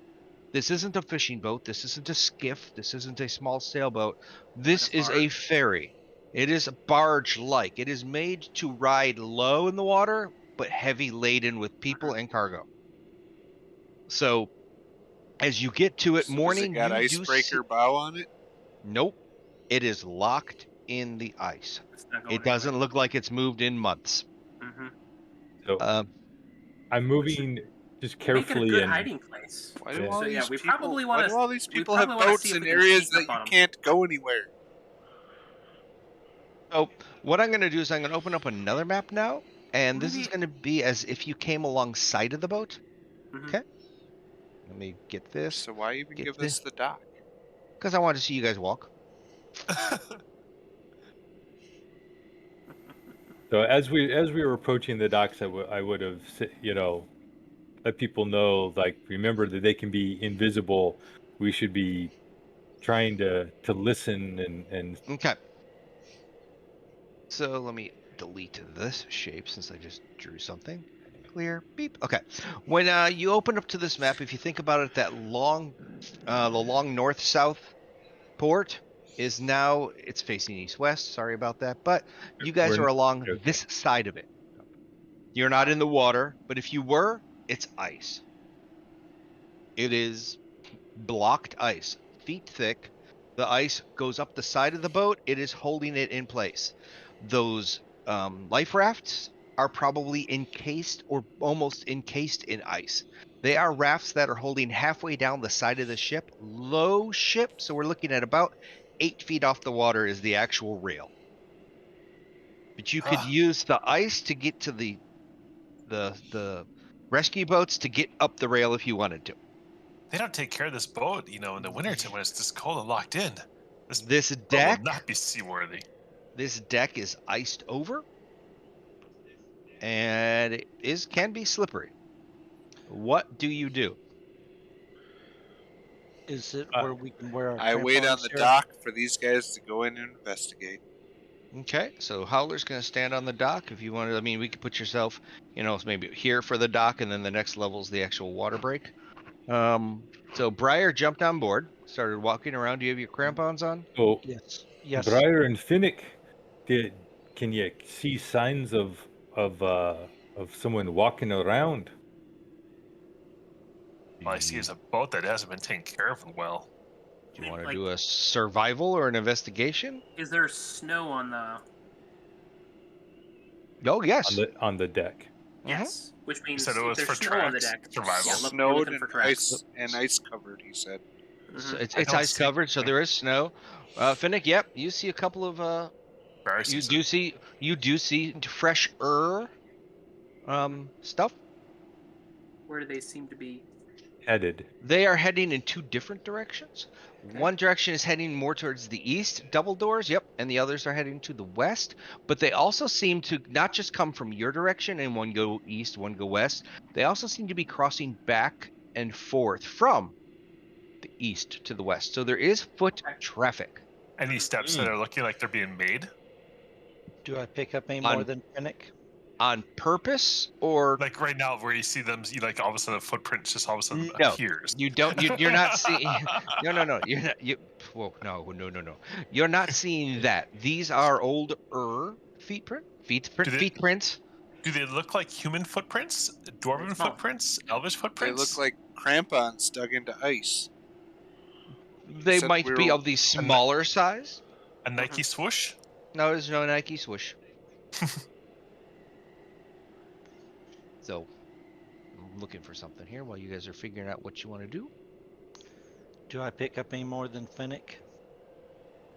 This isn't a fishing boat. This isn't a skiff. This isn't a small sailboat. This is a ferry. It is barge-like. It is made to ride low in the water, but heavy laden with people and cargo. So, as you get to it, So morning, does it got you do icebreaker bow on it? Nope. It is locked in the ice. It's not going It doesn't look like it's moved in months. Mm-hmm. So I'm moving just Make it a carefully good and hiding place. Why do Yeah. all So, yeah, these we people? probably Why wanna- do all these we people have probably wanna boats see if in we can areas sneak that up you on 'em. can't go anywhere? So what I'm going to do is I'm going to open up another map now, and this is Maybe- going to be as if you came alongside of the boat. Mhm. Okay. Let me get this, So why even Get give this. us the dock? because I wanted to see you guys walk. so as we were approaching the docks, I would have let people know, like, remember that they can be invisible. We should be trying to listen and Okay. So let me delete this shape since I just drew something. Clear. Beep. Okay. When you open up to this map, if you think about it, that long, the long north-south port is now, it's facing east-west. Sorry about that. But you guys We're- are along okay. this side of it. You're not in the water, but if you were, it's ice. It is blocked ice, feet thick. The ice goes up the side of the boat. It is holding it in place. Those life rafts are probably encased or almost encased in ice. They are rafts that are holding halfway down the side of the ship, low ship. So we're looking at about 8 feet off the water is the actual rail. But you could use the ice to get to the rescue boats to get up the rail if you wanted to. They don't take care of this boat, in the wintertime when it's this cold and locked in. This boat deck will not be seaworthy. This deck is iced over, and it can be slippery. What do you do? Is it where we can wear our I wait on crampons the here? dock for these guys to go in and investigate. Okay, so Howler's going to stand on the dock. If you want to, I mean, we could put yourself, maybe here for the dock, and then the next level is the actual water break. So Briar jumped on board, started walking around. Do you have your crampons on? So, Yes. Yes. Briar and Finnick, can you see signs of someone walking around? All I see is a boat that hasn't been taken care of well. Do you want to do a survival or an investigation? Is there snow on the? Oh, yes. On the deck. Yes, which means said it if was there's for snow on the tracks, deck, survival. yeah, you're Snowed looking and for tracks. ice covered, he said. So Mhm. it's I don't ice see covered, so anything. there is snow. Finnick, yep, you see a couple of Barry you sees do it. see fresh stuff. Where do they seem to be? Headed. They are heading in two different directions. Okay. One direction is heading more towards the east, double doors, yep, and the others are heading to the west. But they also seem to not just come from your direction and one go east, one go west. They also seem to be crossing back and forth from the east to the west. So there is foot Okay. traffic. Any steps that are looking like they're being made? Do I pick up any On- more than Finnick? On purpose or Like right now, where you see them, like all of a sudden, a footprint just all of a sudden no, appears. you don't. You're not seeing. No. You're not. Whoa, no. You're not seeing that. These are older feet prints. Do they look like human footprints, dwarven small. footprints, elvish They footprints? look like crampons dug into ice. They Except might we be were- of the smaller size. a Nike swoosh. No, there's no Nike swoosh. So, I'm looking for something here while you guys are figuring out what you want to do. Do I pick up any more than Finnick?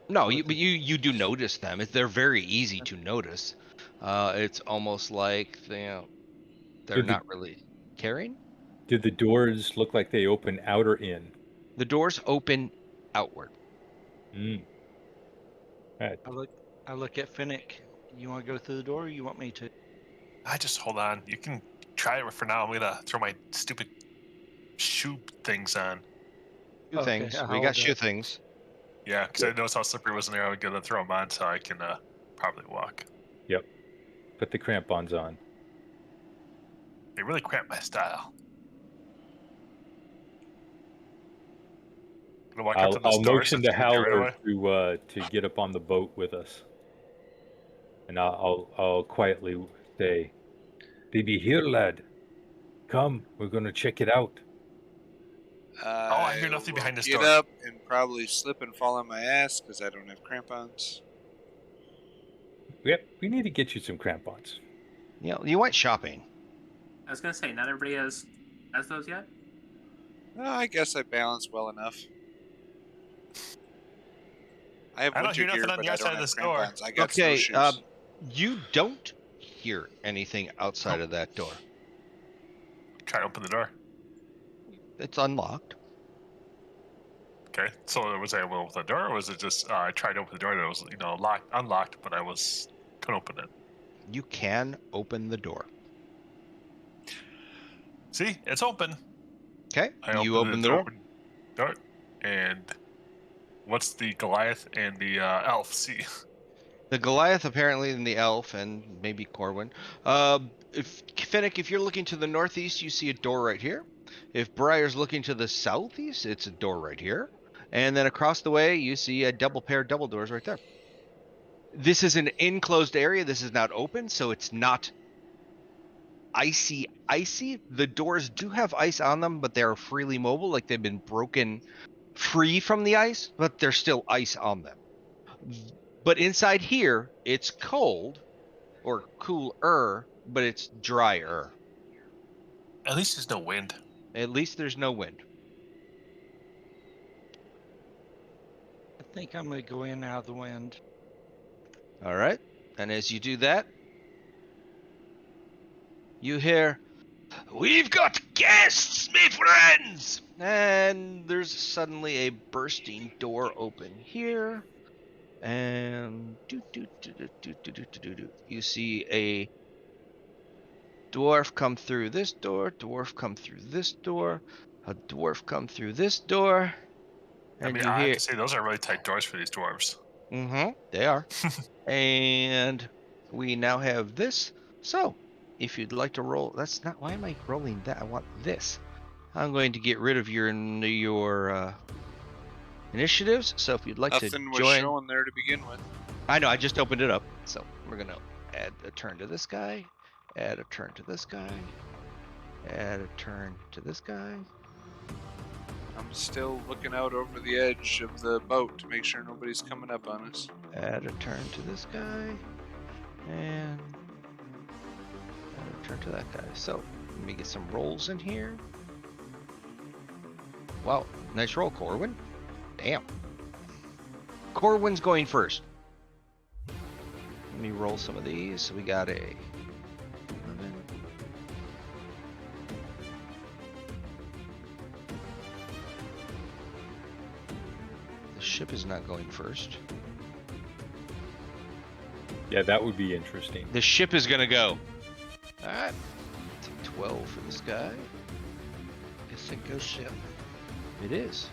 No, With but you do notice them. They're very easy to notice. It's almost like they're Did the- not really caring. Did the doors look like they open out or in? The doors open outward. Right. I look at Finnick. You want to go through the door, or you want me to? I just hold on. You can try it for now. I'm gonna throw my stupid shoe things on. Shoe Okay, things. I'll We got hold shoe up. things. Yeah, because I noticed how slippery it was in there. I'm gonna throw them on so I can probably walk. Yep. Put the crampons on. They really cramp my style. Gonna walk up to this I'll door motion so to she can get right Howler away. to get up on the boat with us, and I'll quietly say, "They be here, lad. Come, we're gonna check it out." I hear nothing will behind this get door. up and probably slip and fall on my ass because I don't have crampons. Yep, we need to get you some crampons. You went shopping. I was gonna say, not everybody has those yet. I guess I balance well enough. I have I don't winter hear nothing gear, on but the I outside don't of have this door. crampons. I got Okay, snowshoes. you don't hear anything outside of that door. Try to open the door. It's unlocked. Okay, so was I able to open the door, or was it just I tried to open the door and it was unlocked, but I couldn't open it. You can open the door. See, it's open. Okay, you open the door. Door. And what's the Goliath and the elf see? The Goliath apparently and the elf and maybe Corwin. If Finnick, if you're looking to the northeast, you see a door right here. If Briar's looking to the southeast, it's a door right here. And then across the way, you see a double doors right there. This is an enclosed area. This is not open, so it's not icy. The doors do have ice on them, but they're freely mobile, like they've been broken free from the ice, but there's still ice on them. But inside here, it's cold or cooler, but it's drier. At least there's no wind. At least there's no wind. I think I'm going to go in out of the wind. All right. And as you do that, you hear, "We've got guests, my friends!" And there's suddenly a bursting door open here. And you see a dwarf come through this door, dwarf come through this door, a dwarf come through this door. And I mean, you I hear, have to say, those are really tight doors for these dwarves. they are. And we now have this. So, if you'd like to roll, that's not, why am I rolling that? I want this. I'm going to get rid of your initiatives. So if you'd like Nothing to was join, showing there to begin with. I know, I just opened it up. So we're gonna add a turn to this guy, add a turn to this guy, add a turn to this guy. I'm still looking out over the edge of the boat to make sure nobody's coming up on us. Add a turn to this guy, and add a turn to that guy. So let me get some rolls in here. Wow, nice roll, Corwin. Damn. Corwin's going first. Let me roll some of these. So we got a 11. The ship is not going first. Yeah, that would be interesting. The ship is gonna go. Alright. 12 for this guy. It's a ghost ship. It is.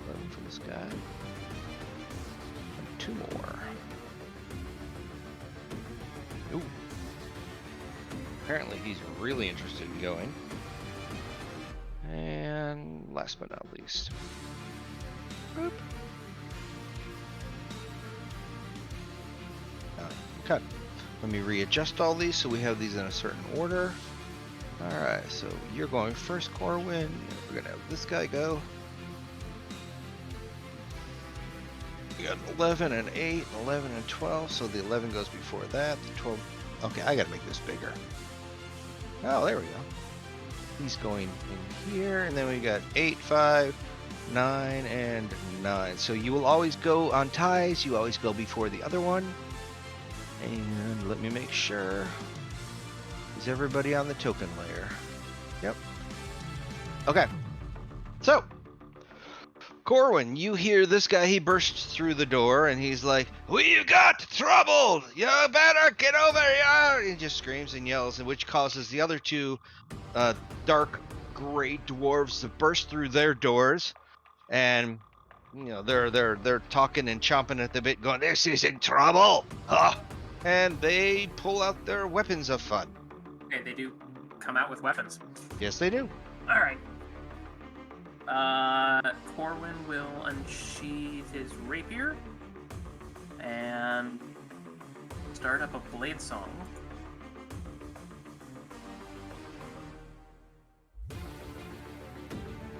11 for this guy. And 2 more. Ooh. Apparently he's really interested in going. And last but not least. Boop. Okay. Let me readjust all these so we have these in a certain order. Alright, so you're going first, Corwin. We're gonna have this guy go. We got 11 and 8, 11 and 12, so the 11 goes before that. The 12. Okay, I gotta make this bigger. Oh, there we go. He's going in here, and then we got 8, 5, 9, and 9. So you will always go on ties. You always go before the other one. And let me make sure. Is everybody on the token layer? Yep. Okay. So, Corwin, you hear this guy, he bursts through the door and he's like, "We've got trouble! You better get over here!" He just screams and yells, which causes the other two dark gray dwarves to burst through their doors. And, you know, they're talking and chomping at the bit, going, "This isn't trouble!" And they pull out their weapons of fun. Okay, they do come out with weapons. Yes, they do. All right. Corwin will unsheath his rapier and start up a blade song.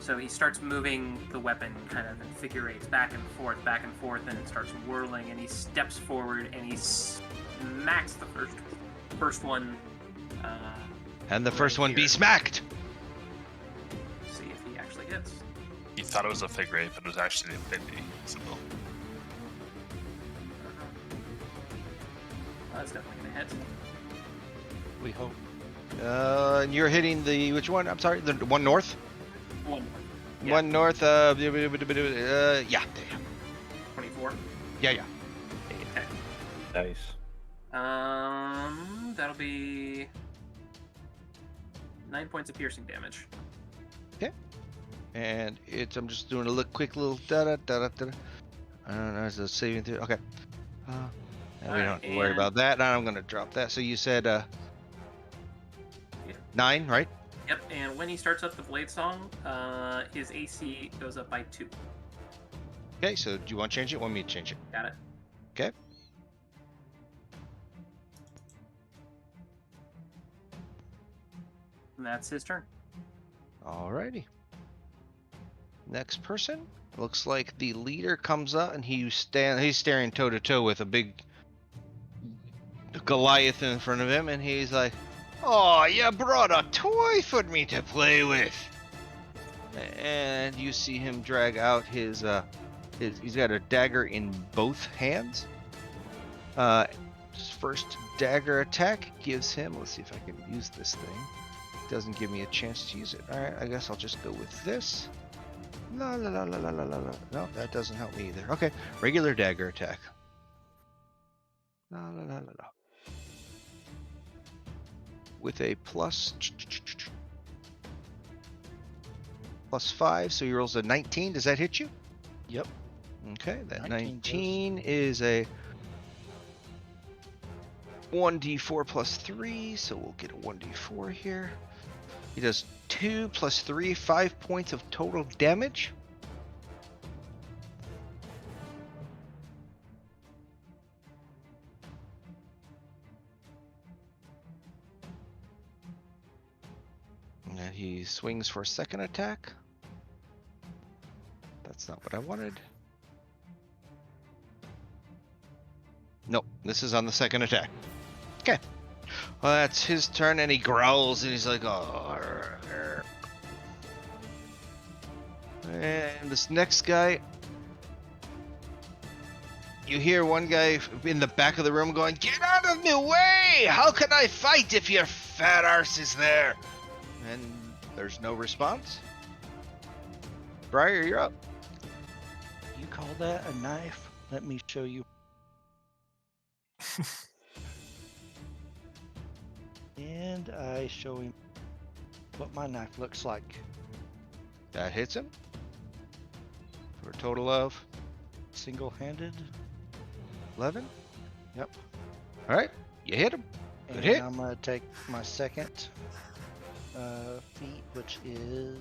So he starts moving the weapon kind of in figure eights, back and forth, and it starts whirling, and he steps forward and he smacks the first one. And the first one here. be smacked. See if he actually hits. He thought it was a figure eight, but it was actually an infinity symbol. That's definitely gonna hit. We hope. And you're hitting the, which one? I'm sorry, the one north? One more. Yeah. One north, yeah. 24. Yeah, yeah. Okay. Nice. That'll be 9 points of piercing damage. And it's, I'm just doing a quick little da-da-da-da-da. I don't know, it's a saving throw. Okay. And we don't have to worry and- about that. Now I'm going to drop that. So you said 9, right? Yep, and when he starts up the blade song, his AC goes up by 2. Okay, so do you want to change it? Want me to change it? Got it? Okay. That's his turn. Alrighty. Next person. Looks like the leader comes up and he's staring toe to toe with a big Goliath in front of him, and he's like, "Oh, you brought a toy for me to play with." And you see him drag out his he's got a dagger in both hands. His first dagger attack gives him, let's see if I can use this thing. Doesn't give me a chance to use it. Alright, I guess I'll just go with this. La la la la la la la. No, that doesn't help me either. Okay, regular dagger attack. La la la la la. With a +5, so he rolls a 19. Does that hit you? Yep. Okay, that 19 19 is a 1d4 +3, so we'll get a 1d4 here. He does 2 + 3, 5 points of total damage. And he swings for a second attack. That's not what I wanted. Nope, this is on the second attack. Okay. Well, that's his turn, and he growls, and he's like, "Oh." And this next guy, you hear one guy in the back of the room going, "Get out of my way! How can I fight if your fat arse is there?" And there's no response. Briar, you're up. You call that a knife? Let me show you. And I show him what my knife looks like. That hits him. For a total of Single-handed. 11. Yep. All right, you hit him. Good And hit. I'm going to take my second feat, which is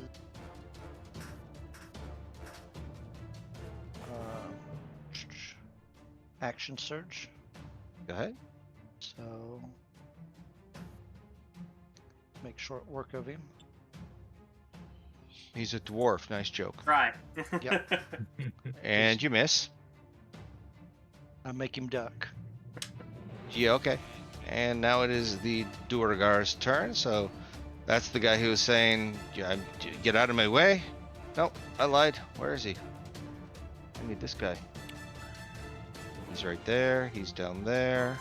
action surge. Go ahead. So make short work of him. He's a dwarf. Nice joke. Right. Yep. And you miss. I make him duck. Yeah, okay. And now it is the Duergar's turn, so that's the guy who was saying, "Yeah, get out of my way." Nope, I lied. Where is he? I need this guy. He's right there. He's down there.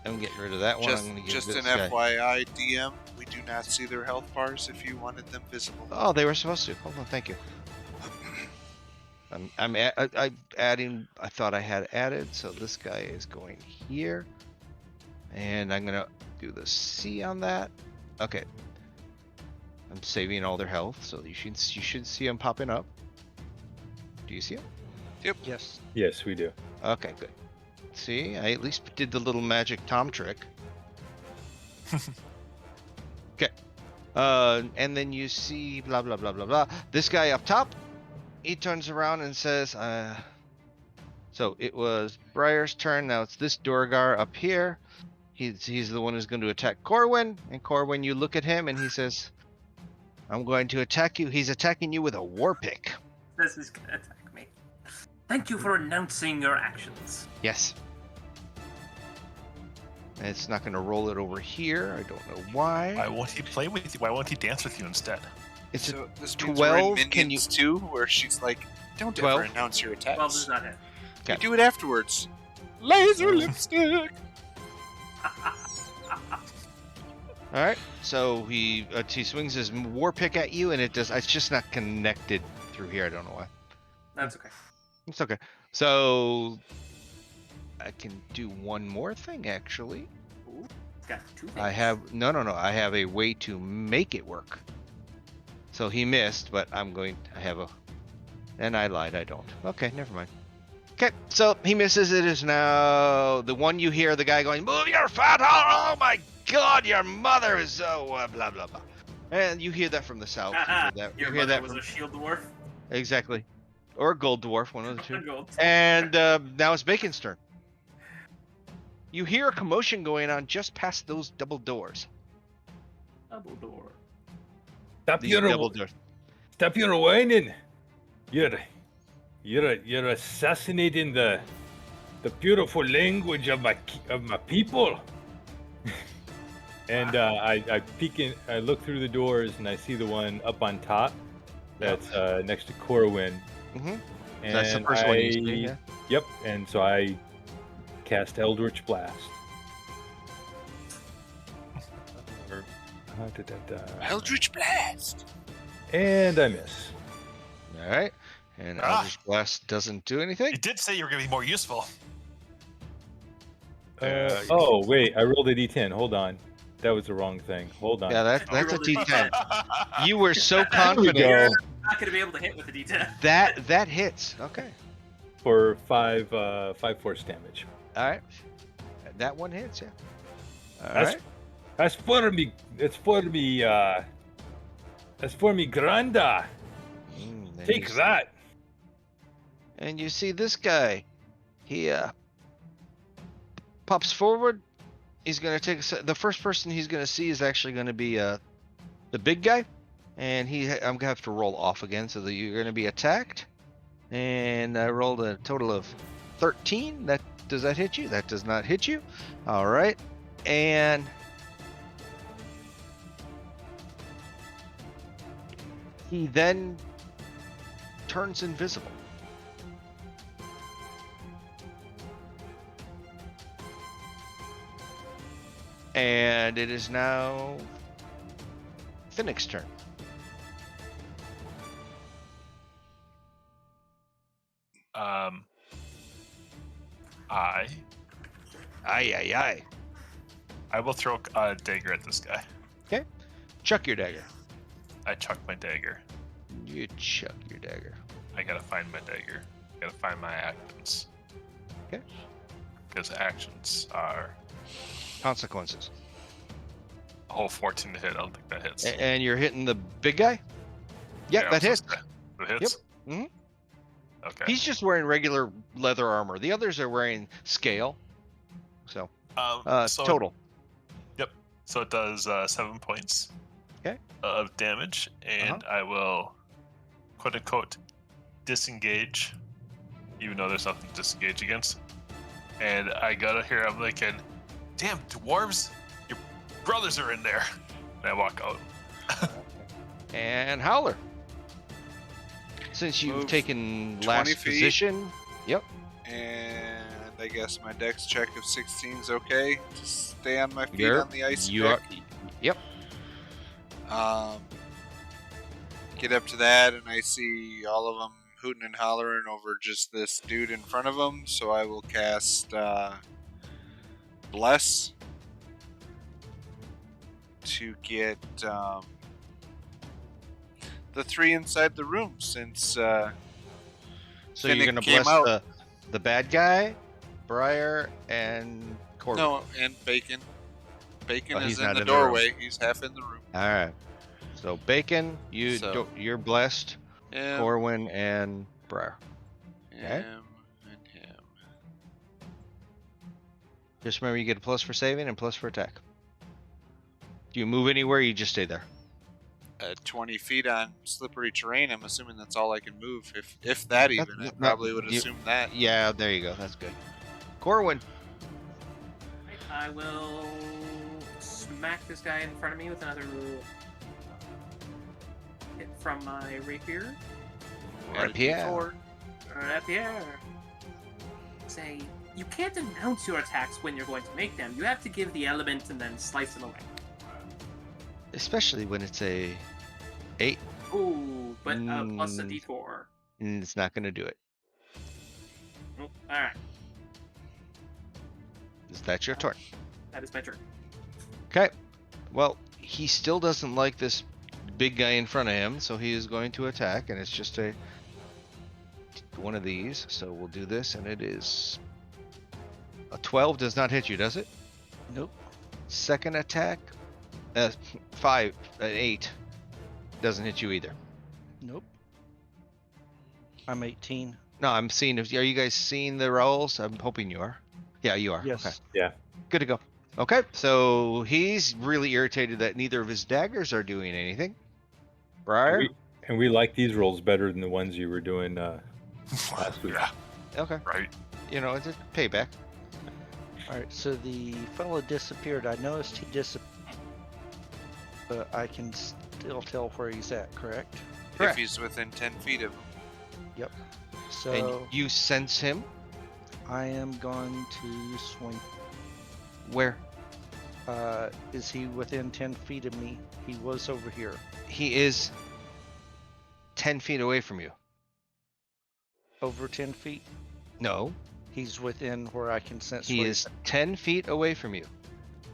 I'm getting rid of that one. I'm gonna give Just this an guy. FYI, DM, we do not see their health bars if you wanted them visible. Oh, they were supposed to. Hold on, thank you. I'm adding. I thought I had added, so this guy is going here, and I'm gonna do the C on that. Okay. I'm saving all their health, so you should see them popping up. Do you see them? Yes. Yes, we do. Okay, good. See, I at least did the little magic Tom trick. Okay. And then you see blah blah blah blah blah. This guy up top, he turns around and says, so it was Briar's turn. Now it's this Duergar up here. He's the one who's going to attack Corwin. And Corwin, you look at him and he says, "I'm going to attack you." He's attacking you with a war pick. This is gonna attack me. Thank you for announcing your actions. Yes. And it's not going to roll it over here. I don't know why. Why won't he play with you? Why won't he dance with you instead? It's So a this means we're in 12. Can you? Minions too, where she's like, "Don't 12? ever announce your attacks. Well, does not hit. You Okay. do it afterwards." Laser lipstick. All right. So he swings his war pick at you, and it's just not connected through here. I don't know why. That's okay. It's okay. So I can do one more thing actually. Ooh, got two things. I have no. I have a way to make it work. So he missed, but I have a, and I lied. I don't. Okay, never mind. Okay, so he misses. It is now the one you hear the guy going, "Move your fat hole! Oh my God, your mother is so blah blah blah," and you hear that from the south. Your You hear mother that was from a shield dwarf. exactly, or a gold dwarf, one of the two. Gold. And now it's Bacon's turn. You hear a commotion going on just past those double doors. Double door. Stop These your double doors. stop your whining. You're assassinating the beautiful language of my people. And I peek in. I look through the doors and I see the one up on top. That's next to Corwin. Mm-hmm. And That's the first one you see, yeah? Yep. And so I cast Eldritch Blast. Eldritch Blast. And I miss. All right. And Eldritch Blast doesn't do anything. You did say you were going to be more useful. Oh wait, I rolled a d10. Hold on, that was the wrong thing. Hold on. Yeah, that's a rolled a D10. D10. You were so There we confident. go. You're not going to be able to hit with a D10. That hits. Okay. For 5 force damage. All right. That one hits, yeah. All That's right. that's for me. That's for me. That's for me, Granda. Then Take you that. And you see this guy. He pops forward. He's gonna take the first person he's gonna see is actually gonna be the big guy, and I'm gonna have to roll off again, so that you're gonna be attacked. And I rolled a total of 13. Does that hit you? That does not hit you. All right, and he then turns invisible. And it is now Finnick's turn. Aye. I will throw a dagger at this guy. Chuck your dagger. I chuck my dagger. You chuck your dagger. I gotta find my dagger. I gotta find my actions. Okay. Because actions are Consequences. a whole 14 to hit. I don't think that hits. And you're hitting the big guy? Yep, that hits. That hits? Yep. Mhm. Okay. He's just wearing regular leather armor. The others are wearing scale. So, total. So it does 7 points of damage, and I will, quote unquote, disengage, even though there's nothing to disengage against. And I got to hear, I'm like, damn, dwarves, your brothers are in there. And I walk out. And Howler. Since you've Move taken 20 last feet. position, And I guess my dex check of 16 is okay to stay on my feet You're- on the ice you pick. are. Yep. Get up to that, and I see all of them hooting and hollering over just this dude in front of them. So I will cast Bless to get the 3 inside the room, since So Finnick you're gonna came bless out. the bad guy, Briar, and Corbin. No, and Bacon. Bacon Oh, he's is in not the in the room. doorway. He's half in the room. All right. So Bacon, So- you're blessed. Him, Corwin and Briar. Okay. him, and him. Just remember, you get a plus for saving and plus for attack. Do you move anywhere? Or you just stay there. 20 feet on slippery terrain. I'm assuming that's all I can move. If that even. I That- probably would you- assume that. Yeah, there you go. That's good. Corwin. I will smack this guy in front of me with another hit from my rapier. Rapier. Rapier. Say, you can't announce your attacks when you're going to make them. You have to give the element and then slice them away. Especially when it's a 8, Ooh, but plus a Mm. d4. and it's not going to do it. Oh, alright, That's your turn. that is my turn. Okay. Well, he still doesn't like this big guy in front of him, so he is going to attack, and it's just one of these. So we'll do this, and it is a 12 does not hit you, does it? Nope. Second attack, 8 doesn't hit you either. Nope. I'm 18. No, I'm seeing. Are you guys seeing the rolls? I'm hoping you are. Yeah, you are. Yes. Okay. Yeah. Good to go. Okay, so he's really irritated that neither of his daggers are doing anything. Briar? And we like these rolls better than the ones you were doing last week. Yeah, Okay. right. You know, it's a payback. All right. So the fellow disappeared. I noticed he disappeared, but I can still tell where he's at. Correct. Correct. If he's within 10 feet of him. Yep. So And you sense him? I am going to swing. Where? Is he within 10 feet of me? He was over here. He is 10 feet away from you. Over 10 feet? No, He's within where I can sense. he where is 10 feet away from you.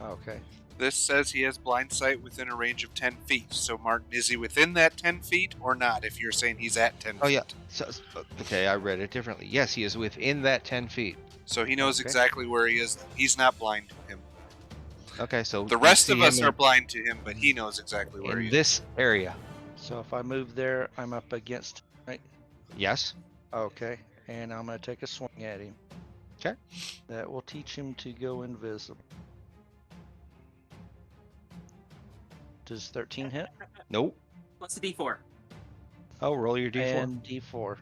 Okay. This says he has blind sight within a range of 10 feet. So, Martin, is he within that 10 feet or not if you're saying he's at 10 Oh, feet? yeah. So, okay, I read it differently. Yes, he is within that 10 feet. So he knows Okay. exactly where he is. He's not blind to him. Okay, so The you rest see of us him are blind to him, but he knows exactly where he in is. this area. So if I move there, I'm up against. Right. Yes. Okay. And I'm going to take a swing at him. 'Kay. That will teach him to go invisible. Does 13 hit? Nope. What's the D4? Oh, roll your d4. And D4.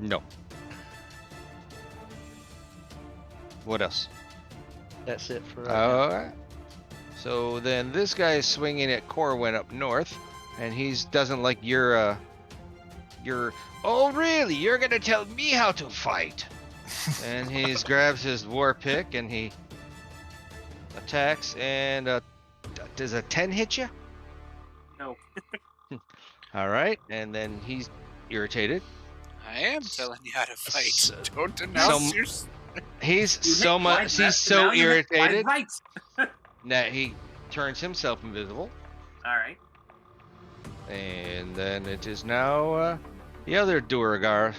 No. What else? That's it for right now. Alright. So then this guy is swinging at Corwin up north, and he doesn't like your oh really? You're gonna tell me how to fight? And he grabs his war pick and he attacks and does a 10 hit you? No. Alright, and then he's irritated. I am telling you how to fight. So- Don't announce some- your... He's You so hit blind much left, he's so and now you hit blind irritated right. that he turns himself invisible. All right. And then it is now the other Duragar.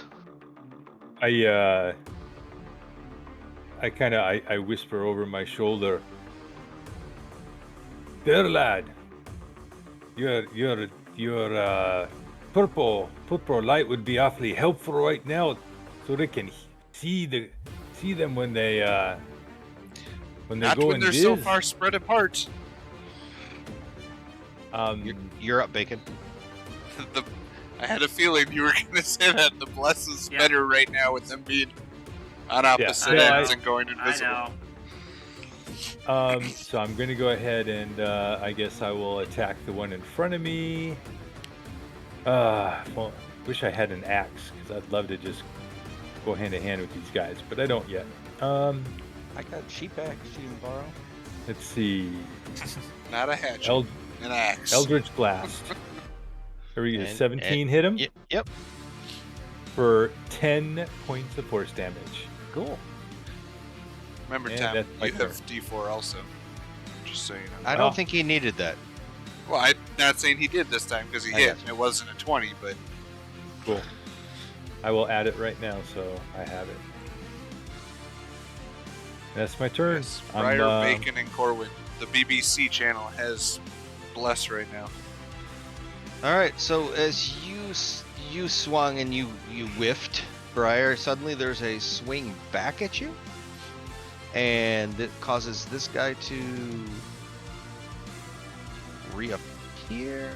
I whisper over my shoulder. There, lad. Your purple light would be awfully helpful right now, so they can see them when they Not go when in they're so viz. far spread apart. You're up, Bacon. I had a feeling you were going to say that. The bless is Yeah. better right now with them being on opposite I know. ends and going I invisible. know. So I'm going to go ahead and I guess I will attack the one in front of me. Well, wish I had an axe because I'd love to just go hand in hand with these guys, but I don't yet. I got a cheap axe you can borrow. Let's see. Not a hatchet, an axe. Eldritch Blast. There we go. And- 17 hit him Yep. for 10 points of force damage. Cool. Remember, And Tom, that's my you have D4 also. Just so you know. I don't think he needed that. Well, I'm not saying he did this time because he I hit. gotcha. It wasn't a 20, but Cool. I will add it right now, so I have it. That's my turn. yes, I'm, Briar, Bacon, and Corwin. The BBC channel has bless right now. All right. So as you swung and you whiffed, Briar, suddenly there's a swing back at you, and it causes this guy to reappear.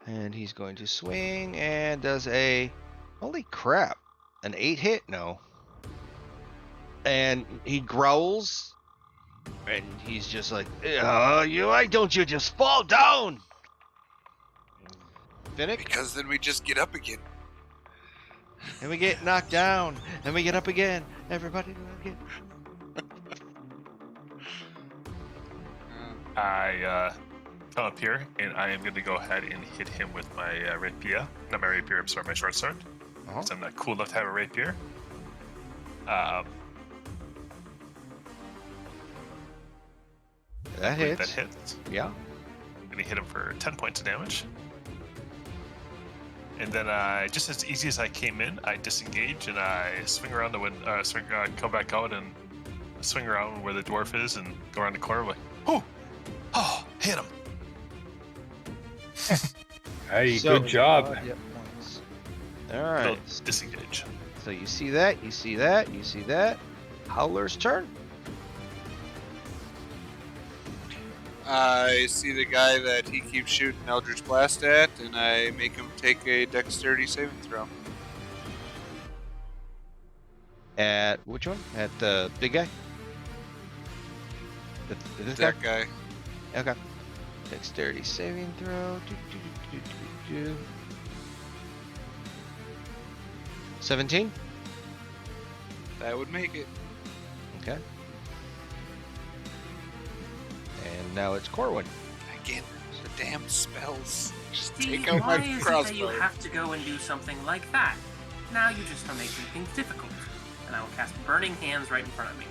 And he's going to swing and does a holy crap, an 8 hit? No. And he growls, and he's just like, why don't you just fall down? Finnick, Because then we just get up again. and we get knocked down, and we get up again. Everybody do it again. I come up here, and I am going to go ahead and hit him with my rapier. Not my rapier, I'm sorry, my short sword. Uh-huh. Because I'm not cool enough to have a rapier. That That hits. hits. Yeah. I'm going to hit him for 10 points of damage. And then, just as easy as I came in, I disengage and I swing around the window, come back out and swing around where the dwarf is and go around the corner like, oh, hit him. Hey, So- good job. Yep, points. All They'll right. disengage. So you see that, you see that, you see that. Howler's turn. I see the guy that he keeps shooting Eldritch Blast at, and I make him take a Dexterity saving throw. At which one? At the big guy? This guy? That guy. Okay. Dexterity saving throw. 17? That would make it. Okay. And now it's Corwin. Again, the damn spells. Just See, take out my why is it that you crossbow. have to go and do something like that? Now you just are making things difficult. And I will cast Burning Hands right in front of me.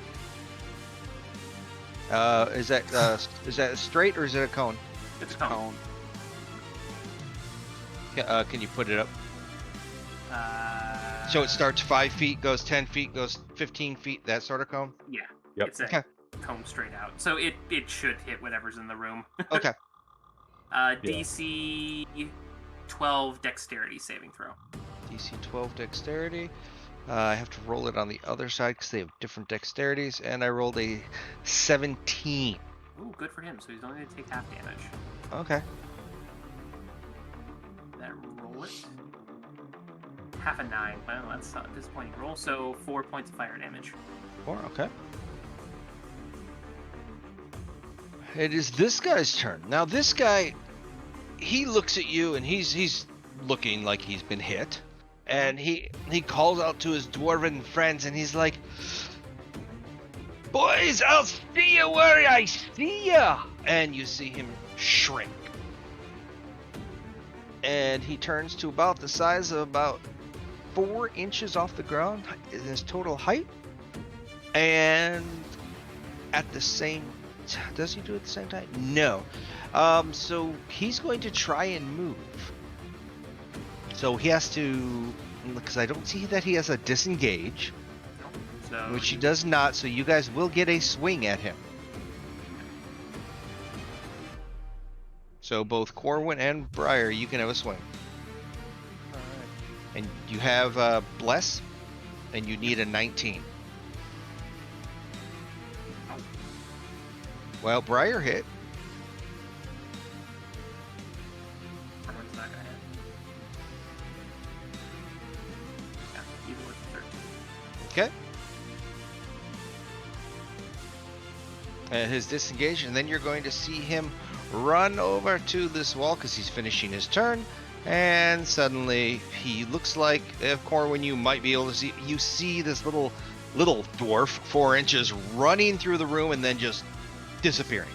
Is that straight or is it a cone? It's a cone. Can you put it up? Uh, So it starts 5 feet, goes 10 feet, goes 15 feet, that sort of cone? Yeah. Yep. It's a Okay. cone straight out. So it should hit whatever's in the room. Okay. DC 12 Dexterity saving throw. DC 12 dexterity. I have to roll it on the other side because they have different dexterities, and I rolled a 17. Ooh, good for him. So he's only going to take half damage. Okay. Then roll it. Half a 9. Well, that's not a disappointing roll. So 4 points of fire damage. 4, okay. It is this guy's turn. Now this guy, he looks at you and he's looking like he's been hit. And he calls out to his dwarven friends and he's like, "Boys, I'll see you where I see ya!" And you see him shrink. And he turns to about the size of about 4 inches off the ground in his total height. And at the same does he do it at the same time? No. So he's going to try and move. So he has to, because I don't see that he has a disengage, So which he does not. So you guys will get a swing at him. So both Corwin and Briar, you can have a swing. Alright. And you have Bless, and you need a 19. Well, Briar hit. Corwin's not gonna hit. Yeah, even with the 13. Okay. His disengage, and then you're going to see him run over to this wall because he's finishing his turn. And suddenly, he looks like, if Corwin, you might be able to see. You see this little dwarf, 4 inches, running through the room and then just disappearing.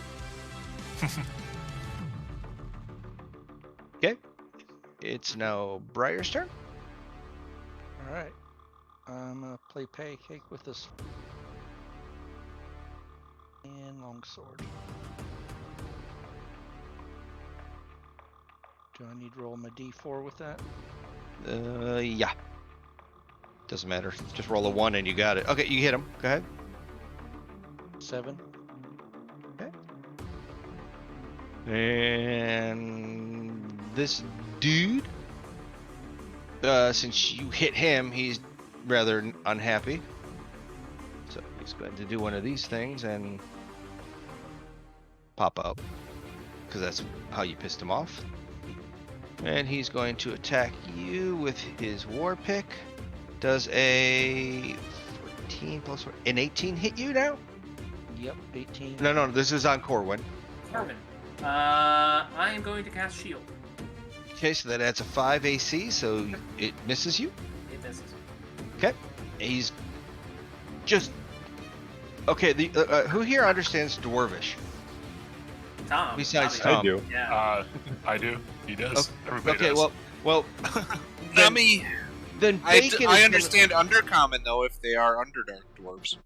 Okay. It's now Briar's turn. Alright. I'm gonna play pancake with this and longsword. Do I need to roll my d4 with that? Yeah. Doesn't matter. Just roll a 1 and you got it. Okay, you hit him. Go ahead. 7. And this dude, since you hit him, he's rather unhappy. So he's going to do one of these things and pop up, because that's how you pissed him off. And he's going to attack you with his war pick. Does a 14 plus 4, an 18 hit you now? Yep, 18. No, this is on Corwin. Corwin. I am going to cast Shield. Okay, so that adds a 5 AC, so it misses you. It misses. Okay, he's just okay. The who here understands Dwarvish Tom. besides obviously. Tom? I do. Yeah. I do. He does. Everybody Okay, does. well, Not me. then I Bacon. is understand Undercommon though if they are Underdark dwarves.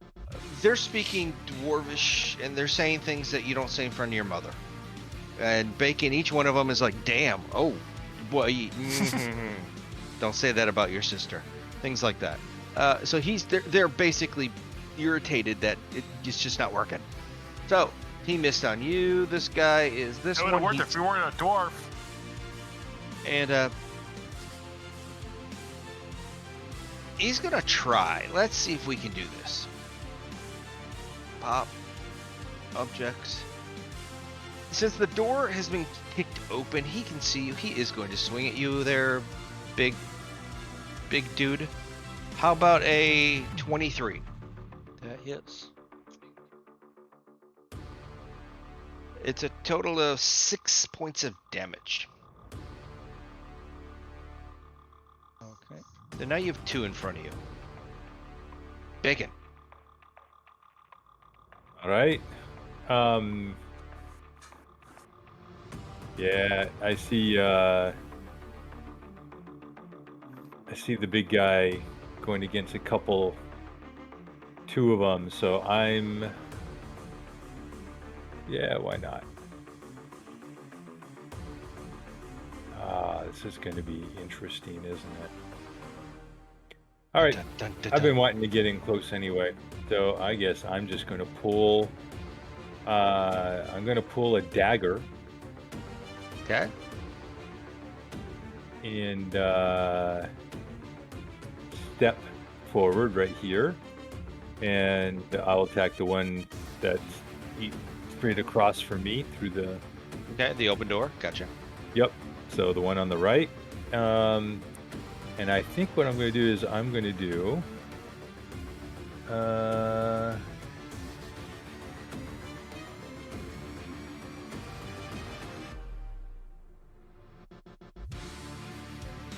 they're speaking Dwarvish, and they're saying things that you don't say in front of your mother. And Bacon, each one of them is like, "Damn, oh, boy, don't say that about your sister." Things like that. So they're basically irritated that it's just not working. So he missed on you. This guy is this It would one. have worked He- if we weren't a dwarf. And he's gonna try. Let's see if we can do this. Pop. Objects. Since the door has been kicked open, he can see you. He is going to swing at you there, big dude. How about a 23? That hits. It's a total of 6 points of damage. Okay. So now you have 2 in front of you. Bacon. All right. Yeah, I see the big guy going against two of them, so yeah, why not? This is going to be interesting, isn't it? All right, Dun, dun, dun, I've been dun. wanting to get in close anyway, so I guess I'm just going to pull. I'm going to pull a dagger Okay. and step forward right here, and I'll attack the one that's straight across from me through the. Okay, the open door. Gotcha. Yep. So the one on the right. And I think what I'm going to do is I'm going to do.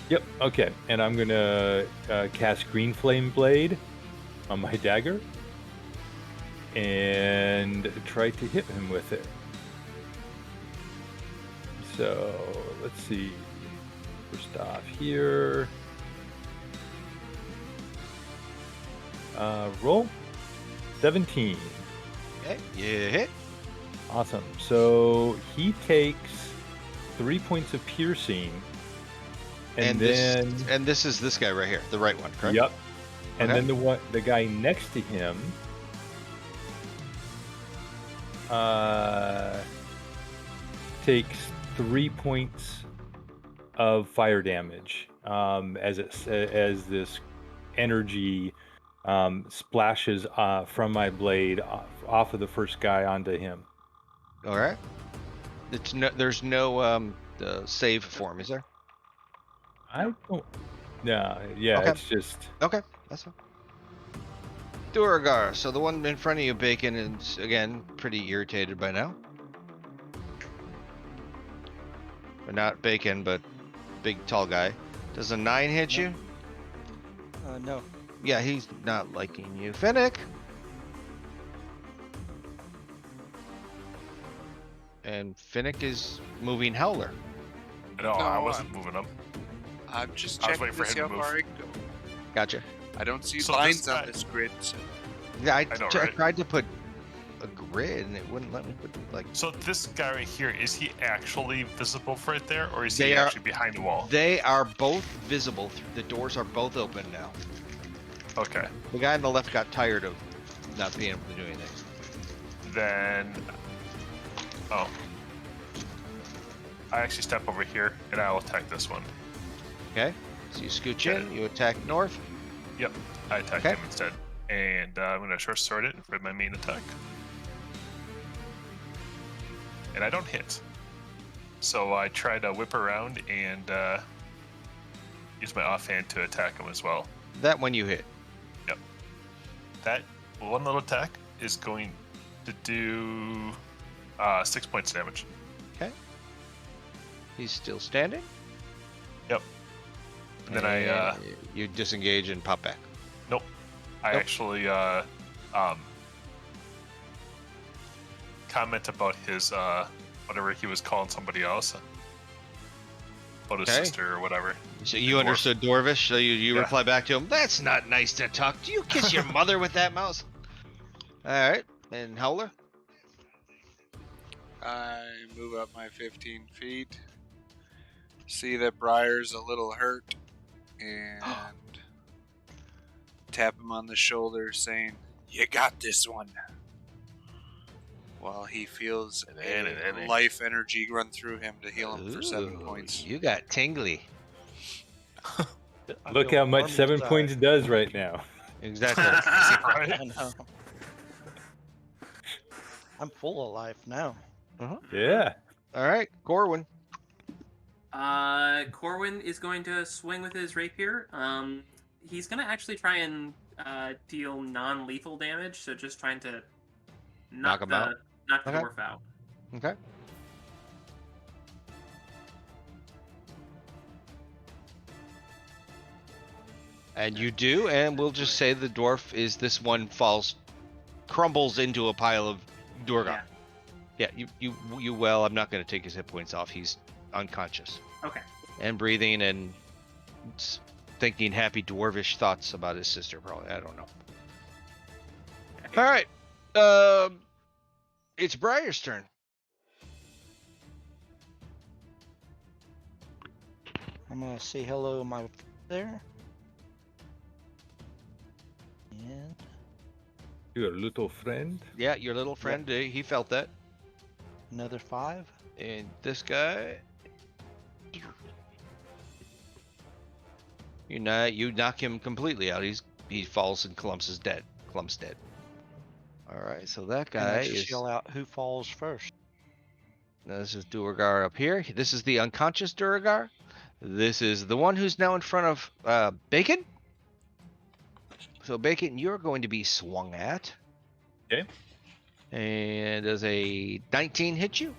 Yep. Okay. And I'm going to cast Green Flame Blade on my dagger and try to hit him with it. So let's see. First off here. Roll 17. Okay, you hit. Awesome. So he takes 3 points of piercing. And then this is this guy right here, the right one, correct? Yep. And Okay. then the guy next to him takes 3 points of fire damage as this energy splashes from my blade off of the first guy onto him. All right. There's no the save form, is there? I don't. No, yeah, Okay. it's just. Okay, that's fine. Duragar. So the one in front of you, Bacon, is again pretty irritated by now. But not Bacon, but big tall guy. Does a 9 hit you? No. Yeah, he's not liking you. Finnick. And Finnick is moving Howler. No, I No, wasn't moving them. I'm just I was checking waiting for to see him how to far I can go. Gotcha. I don't see So lines this on guy- this grid. So Yeah, I know, I right? tried to put a grid and it wouldn't let me put like. So this guy right here, is he actually visible right there, or is They he are- actually behind the wall? They are both visible. The doors are both open now. Okay. The guy on the left got tired of not being able to do anything. Then, oh, I actually step over here and I'll attack this one. Okay, so you scooch Okay. in, you attack north. Yep, I attack Okay. him instead, and I'm gonna short sword it for my main attack, and I don't hit. So I try to whip around and use my offhand to attack him as well. That one you hit. That one little attack is going to do 6 points of damage. Okay. He's still standing. Yep. And then I you disengage and pop back. I Nope. actually comment about his whatever he was calling somebody else about his Okay. sister or whatever. So you Dwarf. understood Dwarvish. So you Yeah. reply back to him. That's not nice to talk. Do you kiss your mother with that mouse? All right. And Howler. I move up my 15 feet. See that Briar's a little hurt, and tap him on the shoulder, saying, "You got this one." Well, he feels And then- a life energy run through him to heal him for 7 Ooh, points. You got tingly. I Look feel how much warm 7 inside. points does right now. Exactly. Right? I know. I'm full of life now. Yeah. All right, Corwin. Corwin is going to swing with his rapier. He's going to actually try and deal non-lethal damage, so just trying to Knock him out? knock the Okay. dwarf out. Okay. And you do, and we'll just say the dwarf is this one crumbles into a pile of Durgar. Yeah. Yeah, you well, I'm not going to take his hit points off. He's unconscious Okay. and breathing and thinking happy dwarvish thoughts about his sister. Probably, I don't know. All right, it's Briar's turn. I'm gonna say hello to my there. And Your little friend. Yeah, your little friend. He felt that. another 5. And this guy, you knock him completely out. He falls and Clumps dead. All right, so that And guy I just is. yell out who falls first. Now this is Duergar up here. This is the unconscious Duergar. This is the one who's now in front of Bacon. So Bacon, you're going to be swung at. Okay. And does a 19 hit you?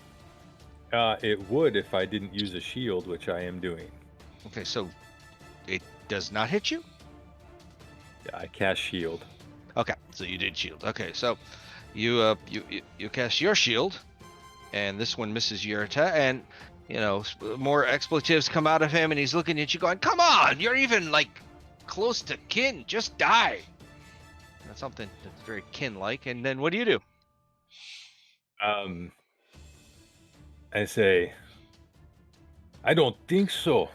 It would if I didn't use a shield, which I am doing. Okay, so it does not hit you? Yeah, I cast shield. Okay, so you did shield. Okay, so you cast your shield, and this one misses your attack, and more expletives come out of him, and he's looking at you, going, "Come on, you're even like close to kin. Just die." That's something that's very kin-like. And then what do you do? I say, I don't think so.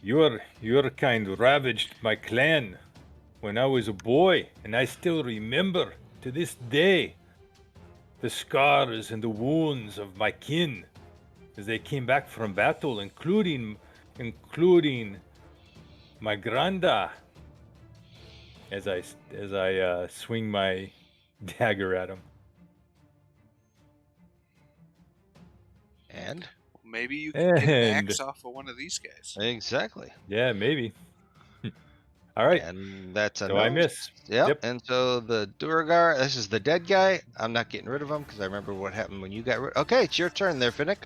Your kind ravaged my clan when I was a boy, and I still remember to this day the scars and the wounds of my kin as they came back from battle, including my granda. As I swing my dagger at him. And Maybe you can get an And- axe off of one of these guys. exactly. Yeah, maybe. All right. And that's a So no. I miss. Yep. And so the Duergar, this is the dead guy. I'm not getting rid of him because I remember what happened when you got rid. Okay, it's your turn there, Finnick.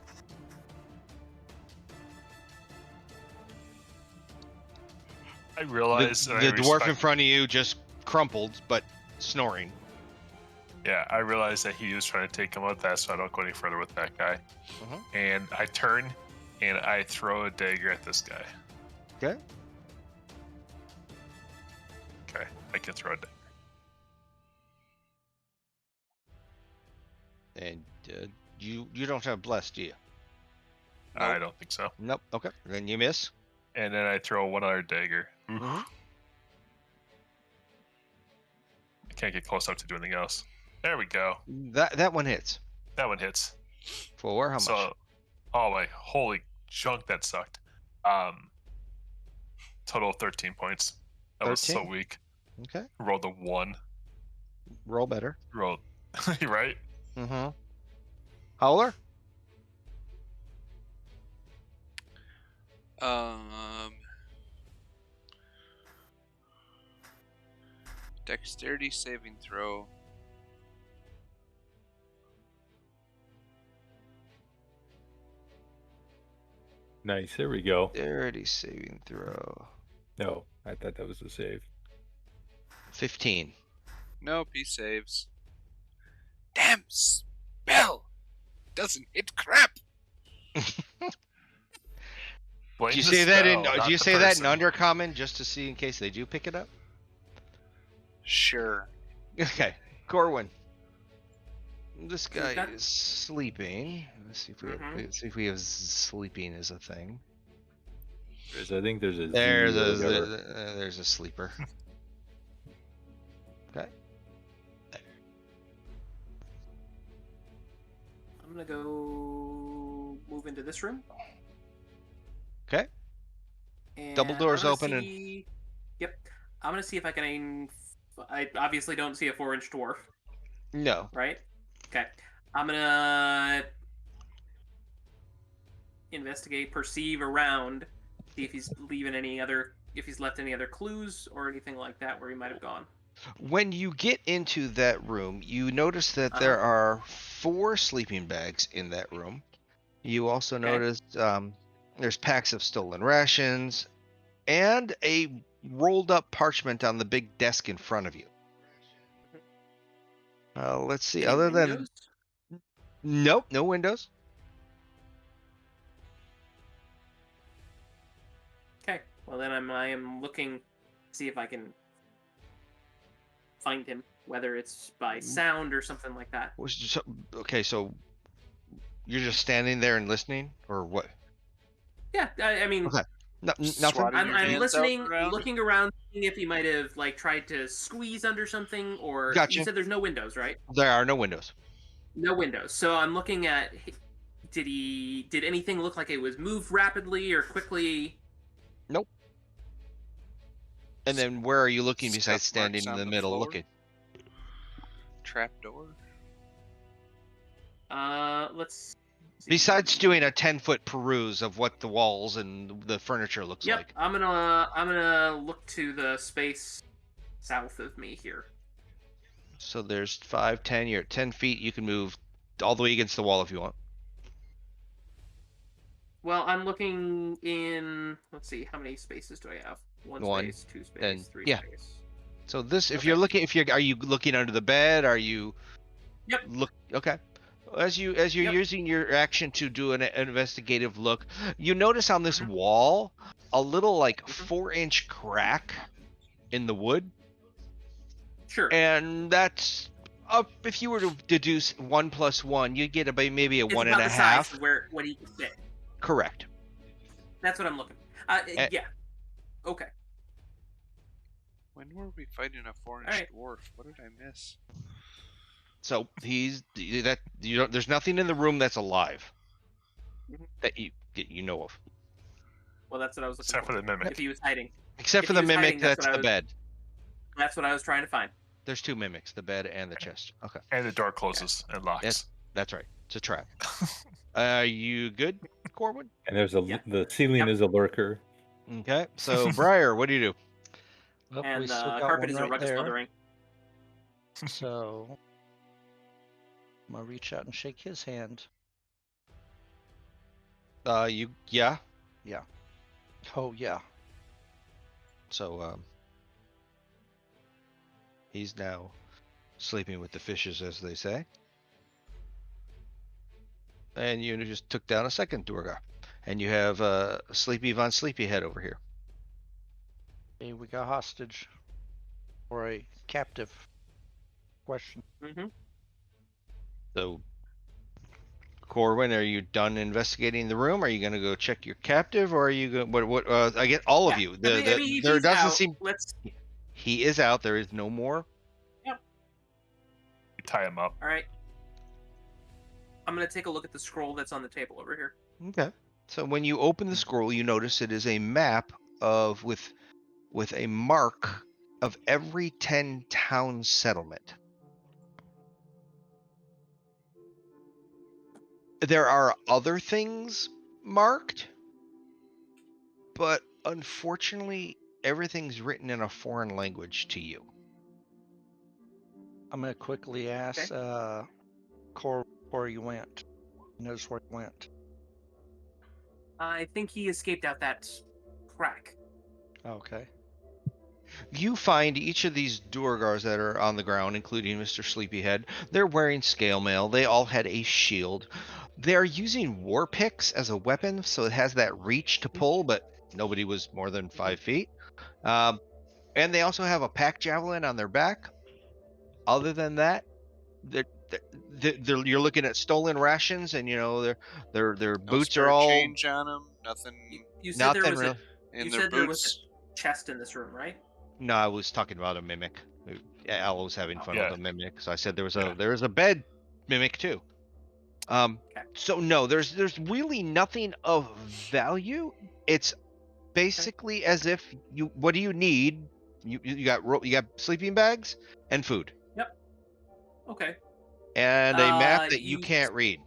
I realize The and I dwarf in respect- front of you just crumpled, but snoring. Yeah, I realize that he was trying to take him out that, so I don't go any further with that guy. Mhm. And I turn and I throw a dagger at this guy. Okay. Okay, I can throw a dagger. And you don't have blessed, do you? I don't think so. Nope. Okay. Then you miss. And then I throw one other dagger. Oof. Mhm. I can't get close enough to do anything else. There we go. That one hits. That one hits. For how much? So, oh my, holy junk, that sucked. Total of 13 points. That was so 13? weak. Okay. Rolled a 1. Roll better. Rolled, right? Mm-hmm. Howler? Dexterity saving throw. Nice. There we go. Dexterity saving throw. No, I thought that was the save. 15. Nope, he saves. Damn spell! Doesn't hit crap! Blame Do you the say that in? spell, not Do you the say that in person. undercommon just to see in case they do pick it up? Sure. Okay, Corwin. This So guy that- is sleeping. Let's see if we Mhm. let's see if we have sleeping as a thing. I think there's a Z There's or a whatever. there's a sleeper. Okay. I'm gonna go move into this room. Okay. And Double doors I'm gonna open and- see... Yep. I'm gonna see if I can... I obviously don't see a 4-inch dwarf, No. right? Okay. I'm gonna investigate, perceive around, see if he's leaving any other... If he's left any other clues or anything like that where he might have gone. When you get into that room, you notice that there are 4 sleeping bags in that room. You also notice there's packs of stolen rations and a rolled up parchment on the big desk in front of you. Let's see. Any Other windows? than nope, no windows. Okay. Well, then I am looking to see if I can find him, whether it's by sound or something like that. Okay, so you're just standing there and listening, or what? Yeah, I mean, Okay, nothing. Swatting your I'm hands listening, out around? looking around, seeing if he might have like tried to squeeze under something, or Gotcha. you said there's no windows, right? There are no windows. No windows. So I'm looking at. Did anything look like it was moved rapidly or quickly? Nope. And then where are you looking besides Scuff marks standing in on the the middle floor? looking? Trap door? Let's see. Besides doing a 10-foot peruse of what the walls and the furniture looks Yep, like. I'm gonna look to the space south of me here. So there's 5, 10. You're at 10 feet. You can move all the way against the wall if you want. Well, I'm looking in. Let's see, how many spaces do I have? One space, 2 space, then, 3 yeah. space. So this, if Okay. you're looking, are you looking under the bed? Are you? Yep. Okay. As you're Yep. using your action to do an investigative look, you notice on this Mhm. wall a little like Mhm. 4-inch crack in the wood, Sure. and that's if you were to deduce 1 plus 1, you'd get maybe a It's 1 about and a the half. size of where what he could fit. Correct. That's what I'm looking. Yeah. Okay. When were we fighting a 4-inch Alright. dwarf? What did I miss? So there's nothing in the room that's alive Mhm. that you know of, Well, that's what I was looking Except for the mimic. If he was hiding, except If for he the was mimic. hiding, that's That's what I the was- bed. that's what I was trying to find. There's 2 mimics: the bed and the chest. Okay, And the door closes and locks. that's right. It's a trap. Are you good, Corwin? And there's Yeah. the ceiling Yep. is a lurker. Okay, so Briar, what do you do? Well, And we the still got carpet one is a right ruckus there. mothering. So I'm gonna reach out and shake his hand. Yeah. Oh yeah. So he's now sleeping with the fishes, as they say. And you just took down a second Durga, and you have Sleepy Von Sleepyhead over here. Hey, we got hostage or a captive. Question. Mm-hmm. So, Corwin, are you done investigating the room? Are you going to go check your captive, or are you going? What? I get all of you. I mean, if There he's doesn't out, seem Let's. he is out. There is no more. You tie him up. All right. I'm gonna take a look at the scroll that's on the table over here. Okay. So when you open the scroll, you notice it is a map of with a mark of every 10 town settlement. There are other things marked, but unfortunately, everything's written in a foreign language to you. I'm gonna quickly ask Cor where you went. He knows where you went. I think he escaped out that crack. Okay. You find each of these Duergars that are on the ground, including Mr. Sleepyhead. They're wearing scale mail. They all had a shield. They're using war picks as a weapon, so it has that reach to pull, but nobody was more than 5 feet. And they also have a pack javelin on their back. Other than that, you're looking at stolen rations, and their No boots spare are all change on them. Nothing You said there nothing was real. in you their said there was boots. a chest in this room, right? No, I was talking about a mimic. Al was having fun Yeah. with a mimic, so I said there was Yeah. a bed mimic too. So no, there's really nothing of value. It's basically as if what do you need? You got sleeping bags and food Okay. and a map that you You. can't read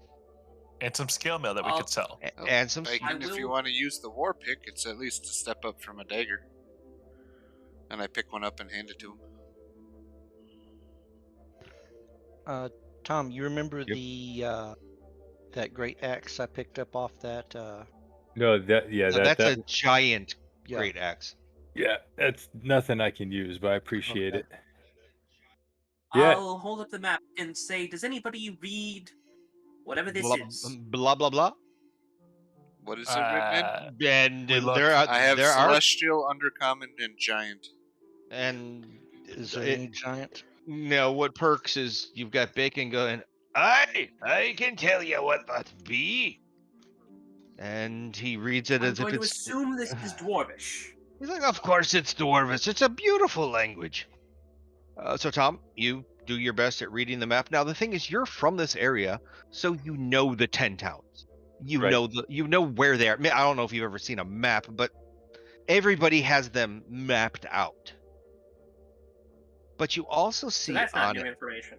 And some scale mail that we I'll- could sell. Well, and some Bacon, I if you will- want to use the war pick, it's at least a step up from a dagger. And I pick one up and hand it to him. Tom, you remember Yep. the that great axe I picked up off that? No, that's a giant Yeah. great axe. yeah, that's nothing I can use, but I appreciate Okay. it. Yeah. I'll hold up the map and say, "Does anybody read whatever this Blah, is?" blah blah blah. What is it written in? And we look. I have there are Celestial, Undercommon, and Giant. and Is there any giant? no, what perks is you've got Bacon going, I can tell you what that be. And he reads it I'm as if going to it's assume this is dwarvish. He's like, of course it's Dwarvish. It's a beautiful language. So Tom, you do your best at reading the map. Now the thing is, you're from this area, so you know the 10 towns. You Right. know where they are. I mean, I don't know if you've ever seen a map, but everybody has them mapped out. But you also So see that's not on new it. information.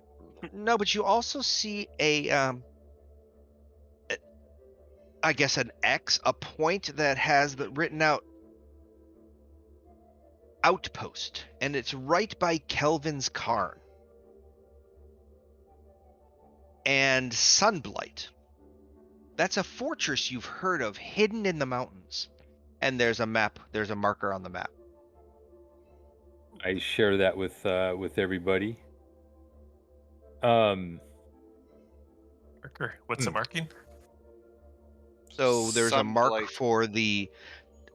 No, but you also see I guess an X, a point that has written out outpost, and it's right by Kelvin's Cairn and Sunblight. That's a fortress you've heard of, hidden in the mountains. And there's a map. There's a marker on the map. I share that with everybody. Marker. What's the Hmm. marking? So there's a mark Sunblight. for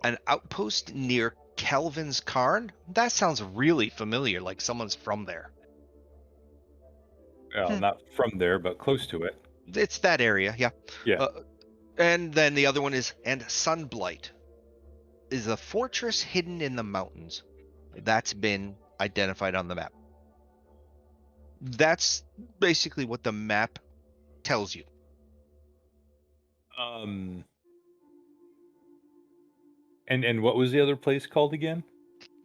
an outpost near Kelvin's Cairn. That sounds really familiar, like someone's from there. Well, not from there, but close to it. It's that area, yeah. Yeah. And then the other one is, and Sunblight is a fortress hidden in the mountains. That's been identified on the map. That's basically what the map tells you. And what was the other place called again?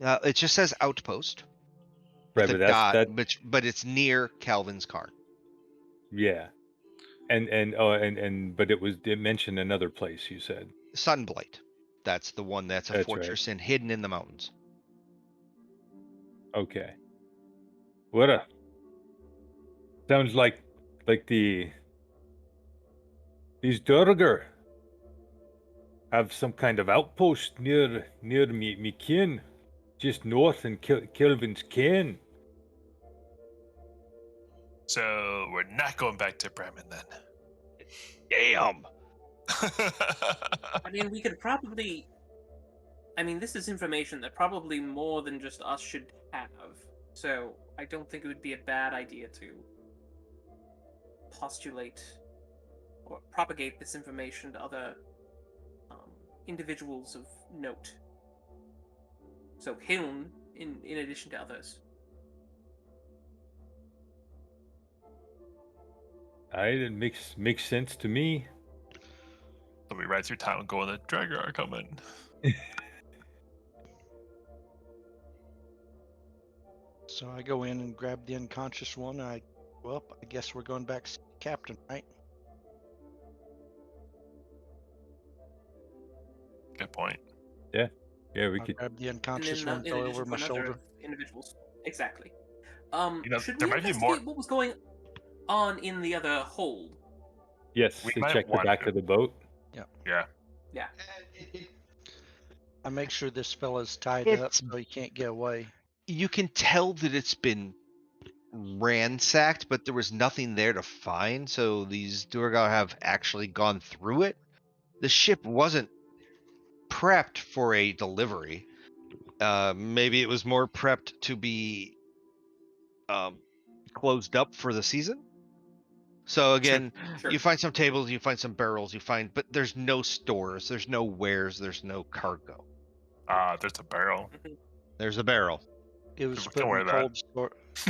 It just says outpost Right, with but a dot, that but it's near Calvin's Cairn. yeah. And but it mentioned another place, you said. Sunblight. That's the one that's a That's fortress and hidden in the mountains. Okay. Sounds like these Durgar have some kind of outpost near me kin, just north in Kelvin's Cairn. So we're not going back to Bremen then. Damn. I mean, we could probably. I mean, this is information that probably more than just us should have. So I don't think it would be a bad idea to postulate or propagate this information to other individuals of note. So Hiln, in addition to others. It makes sense to me. So we ride through town and go on the Dragar are coming. So I go in and grab the unconscious one. I guess we're going back to see the captain, right? Good point. Yeah, we I'll could. grab the And unconscious then, one, in throw addition over my to another shoulder. individuals. Exactly. Should there we might be investigate more. what was going on in the other hold? Yes, We to might check the want back to. of the boat. Yeah. Yeah. I make sure this fella's tied up It's- so he can't get away. You can tell that it's been ransacked, but there was nothing there to find. So these Durgar have actually gone through it. The ship wasn't prepped for a delivery. Maybe it was more prepped to be closed up for the season. So again, Sure. you find some tables, you find some barrels, but there's no stores, there's no wares, there's no cargo. There's a barrel. There's a barrel. It was We put can wear in that.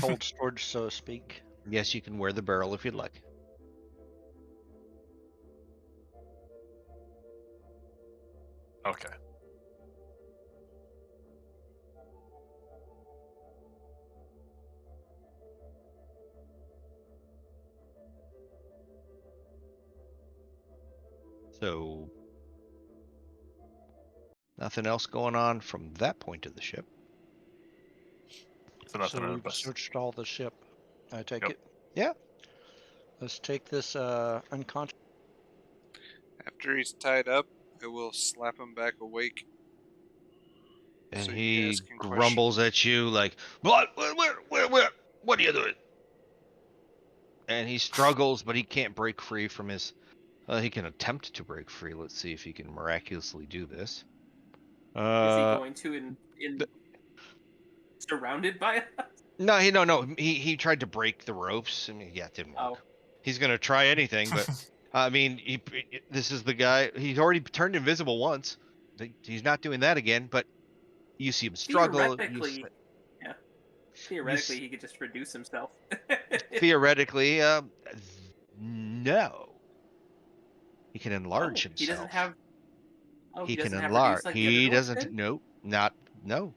cold storage, so to speak. Yes, you can wear the barrel if you'd like. Okay. So nothing else going on from that point of the ship. So nothing So on the we've bus. searched all the ship. I take Yep. it. Yeah. Let's take this unconscious. After he's tied up, I will slap him back awake. And So you guys he can grumbles at you like, what are you doing? And he struggles, but he can't break free from his. He can attempt to break free. Let's see if he can miraculously do this. Is he going to in surrounded by us? No, he tried to break the ropes. I mean, yeah, it didn't work. Oh, He's gonna try anything, but I mean, this is the guy. He's already turned invisible once. He's not doing that again. But you see him struggle. theoretically, yeah. Theoretically, he could just reduce himself. Theoretically, no. He can enlarge He doesn't himself. have. Oh, He he can doesn't have enlarge. reduce like the other He dwarf doesn't. did. No, not no.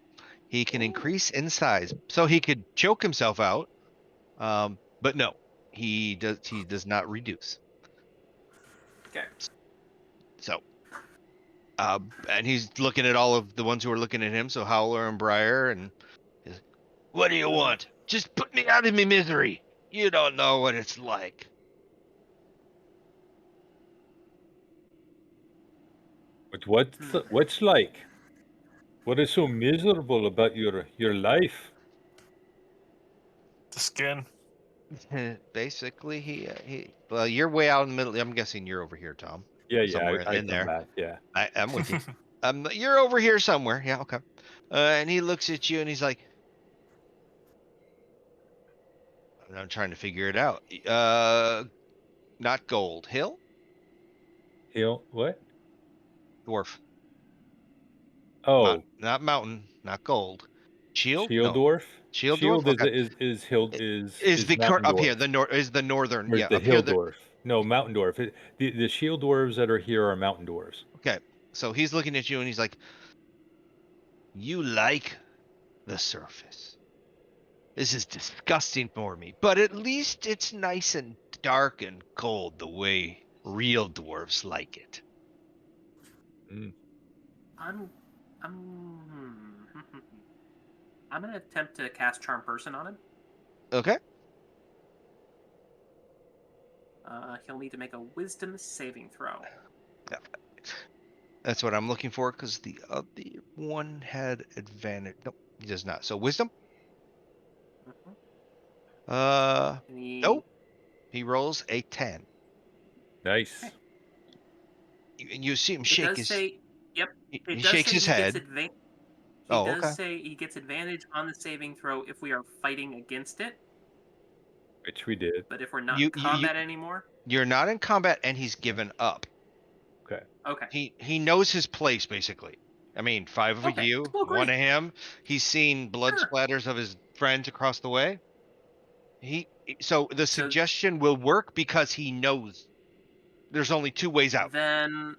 He can Oh. increase in size, so he could choke himself out. But no, he does. He does not reduce. Okay. So, and he's looking at all of the ones who are looking at him. So Howler and Briar, and he's like, what do you want? Just put me out of my misery. You don't know what it's like. But what's like? What is so miserable about your life? The skin. Basically, he. Well, you're way out in the middle. I'm guessing you're over here, Tom. Yeah, Somewhere I in come there. back. Yeah. I'm with you. You're over here somewhere. Yeah, okay. And he looks at you and he's like, I'm trying to figure it out. Not gold. Hill? He'll what? Dwarf. Oh, Not mountain. Not gold. Shield? Shield No. Dwarf. Shield dwarf? Shield Okay. is hill Is is the Mountain up here Dwarf. the is the northern? Where's Yeah, the up here. Hill Dwarf? No, Mountain Dwarf. The Shield Dwarves that are here are Mountain Dwarves. Okay. So he's looking at you and he's like, you like the surface. This is disgusting for me, but at least it's nice and dark and cold the way real dwarves like it. Mm. I'm I'm gonna attempt to cast Charm Person on him. Okay. He'll need to make a Wisdom saving throw. Yeah. That's what I'm looking for because the one had advantage. Nope, he does not. So wisdom. Mm-hmm. Nope. He rolls a 10. Nice. Okay. And you see him It shake does his. say, yep. He It does shakes say his he gets head. advantage. He Oh, does okay. say he gets advantage on the saving throw if we are fighting against it. Which we did. But if we're not in combat anymore, you're not in combat, and he's given up. Okay. Okay. He knows his place basically. I mean, 5 of you, Well, one great. of him. He's seen blood Sure. splatters of his friends across the way. So the suggestion will work because he knows there's only 2 ways out. Then,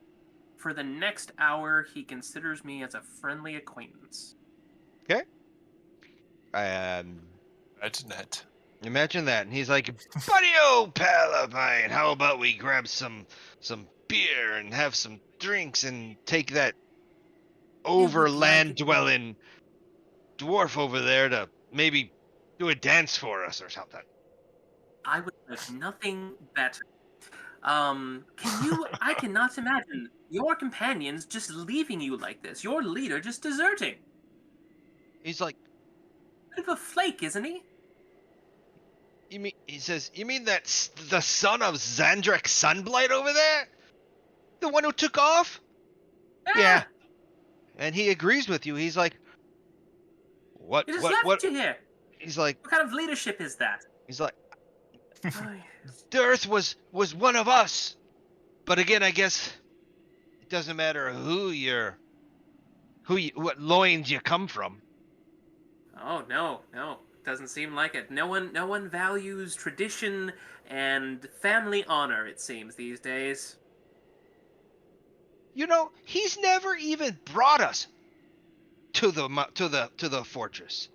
for the next hour, he considers me as a friendly acquaintance. Okay. Imagine that. And he's like, buddy, old pal of mine, how about we grab some beer and have some drinks and take that overland dwelling dwarf over there to maybe do a dance for us or something. I would like nothing better. I cannot imagine your companions just leaving you like this. Your leader just deserting. He's like, bit of a flake, isn't he? He says, you mean that's the son of Xandrak Sunblight over there? The one who took off? Yeah. And he agrees with you. He's like, what? He just left you here. He's like, what kind of leadership is that? He's like, the Earth was one of us. But again, I guess it doesn't matter what loins you come from. Oh no, doesn't seem like it. No one values tradition and family honor. It seems these days. You know, he's never even brought us to the fortress.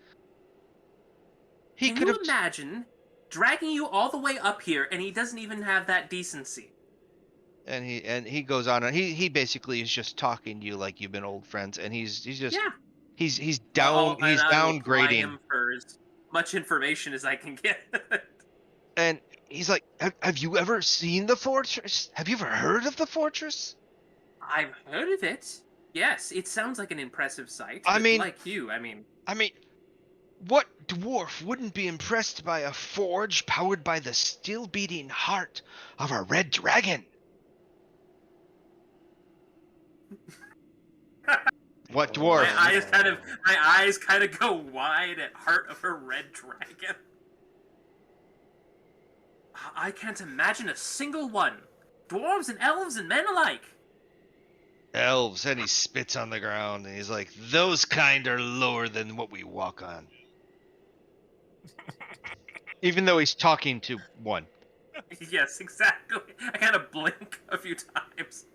He Can could you have. imagine dragging you all the way up here and he doesn't even have that decency? And he goes on, and he basically is just talking to you like you've been old friends, and he's just Yeah. he's And he's I will ply downgrading, him for as much information as I can get. and he's like, have you ever seen the fortress? Have you ever heard of the fortress? I've heard of it. Yes, it sounds like an impressive sight, I but mean, like you, I mean, what dwarf wouldn't be impressed by a forge powered by the still beating heart of a red dragon? What dwarf? my eyes kind of go wide at heart of a red dragon. I can't imagine a single one. Dwarves and elves and men alike. Elves, and he spits on the ground, and he's like, those kind are lower than what we walk on. Even though he's talking to one. Yes, exactly. I kind of blink a few times.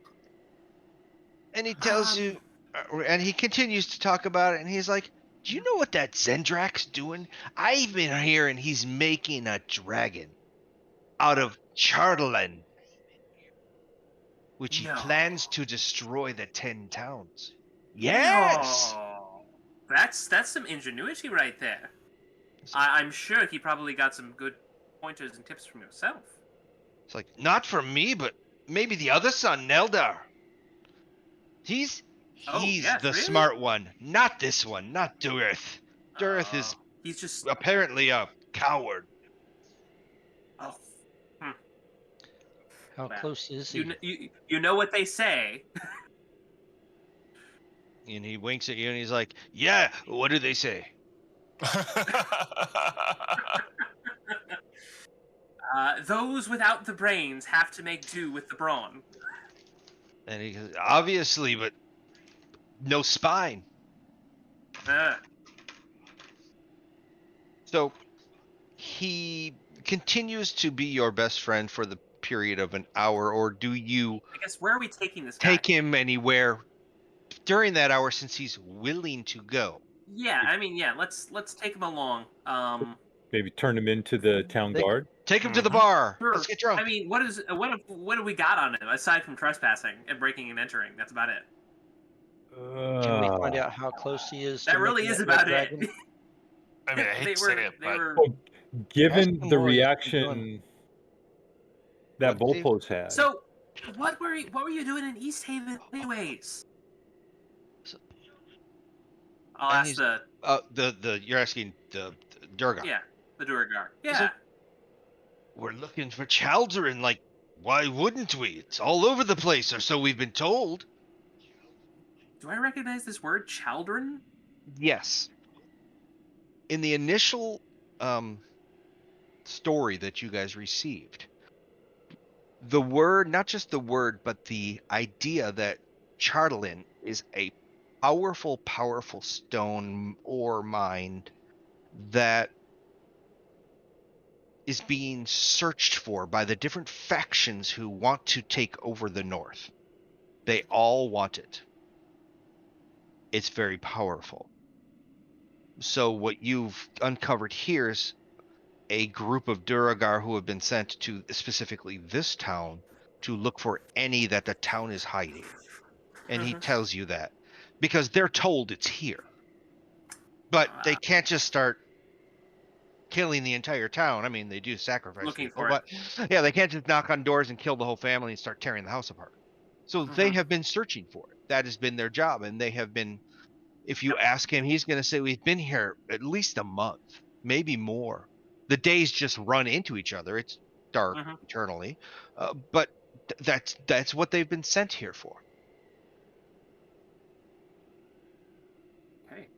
And he tells you, and he continues to talk about it, and he's like, do you know what that Zendrak's doing? I've been hearing he's making a dragon out of Charlatan, which he No. plans to destroy the 10 towns. Yes! No. That's some ingenuity right there. I'm sure he probably got some good pointers and tips from yourself. It's like, not from me, but maybe the other son, Neldar. He's yes, the really? smart one, not this one, not Durth. Durth is He's just apparently a coward. oh. How Well, close is he? You know what they say. And he winks at you, and he's like, yeah, what do they say? Those without the brains have to make do with the brawn. And he goes, obviously, but no spine. So he continues to be your best friend for the period of an hour, or do you I guess where are we taking this guy? take him anywhere during that hour since he's willing to go? Yeah, I mean, yeah. Let's take him along. Maybe turn him into the town guard. Take him to the bar. Sure. Let's get drunk. I mean, what have we got on him aside from trespassing and breaking and entering? That's about it. Can we find out how close he is? That to really making is red about dragon? it. I mean, I hate They to were, say it, they but were. Well, given Ask him the what he's been reaction that What, Steve? Volpos had, So, what were you doing in East Haven, anyways? I'll And ask he's- the you're asking the Durga. yeah, the Duragar. He's Yeah. like, we're looking for Chalderan. Like, why wouldn't we? It's all over the place, or so we've been told. Do I recognize this word, Chaldron? Yes. In the initial story that you guys received, the word, not just the word, but the idea that Charlatan is a powerful stone ore mine that is being searched for by the different factions who want to take over the north. They all want it. It's very powerful. So what you've uncovered here is a group of Duragar who have been sent to specifically this town to look for any that the town is hiding. And he tells you that because they're told it's here. But they can't just start killing the entire town. I mean, they do sacrifice Looking people, for but yeah, they can't just knock on doors and kill the whole family and start tearing the house apart. So they have been searching for it. That has been their job, and they have been. If you ask him, he's going to say we've been here at least a month, maybe more. The days just run into each other. It's dark eternally, but that's what they've been sent here for. Okay.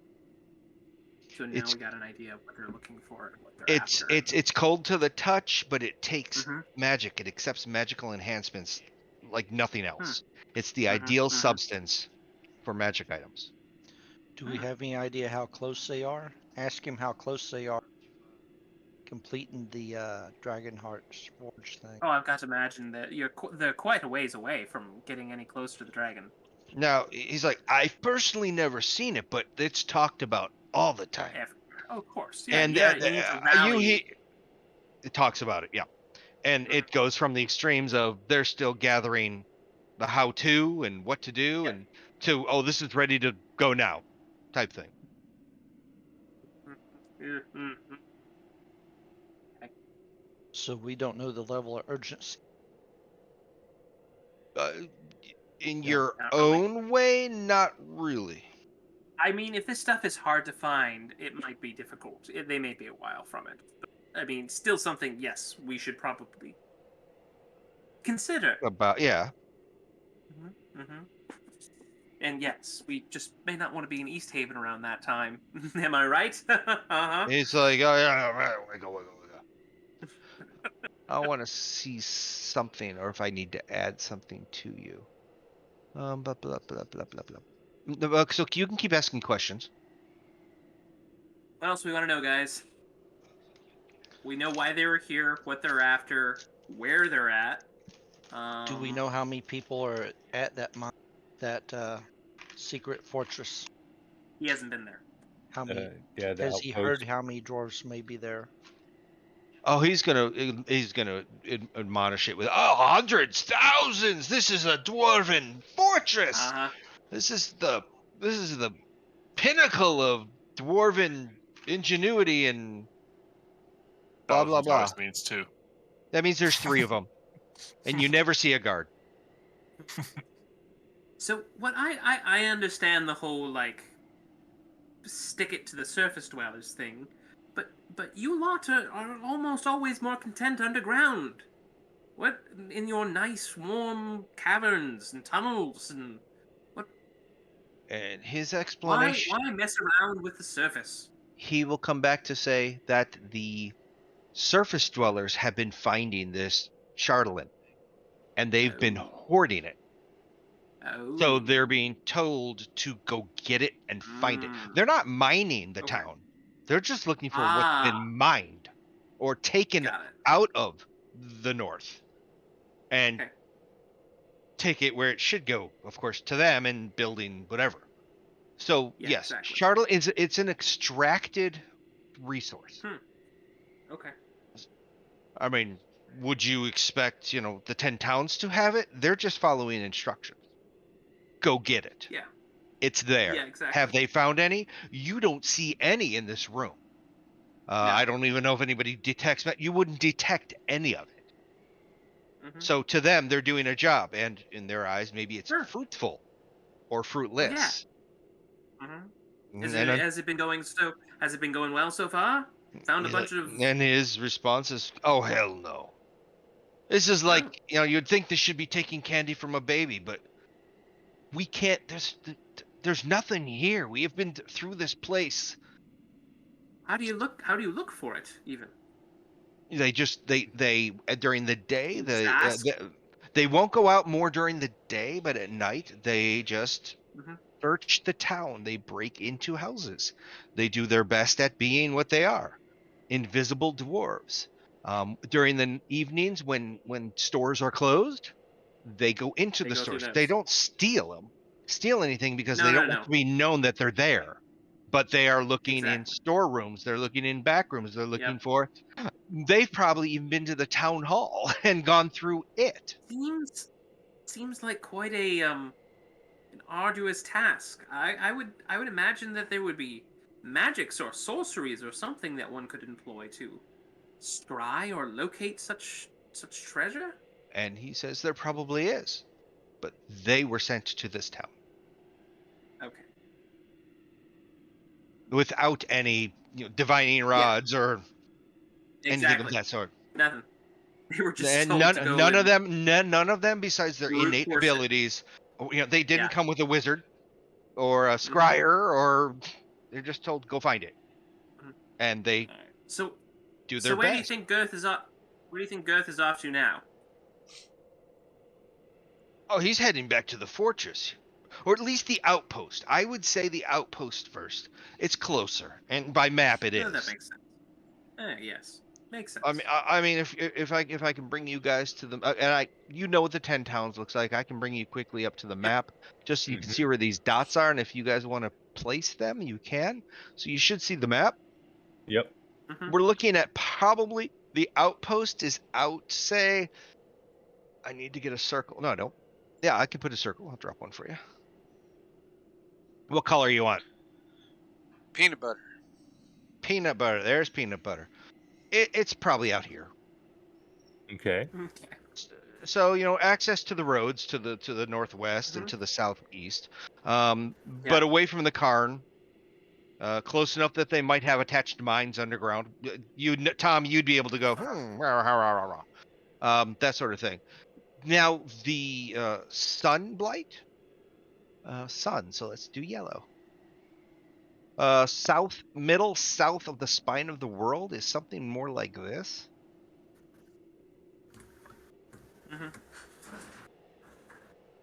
So now we got an idea of what they're looking for and what they're after. It's cold to the touch, but it takes magic. It accepts magical enhancements like nothing else. It's the ideal substance for magic items. Do we have any idea how close they are? Ask him how close they are. completing the Dragonheart's Forge thing. Oh, I've got to imagine that they're quite a ways away from getting any closer to the dragon. Now, he's like, I've personally never seen it, but it's talked about all the time. Everywhere. Oh, of course. Yeah, And you need to rally. it talks about it, yeah. And it goes from the extremes of they're still gathering the how-to and what to do, Yep. and to, oh, this is ready to go now type thing. Mm-hmm. So we don't know the level of urgency. In Yeah, your not really. own way, not really. I mean, if this stuff is hard to find, it might be difficult. They may be a while from it. But, I mean, still something, yes, we should probably consider. About, yeah. Mm-hmm. And yes, we just may not want to be in East Haven around that time. Am I right? Uh-huh. It's like, oh, yeah, wiggle. I want to see something, or if I need to add something to you. Blah, blah, blah, blah, blah, blah. So you can keep asking questions. What else we want to know, guys? We know why they were here, what they're after, where they're at. Do we know how many people are at that secret fortress? He hasn't been there. How many? Yeah, the Has he outpost. heard how many dwarves may be there? Oh, he's gonna admonish it with, oh, hundreds, thousands. This is a dwarven fortress. Uh-huh. This is the pinnacle of dwarven ingenuity and blah blah Thousands blah. always means two. That means there's 3 of them, and you never see a guard. So what I understand the whole like stick it to the surface dwellers thing, but you lot are almost always more content underground. What in your nice warm caverns and tunnels and what? And his Why explanation, mess around with the surface? he will come back to say that the surface dwellers have been finding this charlatan, and they've been hoarding it. Oh. So they're being told to go get it and find it. They're not mining the town. They're just looking for what's been mined or taken out of the north and take it where it should go, of course, to them and building whatever. So yes, exactly. charlatan it's an extracted resource. Okay. I mean, would you expect, the 10 towns to have it? They're just following instructions. Go get it. Yeah. It's there. Yeah, exactly. Have they found any? You don't see any in this room. No. I don't even know if anybody detects that. You wouldn't detect any of it. So to them, they're doing a job, and in their eyes, maybe it's fruitful or fruitless. Yeah. Has it been going well so far? Found a bunch of. And his response is, "Oh hell no! This is like you'd think this should be taking candy from a baby, but we can't. There's nothing here. We have been through this place." How do you look for it even? They during the day they won't go out more during the day, but at night they just search the town. They break into houses. They do their best at being what they are, invisible dwarves. During the evenings when stores are closed, they go into the stores. They don't steal anything because they don't want to be known that they're there. But they are looking in storerooms. They're looking in back rooms. They're looking for. They've probably even been to the town hall and gone through it. Seems like quite an arduous task. I would imagine that there would be magics or sorceries or something that one could employ to scry or locate such treasure. And he says there probably is, but they were sent to this town. Okay. Without any divining rods or anything of that sort. Nothing. They were just told to go none of them besides their innate abilities. They didn't come with a wizard or a scryer, or they're just told go find it, and they do their best. Where do you think Girth is up? Where do you think Girth is off to now? Oh, he's heading back to the fortress. Or at least the outpost. I would say the outpost first. It's closer, and by map it is. That makes sense. Yes. Makes sense. I mean, if I can bring you guys to the and you know what the 10 towns looks like, I can bring you quickly up to the map just so you can see where these dots are, and if you guys want to place them, you can. So you should see the map. Yep. Mhm. We're looking at probably the outpost is out. Say, I need to get a circle. No, I don't. Yeah, I can put a circle. I'll drop one for you. What color you want? Peanut butter. Peanut butter. There's peanut butter. It's probably out here. Okay. Okay. So access to the roads to the northwest and to the southeast, but away from the Karn, close enough that they might have attached mines underground. Tom, you'd be able to go rah, rah, rah, rah, rah. That sort of thing. Now the sun blight, sun. So let's do yellow. Middle south of the spine of the world is something more like this.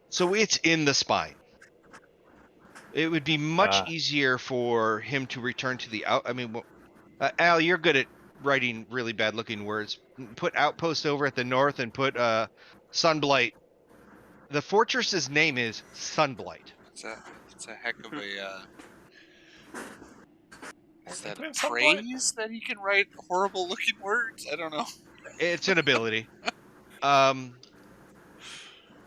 So it's in the spine. It would be much easier for him to return to the out. I mean, Al, you're good at writing really bad looking words. Put outpost over at the north and put Sunblight. The fortress's name is Sunblight. It's a heck of a. Is that a Sunblight? praise that he can write horrible looking words? I don't know. It's an ability.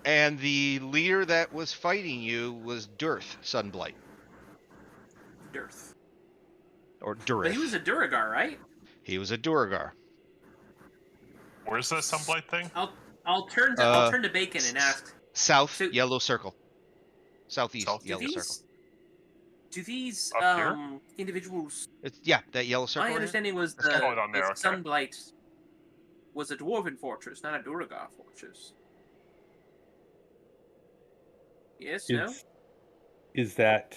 And the leader that was fighting you was Dearth Sunblight. Dearth. Or Durith. But he was a Duragar, right? He was a Duragar. Where's the sunblight thing? I'll turn to Bacon and ask. South, So- yellow circle. Southeast, South- yellow circle. Do these Up here? individuals? That yellow circle. My understanding was That's the, Oh, down there, the okay. Sunblight was a dwarven fortress, not a Duragar fortress. Yes, no? Is that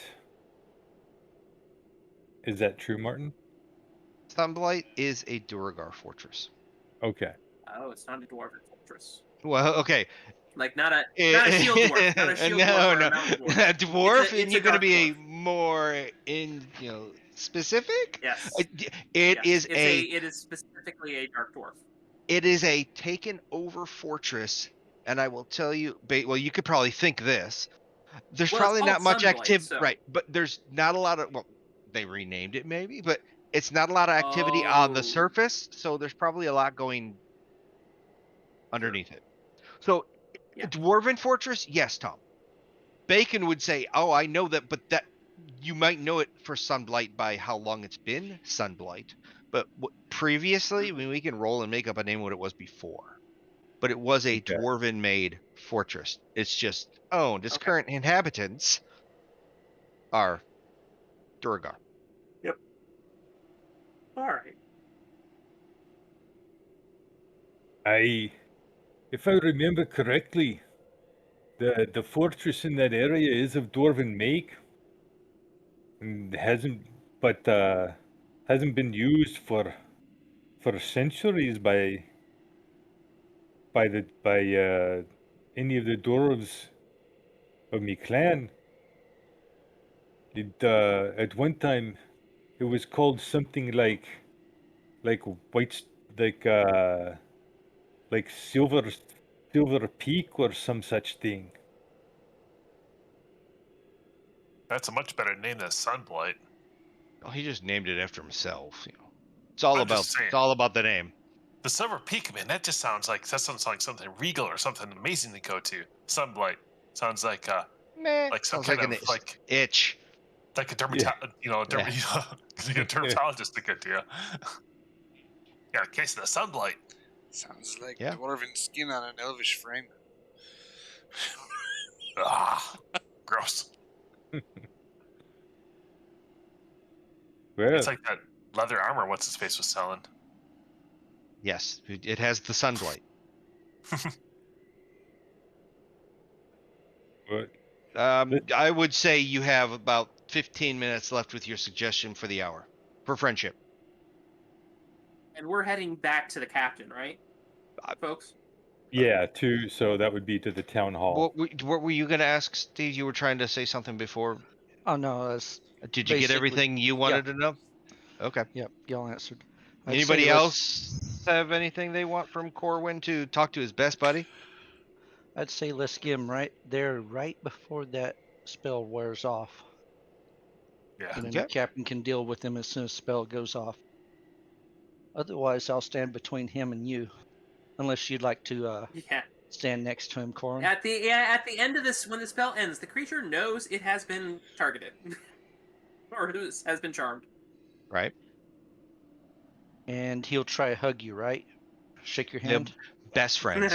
true, Martin? Sunblight is a Duragar fortress. Okay. Oh, it's not a dwarven fortress. Well, okay. Like not a shield dwarf, not a shield dwarf or a mountain dwarf. A dwarf, and It's you're going to dark be dwarf. more specific. Yes. It Yes. is It is specifically a dark dwarf. It is a taken over fortress, and I will tell you. Well, you could probably think this. There's Well, it's probably not called much Sunblight, activity, so- right? But there's not a lot of. Well, they renamed it maybe, but it's not a lot of activity on the Oh. surface. So there's probably a lot going underneath it. So, Yeah. Dwarven Fortress, yes, Tom. Bacon would say, "Oh, I know that," but that you might know it for Sunblight by how long it's been Sunblight. But previously, I mean, we can roll and make up a name what it was before. But it was a Okay. dwarven-made fortress. It's just owned. Its Okay. current inhabitants are Duragar. All right. If I remember correctly, the fortress in that area is of dwarven make, and hasn't been used for centuries by any of the dwarves of my clan. At one time, it was called something like white, like silver peak or some such thing. That's a much better name than sunblight. Oh, he just named it after himself. It's all I'm about just saying. it's all about the name. The Silver Peak, man, that sounds like something regal or something amazing to go to. Sunblight sounds like Meh. like some Sounds kind like of like itch. like a like a dermatologist to go to. Yeah, a case of the sunblight. Sounds like Yeah. dwarven skin on an elvish frame. Ah, gross. Well, It's like that leather armor. What's his face was selling? Yes, it has the Sunblight. but I would say you have about 15 minutes left with your suggestion for the hour for friendship. And we're heading back to the captain, right, folks? yeah, so that would be to the town hall. What were you going to ask, Steve? You were trying to say something before. Oh no, that's Did you get basically- everything you wanted to know? Okay. Yep, y'all answered. I'd Anybody say let's- else? have anything they want from Corwin to talk to his best buddy? I'd say let's get him right there, right before that spell wears off. Yeah. And then Okay. the captain can deal with him as soon as the spell goes off. Otherwise, I'll stand between him and you. Unless you'd like to Yeah. stand next to him, Corin. At the end of this, when the spell ends, the creature knows it has been targeted, or has been charmed. Right. And he'll try to hug you, right? Shake your Yep. hand. Best friends.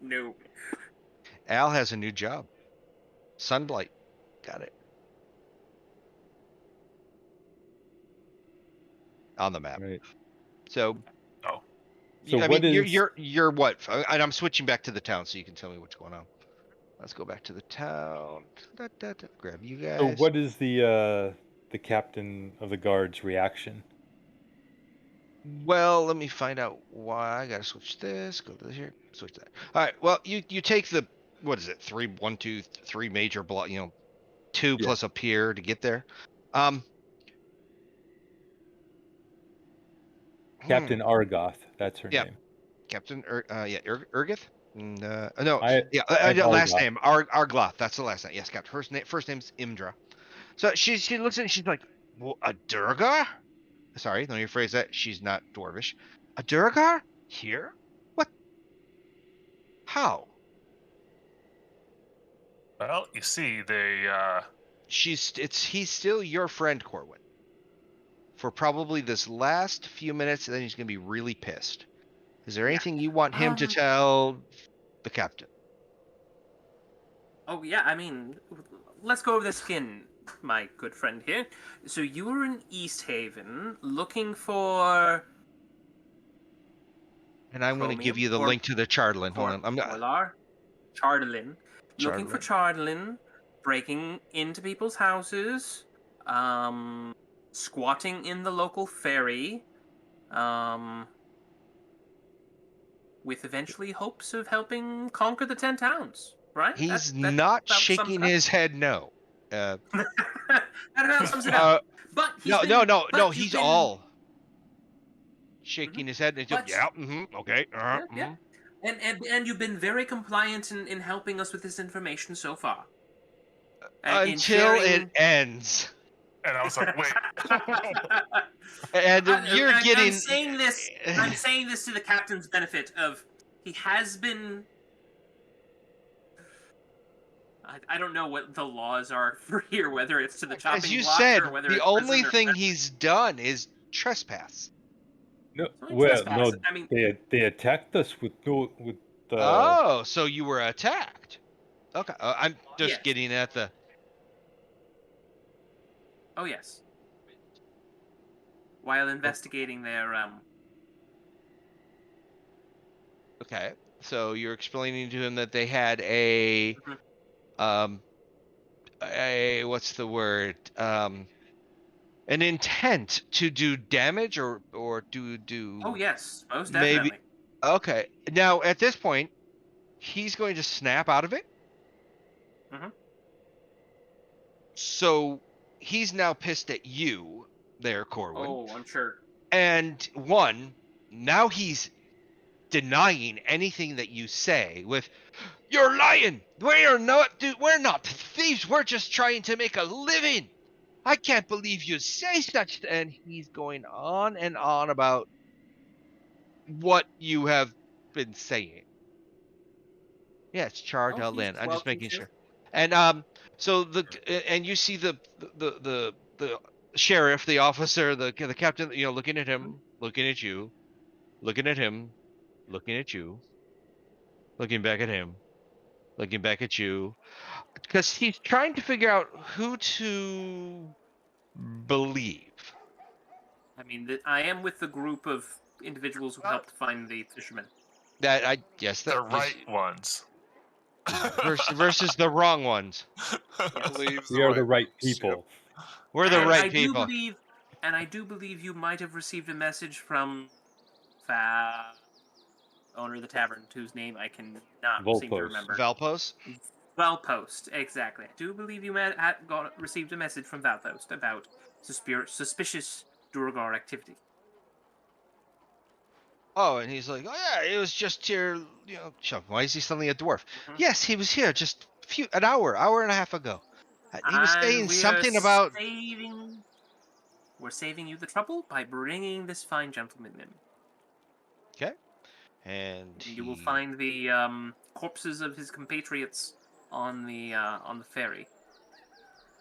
No. Al has a new job. Sunblight. Got it. On the map. Right. So, Oh. So I what mean, is- you're what? And I'm switching back to the town, so you can tell me what's going on. Let's go back to the town. Grab you guys. So what is the captain of the guard's reaction? Well, let me find out why. I gotta switch this. Go to here. Switch that. All right. Well, you take the what is it? 3 major block. 2 Yeah. plus a pier to get there. Captain Argoth, that's her Yeah. name. Captain Urgith? No, I last Argoth. name Argloth. That's the last name. Yes, Captain. First name's Imdra. So she looks at it. She's like, well, a Durgar? Sorry, let me rephrase that. She's not dwarvish. A Durgar here? What? How? Well, you see, He's still your friend, Corwin. For probably this last few minutes, and then he's gonna be really pissed. Is there anything you want him to tell the captain? Oh yeah, I mean, let's go over this again, my good friend here. So you were in East Haven looking for. And I'm going to give Chromium you the or- link to the Chardlin. Hold on. I'm not. Corlar? Chardalin. Looking for Chardalin, breaking into people's houses, squatting in the local ferry, with eventually hopes of helping conquer the 10 towns, right? He's That not about shaking sums it his head no. up. That about sums it up. But No. He's all shaking Mhm. his head. And But- yeah, okay. Yeah. And you've been very compliant in helping us with this information so far. In Until it sharing- ends. and I was like, wait. And you're getting. I'm saying this to the captain's benefit. Of he has been. I don't know what the laws are for here, whether it's to the chopping As you block said, or whether the it's only prison or- thing he's done is trespass. No, only well, trespass. no, I mean- they attacked us with Oh, so you were attacked. Okay, I'm just Yes. getting at the. Oh yes. While investigating their Okay, so you're explaining to him that they had a what's the word? An intent to do damage or do. Oh yes, most maybe. definitely. Okay, now at this point, he's going to snap out of it. Mhm. So he's now pissed at you, there, Corwin. Oh, I'm sure. And now he's denying anything that you say with, "You're lying. We're not thieves. We're just trying to make a living. I can't believe you say such." And he's going on and on about what you have been saying. Yeah, it's Chardell he's Lynn. I'm just making well-concealed. sure. And so and you see the sheriff, the officer, the captain, looking at him, looking at you, looking at him, looking at you, looking back at him, looking back at you, because he's trying to figure out who to believe. I mean, I am with the group of individuals who helped find the fishermen. The right ones. versus the wrong ones. Believes We are the right ones, people. We're the And right I people. I do believe you might have received a message from owner of the tavern, whose name I cannot seem to Volpos. remember. Valpos? Valpost, exactly. I do believe you received a message from Valpost about suspicious Durgar activity. Oh, and he's like, oh yeah, it was just here. Why is he suddenly a dwarf? Yes, he was here just an hour and a half ago. He was saying And something about. We're saving you the trouble by bringing this fine gentleman in. Okay. And you will find the corpses of his compatriots on the ferry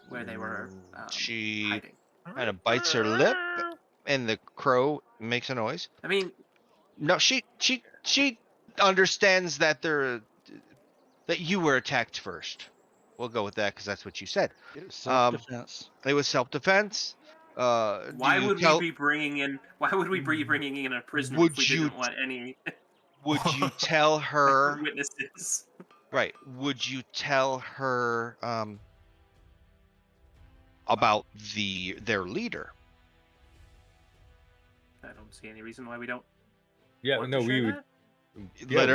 where they were she hiding. kind of bites her lip, and the crow makes a noise. I mean, no, she understands that that you were attacked first. We'll go with that because that's what you said. It was self-defense. It was self-defense. Why would we be bringing in a prisoner if we didn't want any? Would you tell her witnesses? Right. Would you tell her about their leader? I don't see any reason why we don't. Yeah, no, we would. Let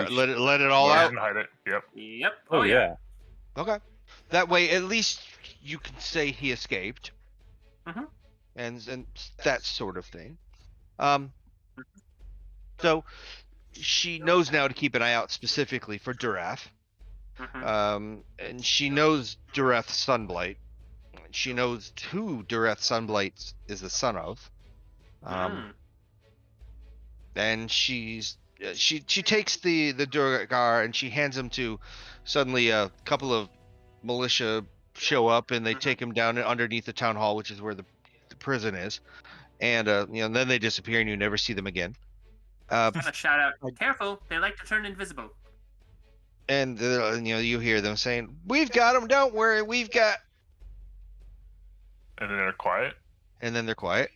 it all out. Hide it. Yep. Yep. Oh yeah. Okay. That way, at least you can say he escaped. Mm-hmm. And that sort of thing. So she knows now to keep an eye out specifically for Durath. And she knows Durath's Sunblight. She knows who Durath Sunblight is the son of. And she takes the Durgar and she hands him to. Suddenly, a couple of militia show up and they take him down underneath the town hall, which is where the prison is. And then they disappear and you never see them again. A shout out! Careful, they like to turn invisible. And you hear them saying, "We've got them. Don't worry, we've got." And then they're quiet.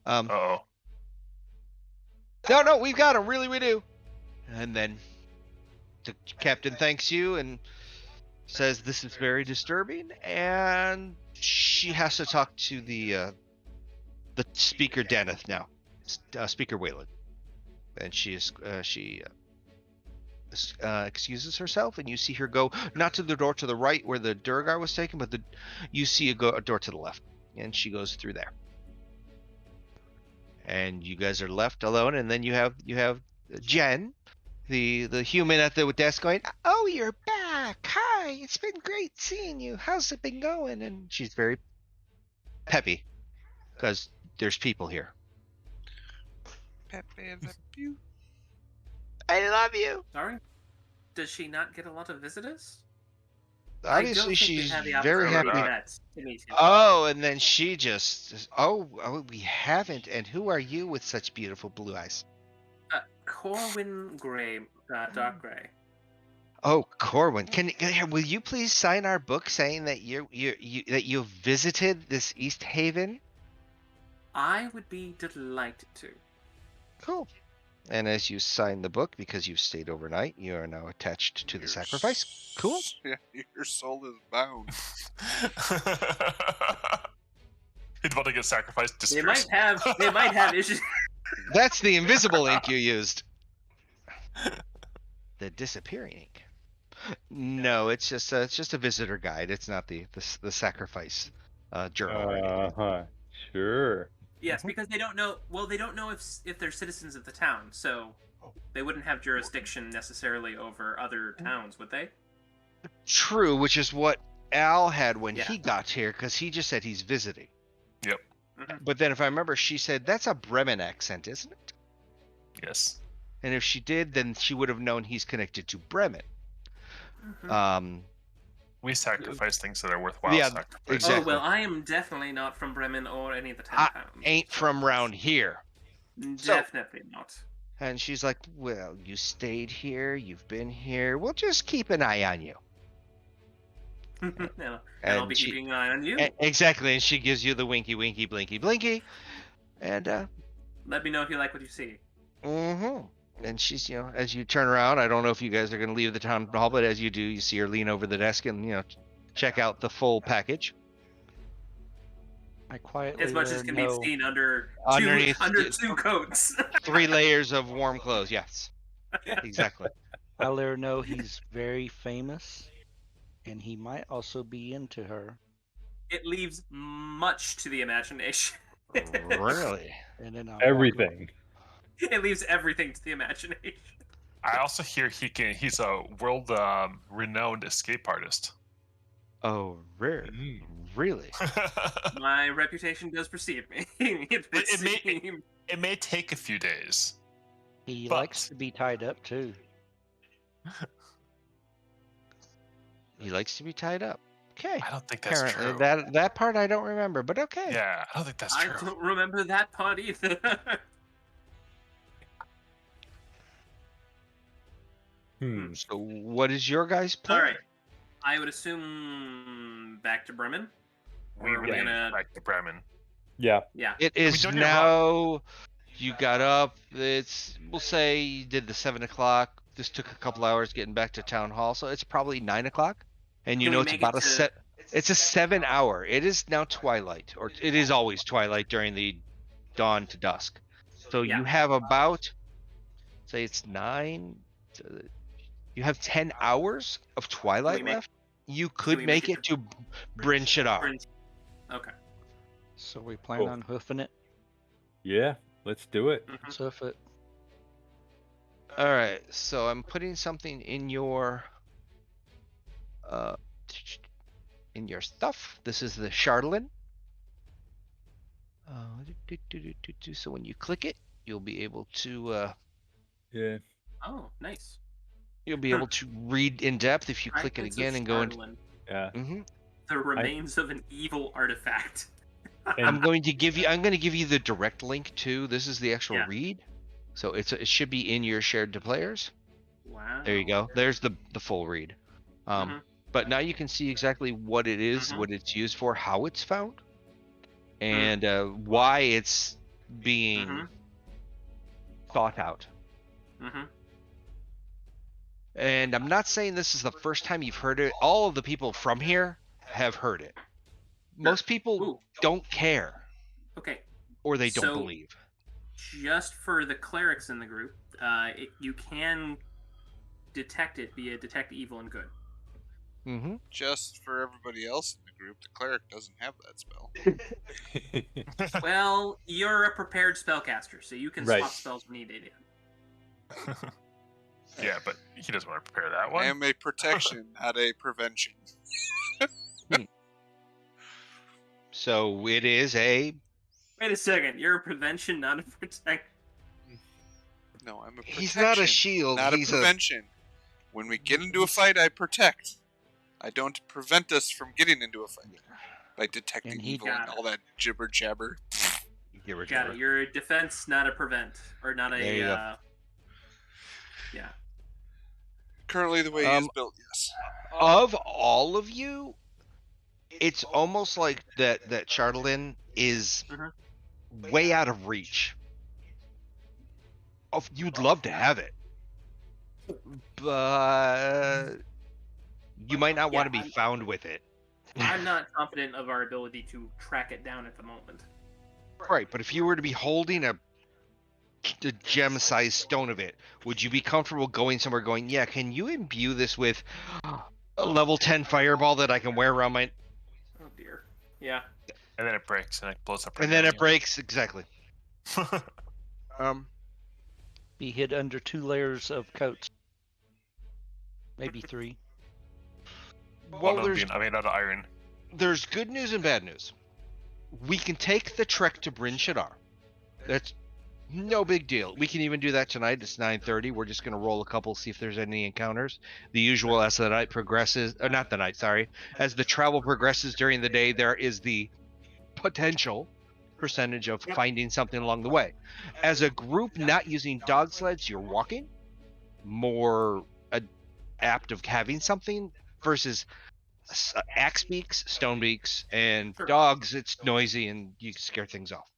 No, we've got them. Really, we do. And then the captain thanks you and says this is very disturbing, and she has to talk to the speaker Daneth now, Speaker Wayland, and she excuses herself, and you see her go not to the door to the right where the Durgar was taken, but you see a door to the left, and she goes through there. And you guys are left alone, and then you have Jen, the human at the desk, going, "Oh, you're back! Hi, it's been great seeing you. How's it been going?" And she's very peppy because there's people here. Pepe the Pew. I love you. Sorry, does she not get a lot of visitors? Obviously, she's very happy. To meet him. Oh, and then she just, we haven't. And who are you with such beautiful blue eyes? Corwin Gray, dark gray. Oh, Corwin, will you please sign our book saying that you visited this East Haven? I would be delighted to. Cool. And as you sign the book, because you've stayed overnight, you are now attached to the sacrifice. Cool. Yeah, your soul is bound. He's about to get sacrificed. They might have issues. That's the invisible ink you used. The disappearing ink. No, it's just a visitor guide. It's not the sacrifice journal. Sure. Yes, because they don't know. Well, they don't know if they're citizens of the town, so they wouldn't have jurisdiction necessarily over other towns, would they? True, which is what Al had when he got here, because he just said he's visiting. Yep. But then, if I remember, she said that's a Bremen accent, isn't it? Yes. And if she did, then she would have known he's connected to Bremen. We sacrifice things that are worthwhile. Yeah, sacrificing. exactly. Oh well, I am definitely not from Bremen or any of the towns. Ain't from round here. Definitely not. And she's like, "Well, you stayed here. You've been here. We'll just keep an eye on you." and I'll be keeping an eye on you. Exactly, and she gives you the winky, winky, blinky, blinky, and let me know if you like what you see. And she's, as you turn around, I don't know if you guys are going to leave the town hall, but as you do, you see her lean over the desk and check out the full package. I quietly as much as can be seen under two coats. 3 layers of warm clothes. Yes, exactly. I let her know he's very famous, and he might also be into her. It leaves much to the imagination. Really? And then everything. It leaves everything to the imagination. I also hear he's a world renowned escape artist. Oh, rare. Really? My reputation does precede me. It may take a few days. He But- likes to be tied up too. He likes to be tied up. Okay. I don't think that's Apparently, true. that part I don't remember, but okay. Yeah, I don't think that's I true. don't remember that part either. So, what is your guys' plan? All right. I would assume back to Bremen. We Or are we leave gonna? back to Bremen. Yeah. Yeah. It is don't get me wrong. now. You got up. We'll say you did the 7 o'clock. This took a couple hours getting back to town hall, so it's probably 9 o'clock. And you Can know we it's make about it a to- set. It's a 7 hour. It is now twilight, or it is always twilight during the dawn to dusk. So Yeah. you have about, say it's 9. You have 10 hours of twilight make- left. You we could make make it it to Bryn Shaddar. Okay. So we plan Cool. on hoofing it. Yeah. Let's do it. Mhm. Let's hoof it. All right, so I'm putting something in your stuff. This is the Chardolin. So when you click it, you'll be able to Yeah. Oh, nice. you'll be able to read in depth if you click it Fragments of again and go into. Chardolin, Yeah. the remains of an evil artifact. I'm going to give you the direct link too. This is the actual Yeah. read, so it should be in your shared to players. Wow. There you go. There's the full read. Mhm. But now you can see exactly what it is, Mhm. what it's used for, how it's found, and why it's being Mhm. thought out. Mm-hmm. And I'm not saying this is the first time you've heard it. All of the people from here have heard it. Most people Ooh. don't care, Okay. or they don't So- believe. Just for the clerics in the group, you can detect it via detect evil and good. Mm-hmm. Just for everybody else in the group, the cleric doesn't have that spell. Well, you're a prepared spellcaster, so you can Right. swap spells when needed. Yeah, but he doesn't want to prepare that I one. am a protection, not a prevention. So it is a. Wait a second, you're a prevention, not a protect. No, I'm a protection. He's not a shield. Not He's a prevention. When we get into a fight, I protect. I don't prevent us from getting into a fight by detecting And he evil and got all that jibber jabber. Got it. You're a defense, not a prevent, or not a. There you go. Yeah. Currently, the way he is built, yes. Of all of you, it's almost like that Chardolin is Mhm. way out of reach. Oh, you'd love to have it, but you might not want to Yeah, be found with it. I'm not confident of our ability to track it down at the moment. Right, but if you were to be holding a gem-sized stone of it, would you be comfortable going somewhere going, yeah, can you imbue this with a level 10 fireball that I can wear around my... Oh dear. Yeah. And then it breaks and it blows up. And then it breaks, exactly. Be hid under 2 layers of coats. Maybe 3. One of them being made out of iron. There's good news and bad news. We can take the trek to Bryn Shaddar. That's no big deal. We can even do that tonight. It's 9:30. We're just gonna roll a couple, see if there's any encounters. The usual as the night progresses, or not the night, sorry. As the travel progresses during the day, there is the potential percentage of finding something along the way. As a group, not using dog sleds, you're walking. More apt of having something versus axe beaks, stone beaks, and Sure. dogs. It's noisy and you can scare things off.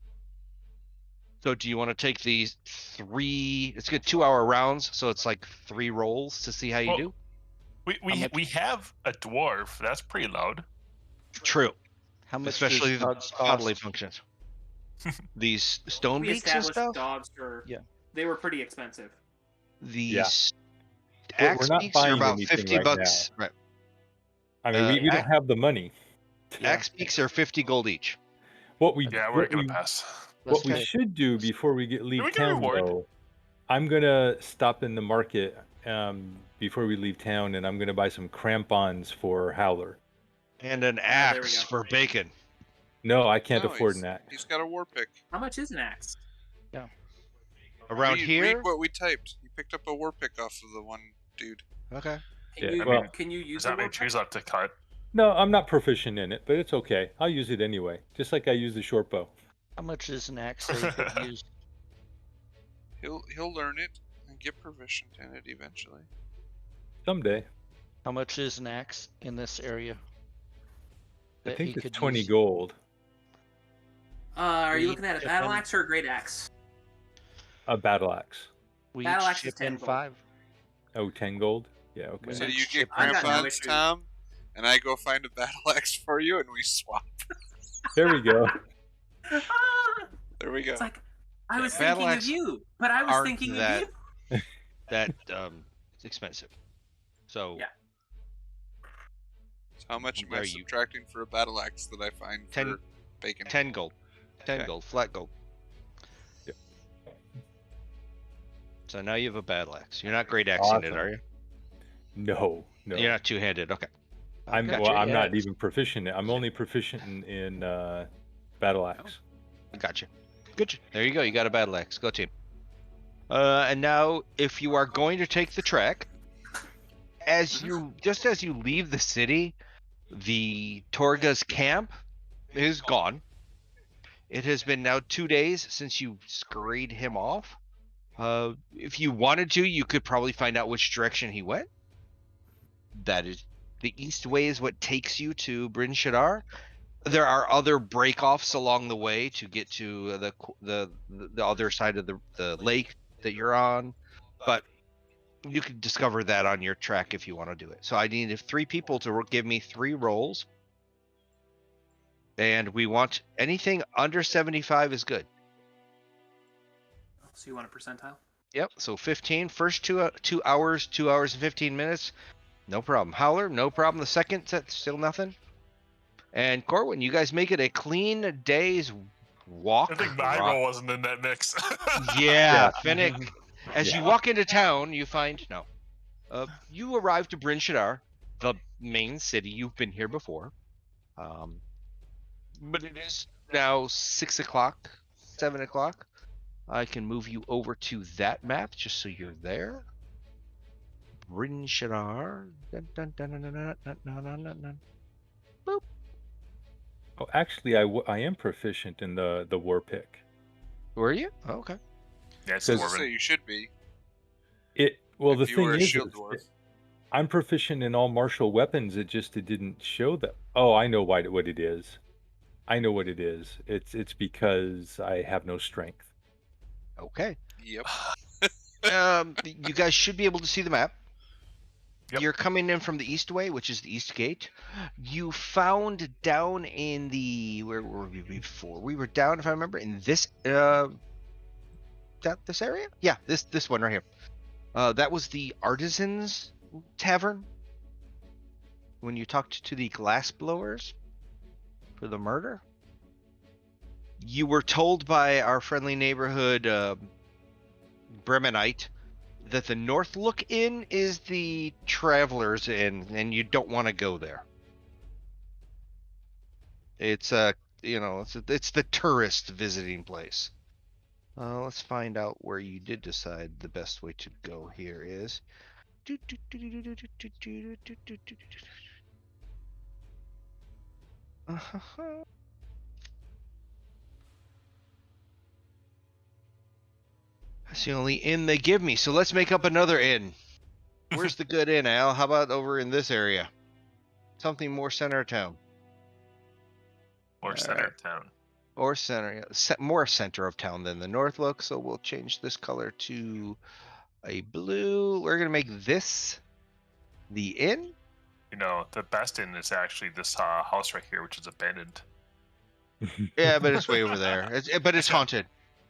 So do you want to take these 3? It's good 2-hour rounds, so it's like 3 rolls to see how you Well, do. We have a dwarf. That's pretty loud. True, How much especially does the dogs bodily cost? functions. These stone We beaks and established stuff. dogs are. Yeah. They were pretty expensive. These We're axe not beaks are buying about anything 50 right bucks. Right. I mean, we don't have the money. Axe beaks are 50 gold each. What we Yeah, we're what gonna we, pass. What we take- should do before we leave we get town, reward? though, I'm gonna stop in the market before we leave town, and I'm gonna buy some crampons for Howler. And an there we axe go. for bacon. No, I can't No, afford he's- an axe. He's got a war pick. How much is an axe? Around read, here? Read what we typed. You picked up a war pick off of the one dude. Okay. Can Yeah, you well- can you use There's the that many warp trees left to cut. No, I'm not proficient in it, but it's okay. I'll use it anyway, just like I use the short bow. How much is an axe that you could use? He'll learn it and get proficient in it eventually. Someday. How much is an axe in this area? I that think he it's could 20 use? gold. Are you We looking at a chip battle in- axe or a great axe? A battle axe. We Battle each axe is chip in 10 gold. 5. Oh, 10 gold? Yeah, okay. So Let's you get chip I got no crampons, issue. Tom, and I go find a battle axe for you, and we swap. There we go. There we go. It's like I was battle thinking of axe you, but I was aren't thinking that- of you. That it's expensive. So Yeah. So how much am Are I you- subtracting for a battle axe that I find 10 for bacon? 10 gold. 10 Okay. gold, flat gold. Yep. So now you have a battle axe. You're not great axing it, Awesome. are you? No. You're not two-handed. Okay. I'm Gotcha, well. I'm yeah. not even proficient. I'm only proficient in battle axe. Gotcha. Good. There you go. You got a battle axe. Go team. And now, if you are going to take the trek, as you leave the city, the Torga's camp is gone. It has been now 2 days since you scurried him off. If you wanted to, you could probably find out which direction he went. That is, the east way is what takes you to Bryn Shaddar. There are other break-offs along the way to get to the other side of the lake that you're on, but you can discover that on your track if you want to do it. So I need 3 people to give me 3 rolls, and we want anything under 75 is good. So you want a percentile? Yep. So 15. First 2 hours, 2 hours and 15 minutes, no problem. Howler, no problem. The second, that's still nothing. And Corwin, you guys make it a clean day's walk. I think my roll wasn't in that mix. Yeah, Finnick. As you Yeah. walk into town, you find no. You arrive to Bryn Shaddar, the main city. You've been here before, but it is now 6 o'clock, 7 o'clock. I can move you over to that map just so you're there. Bryn Shaddar. Dun, dun, dun, dun, dun, dun, dun, dun, dun, dun, dun. Oh, actually, I am proficient in the war pick. Were you? Oh, okay. Yeah, it's So dwarven. you should be. Well, If the you thing were a is, shield dwarf. I'm proficient in all martial weapons. It didn't show that. Oh, I know what it is. I know what it is. It's because I have no strength. Okay. Yep. You guys should be able to see the map. Yep. You're coming in from the east way, which is the east gate. You found down in the where were we before? We were down, if I remember, in this this area. Yeah, this one right here. That was the Artisans Tavern. When you talked to the glass blowers for the murder, you were told by our friendly neighborhood Bremenite that the North Look Inn is the Travelers Inn, and you don't want to go there. It's it's the tourist visiting place. Let's find out where you did decide the best way to go here is. That's the only inn they give me, so let's make up another inn. Where's the good inn, Al? How about over in this area? Something more center of town. Or center of town. Or center, yeah, more center of town than the North Look, so we'll change this color to a blue. We're gonna make this the inn. You know, the best inn is actually this house right here, which is abandoned. Yeah, but it's way over there. But it's haunted.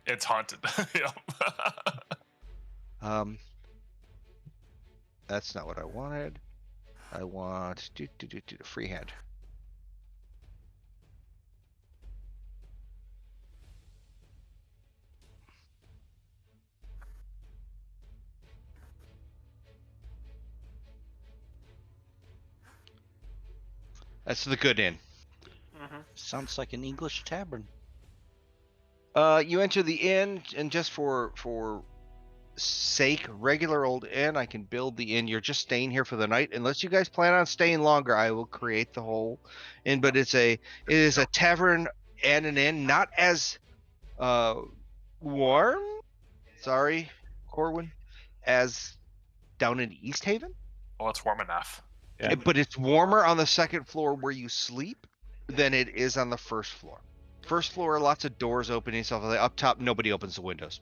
It's haunted. Yep. That's not what I wanted. I want freehand. That's the good inn. Sounds like an English tavern. You enter the inn, and just for sake, regular old inn, I can build the inn. You're just staying here for the night, unless you guys plan on staying longer. I will create the whole inn, but it is a tavern and an inn, not as warm. Sorry, Corwin, as down in East Haven. Well, it's warm enough. Yeah. But it's warmer on the second floor where you sleep than it is on the first floor. First floor, lots of doors opening, stuff like that. Up top, nobody opens the windows.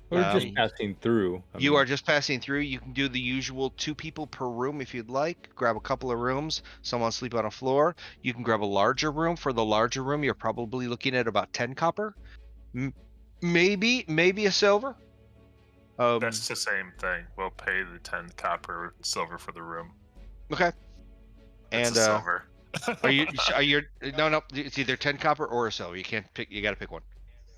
We're just passing through. You are just passing through. You can do the usual 2 people per room if you'd like. Grab a couple of rooms. Someone sleep on a floor. You can grab a larger room. For the larger room, you're probably looking at about 10 copper. Maybe a silver. That's the same thing. We'll pay the 10 copper silver for the room. Okay. It's And a silver. are you no? It's either 10 copper or a silver. You can't pick. You got to pick one.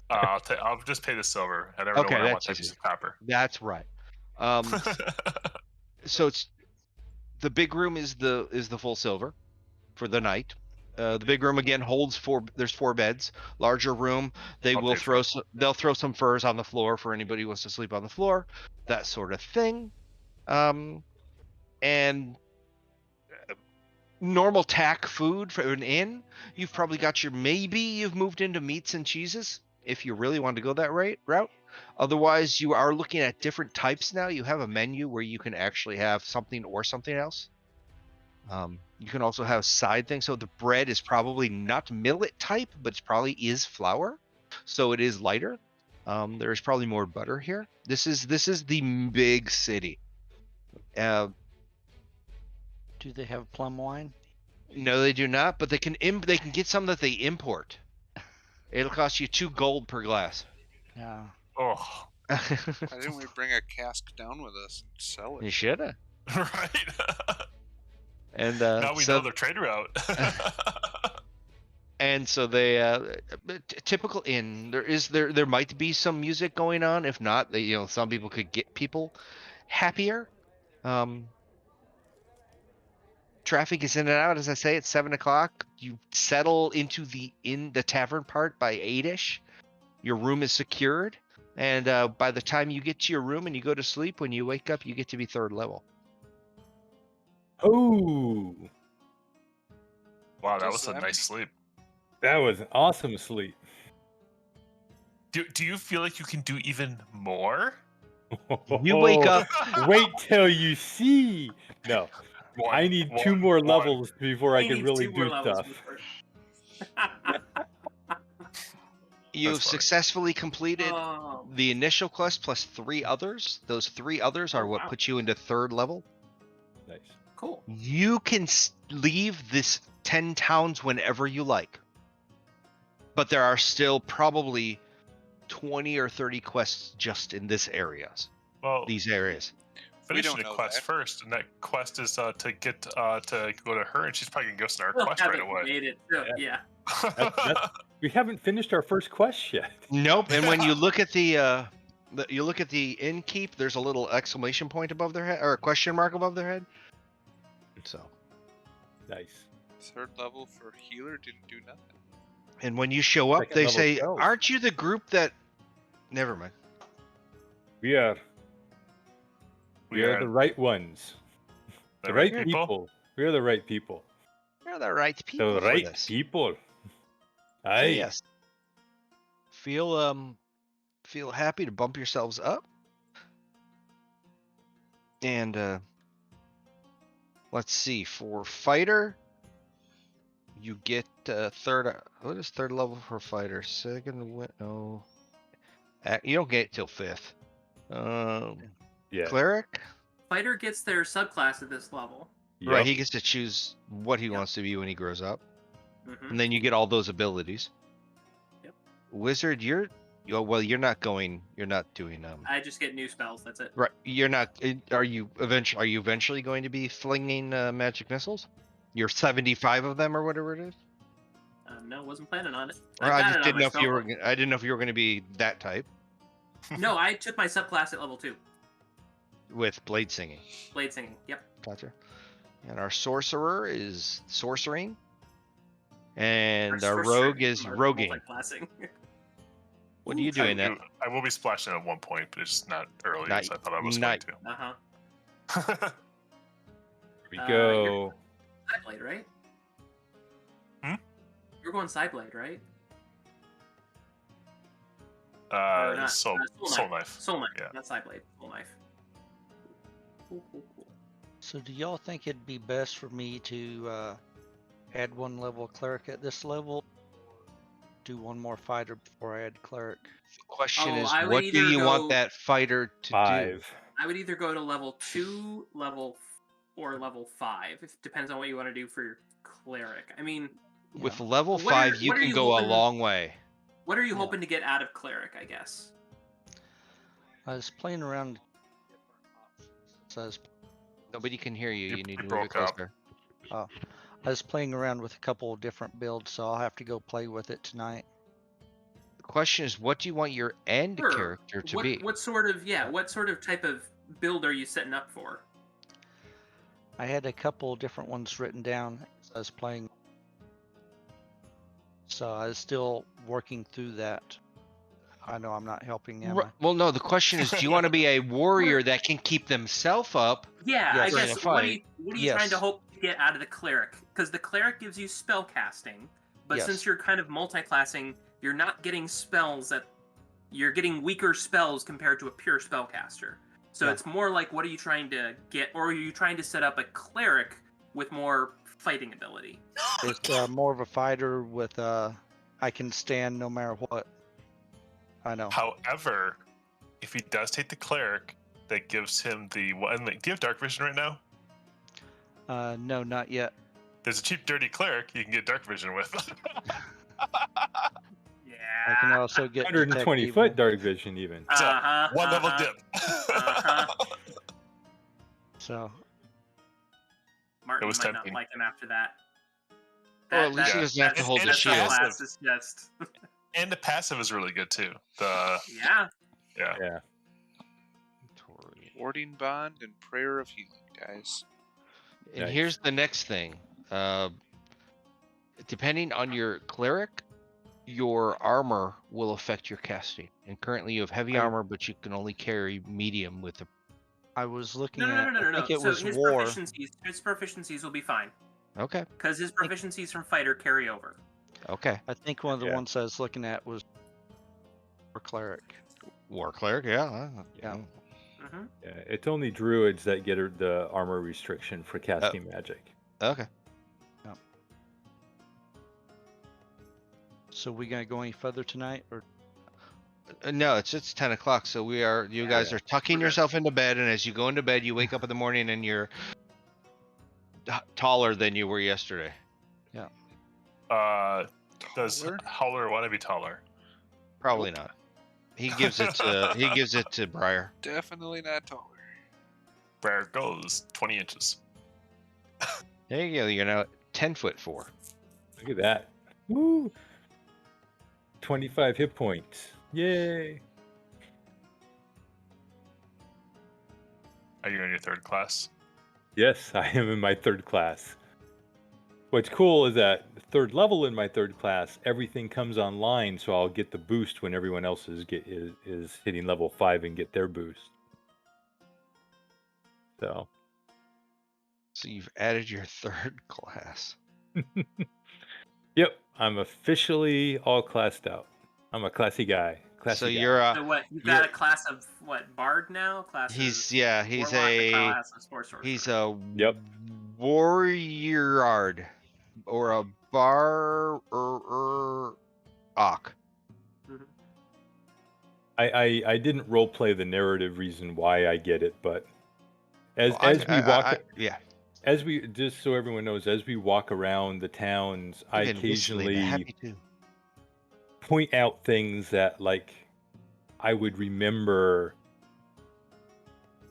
I'll just pay the silver. I never know Okay, when I want that's that piece of copper. That's right. So it's the big room is the full silver for the night. The big room again holds there's 4 beds. Larger room, they'll throw some furs on the floor for anybody who wants to sleep on the floor, that sort of thing. And normal tack food for an inn. You've probably got you've moved into meats and cheeses if you really want to go that route. Otherwise, you are looking at different types now. You have a menu where you can actually have something or something else. You can also have side things. So the bread is probably not millet type, but it probably is flour. So it is lighter. There's probably more butter here. This is the big city. Do they have plum wine? No, they do not. But they can get some that they import. It'll cost you 2 gold per glass. Yeah. Oh. Why didn't we bring a cask down with us and sell it? You shoulda. Right. And now we know their trade route. And so they typical inn. There might be some music going on. If not, some people could get people happier. Traffic is in and out. As I say, it's 7:00. You settle into the tavern part by 8ish. Your room is secured, and by the time you get to your room and you go to sleep, when you wake up, you get to be 3rd level. Oh, Wow, that was a nice sleep. that was an awesome sleep. Do you feel like you can do even more? You wake up. Wait till you see. No, I need 2 more levels before I can really do stuff. You've successfully completed the initial quest plus 3 others. Those 3 others are what put you into 3rd level. Nice. Cool. You can leave this 10 towns whenever you like. But there are still probably 20 or 30 quests just in these areas. Finishing a quest first, and that quest is to get to go to her, and she's probably gonna give us our quest right away. Made it, so, yeah. We haven't finished our first quest yet. Nope. And when you look at the innkeep, there's a little exclamation point above their head, or a question mark above their head. So nice. 3rd level for healer didn't do nothing. And when you show up, they say, "Aren't you the group that?" Never mind. We are the right ones. The right people. We are the right people. You're the right people. The right people. Aye. Yes. Feel happy to bump yourselves up. And let's see, for fighter, you get 3rd. What is 3rd level for fighter? 2nd. No. You don't get it till 5th. Yeah. Cleric. Fighter gets their subclass at this level. Yep. Right, he gets to choose what he wants to be when he grows up. Mm-hmm. And then you get all those abilities. Yep. Wizard, you're not doing I just get new spells, that's it. right. You're not. Are you eventually going to be flinging magic missiles? You're 75 of them or whatever it is. No, wasn't planning on it. I just didn't know if you were. I didn't know if you were going to be that type. No, I took my subclass at level 2. With blade singing. Blade singing. Yep. Gotcha. And our sorcerer is sorcering. And our sorcerer rogue is are roguing. multi-classing. What are you doing that? I will be splashing at one point, but it's not early Not- as I thought I was not- going Uh-huh. to. Here we You're go. Sideblade, right? Hmm? You're going Sideblade, right? Soul Soul Knife. Soul Knife, Yeah. not Sideblade. Soul Knife. Cool. So do y'all think it'd be best for me to add one level cleric at this level? Do one more fighter before I add cleric? The question is, I would what do either you want go- that fighter to do? 5. I would either go to level 2, or level 5. It depends on what you want to do for your cleric. I mean, With Yeah. level What are- 5, you what are can you go a hoping- long way. what are you Yeah. hoping to get out of cleric, I guess? I was playing around. So I was Nobody can hear you. You- You need you to move it broke up. closer. I was playing around with a couple of different builds, so I'll have to go play with it tonight. The question is, what do you want your end Sure. character to what, be? What sort of what sort of type of build are you setting up for? I had a couple of different ones written down as I was playing, so I was still working through that. I know I'm not helping, am I? Well, no. The question is, do you want to be a warrior that can keep themselves up? Yeah, I Yes. During guess a what are fight. you trying to Yes. hope to get out of the cleric? Because the cleric gives you spell casting, but Yes. since you're kind of multi-classing, you're not getting spells that you're getting weaker spells compared to a pure spellcaster. So Yeah. it's more like, what are you trying to get, or are you trying to set up a cleric with more fighting ability? It's more of a fighter with I can stand no matter what. I know. However, if he does take the cleric, that gives him the one. Do you have dark vision right now? No, not yet. There's a cheap, dirty cleric you can get dark vision with. Yeah. I can also get 120 detect foot evil. dark vision, even. It's a Uh-huh, one level uh-huh. dip. So Martin was might not tempting. like him after that. Well, at least he doesn't have to hold the the shield. Class is just And the passive is really good too. yeah. Yeah. Warding bond and prayer of healing, guys. And Nice. here's the next thing. Depending on your cleric, your armor will affect your casting. And currently you have heavy armor, but you can only carry medium with the... I was looking No. at. I think it So was his war. proficiencies will be fine Okay. because his proficiencies from fighter carry over. Okay. I think one of the Yeah. ones I was looking at was for cleric. War cleric, yeah. Yeah. Mm-hmm. Yeah, it's only druids that get the armor restriction for casting magic. Okay. So we gonna go any further tonight, or No, it's 10 o'clock, so you guys are tucking We're good. yourself into bed, and as you go into bed, you wake up in the morning and you're taller than you were yesterday. Does Taller? Howler want to be taller? Probably not. He gives it to Briar. Definitely not taller. Where it goes 20 inches. There you go. You're now 10'4". Look at that. Woo! 25 hit points. Yay! Are you in your third class? Yes, I am in my third class. What's cool is that third level in my third class, everything comes online, so I'll get the boost when everyone else is hitting level 5 and get their boost. So you've added your third class. Yep, I'm officially all classed out. I'm a classy guy. Classy So guy. you're So what? You've got a class of what? Bard now? he's Warlock, and class of sorcerer. he's a Yep. warrior or a bar Ock. Mhm. I didn't role play the narrative reason why I get it, but as we just so everyone knows, as we walk around the towns, I Even whistling, occasionally happy too. point out things that like I would remember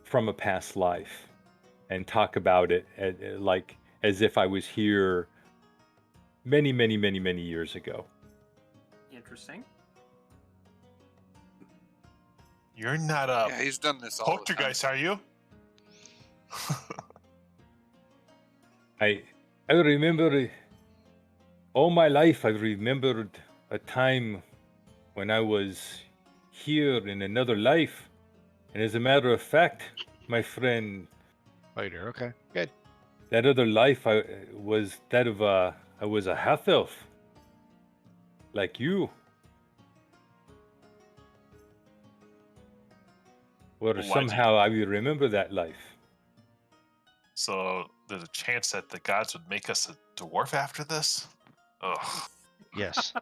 from a past life and talk about it like as if I was here many years ago. Interesting. You're not a Yeah, he's done this all the time. poltergeist, are you? I remember all my life. I remembered a time when I was here in another life, and as a matter of fact, my friend, Fighter. Okay. Good. that other life I was that of I was a half elf, like you, or Why'd you- somehow I will remember that life. So there's a chance that the gods would make us a dwarf after this? Ugh. Yes.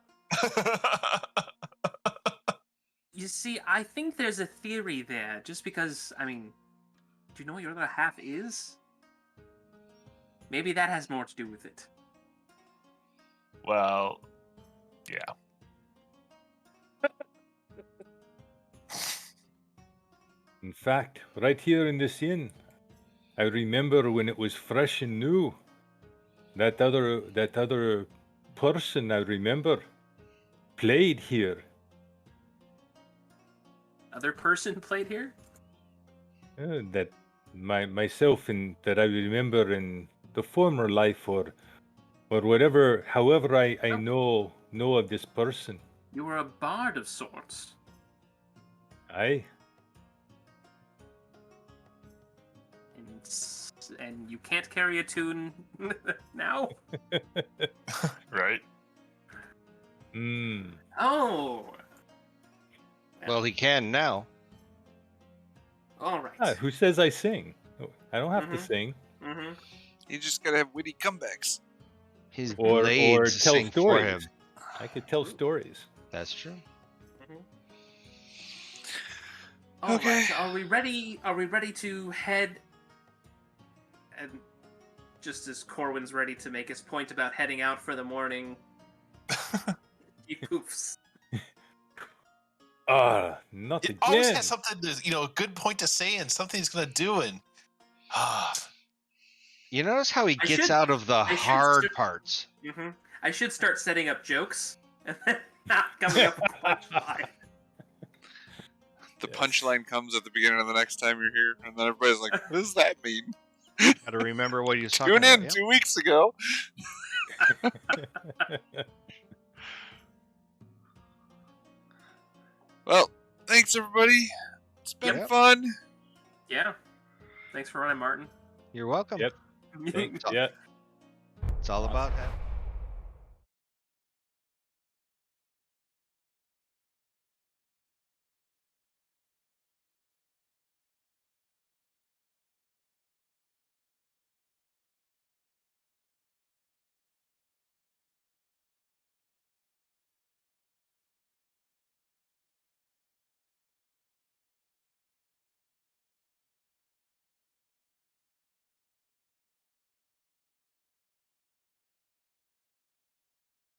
You see, I think there's a theory there. Just because, I mean, do you know what your other half is? Maybe that has more to do with it. Well, yeah. In fact, right here in this inn, I remember when it was fresh and new. That other person I remember played here. Other person played here? That myself and that I remember in the former life or whatever, however I Oh. know of this person. You were a bard of sorts. Aye. And you can't carry a tune now? Right? Hmm. Oh! Well, he can now. All right. Ah, who says I sing? I don't have to Mhm. sing. Mm-hmm. You just gotta have witty comebacks. His Or blades tell sing for him. stories. I could tell stories. That's true. All Okay. right. Are we ready? Are we ready to head? And just as Corwin's ready to make his point about heading out for the morning, he poofs. Not It always again. has something to, a good point to say and something he's gonna do, and You notice how he I gets should- out of the I should hard start- parts. Mm-hmm. I should start setting up jokes and then not coming up with a punchline. The Yes. punchline comes at the beginning of the next time you're here, and then everybody's like, "What does that mean?" Got to remember what he was talking Tune about. in Yeah? 2 weeks ago. Well, thanks everybody. It's been Yep. fun. Yeah. Thanks for running, Martin. You're welcome. Yep. Thanks. Yeah. It's all about having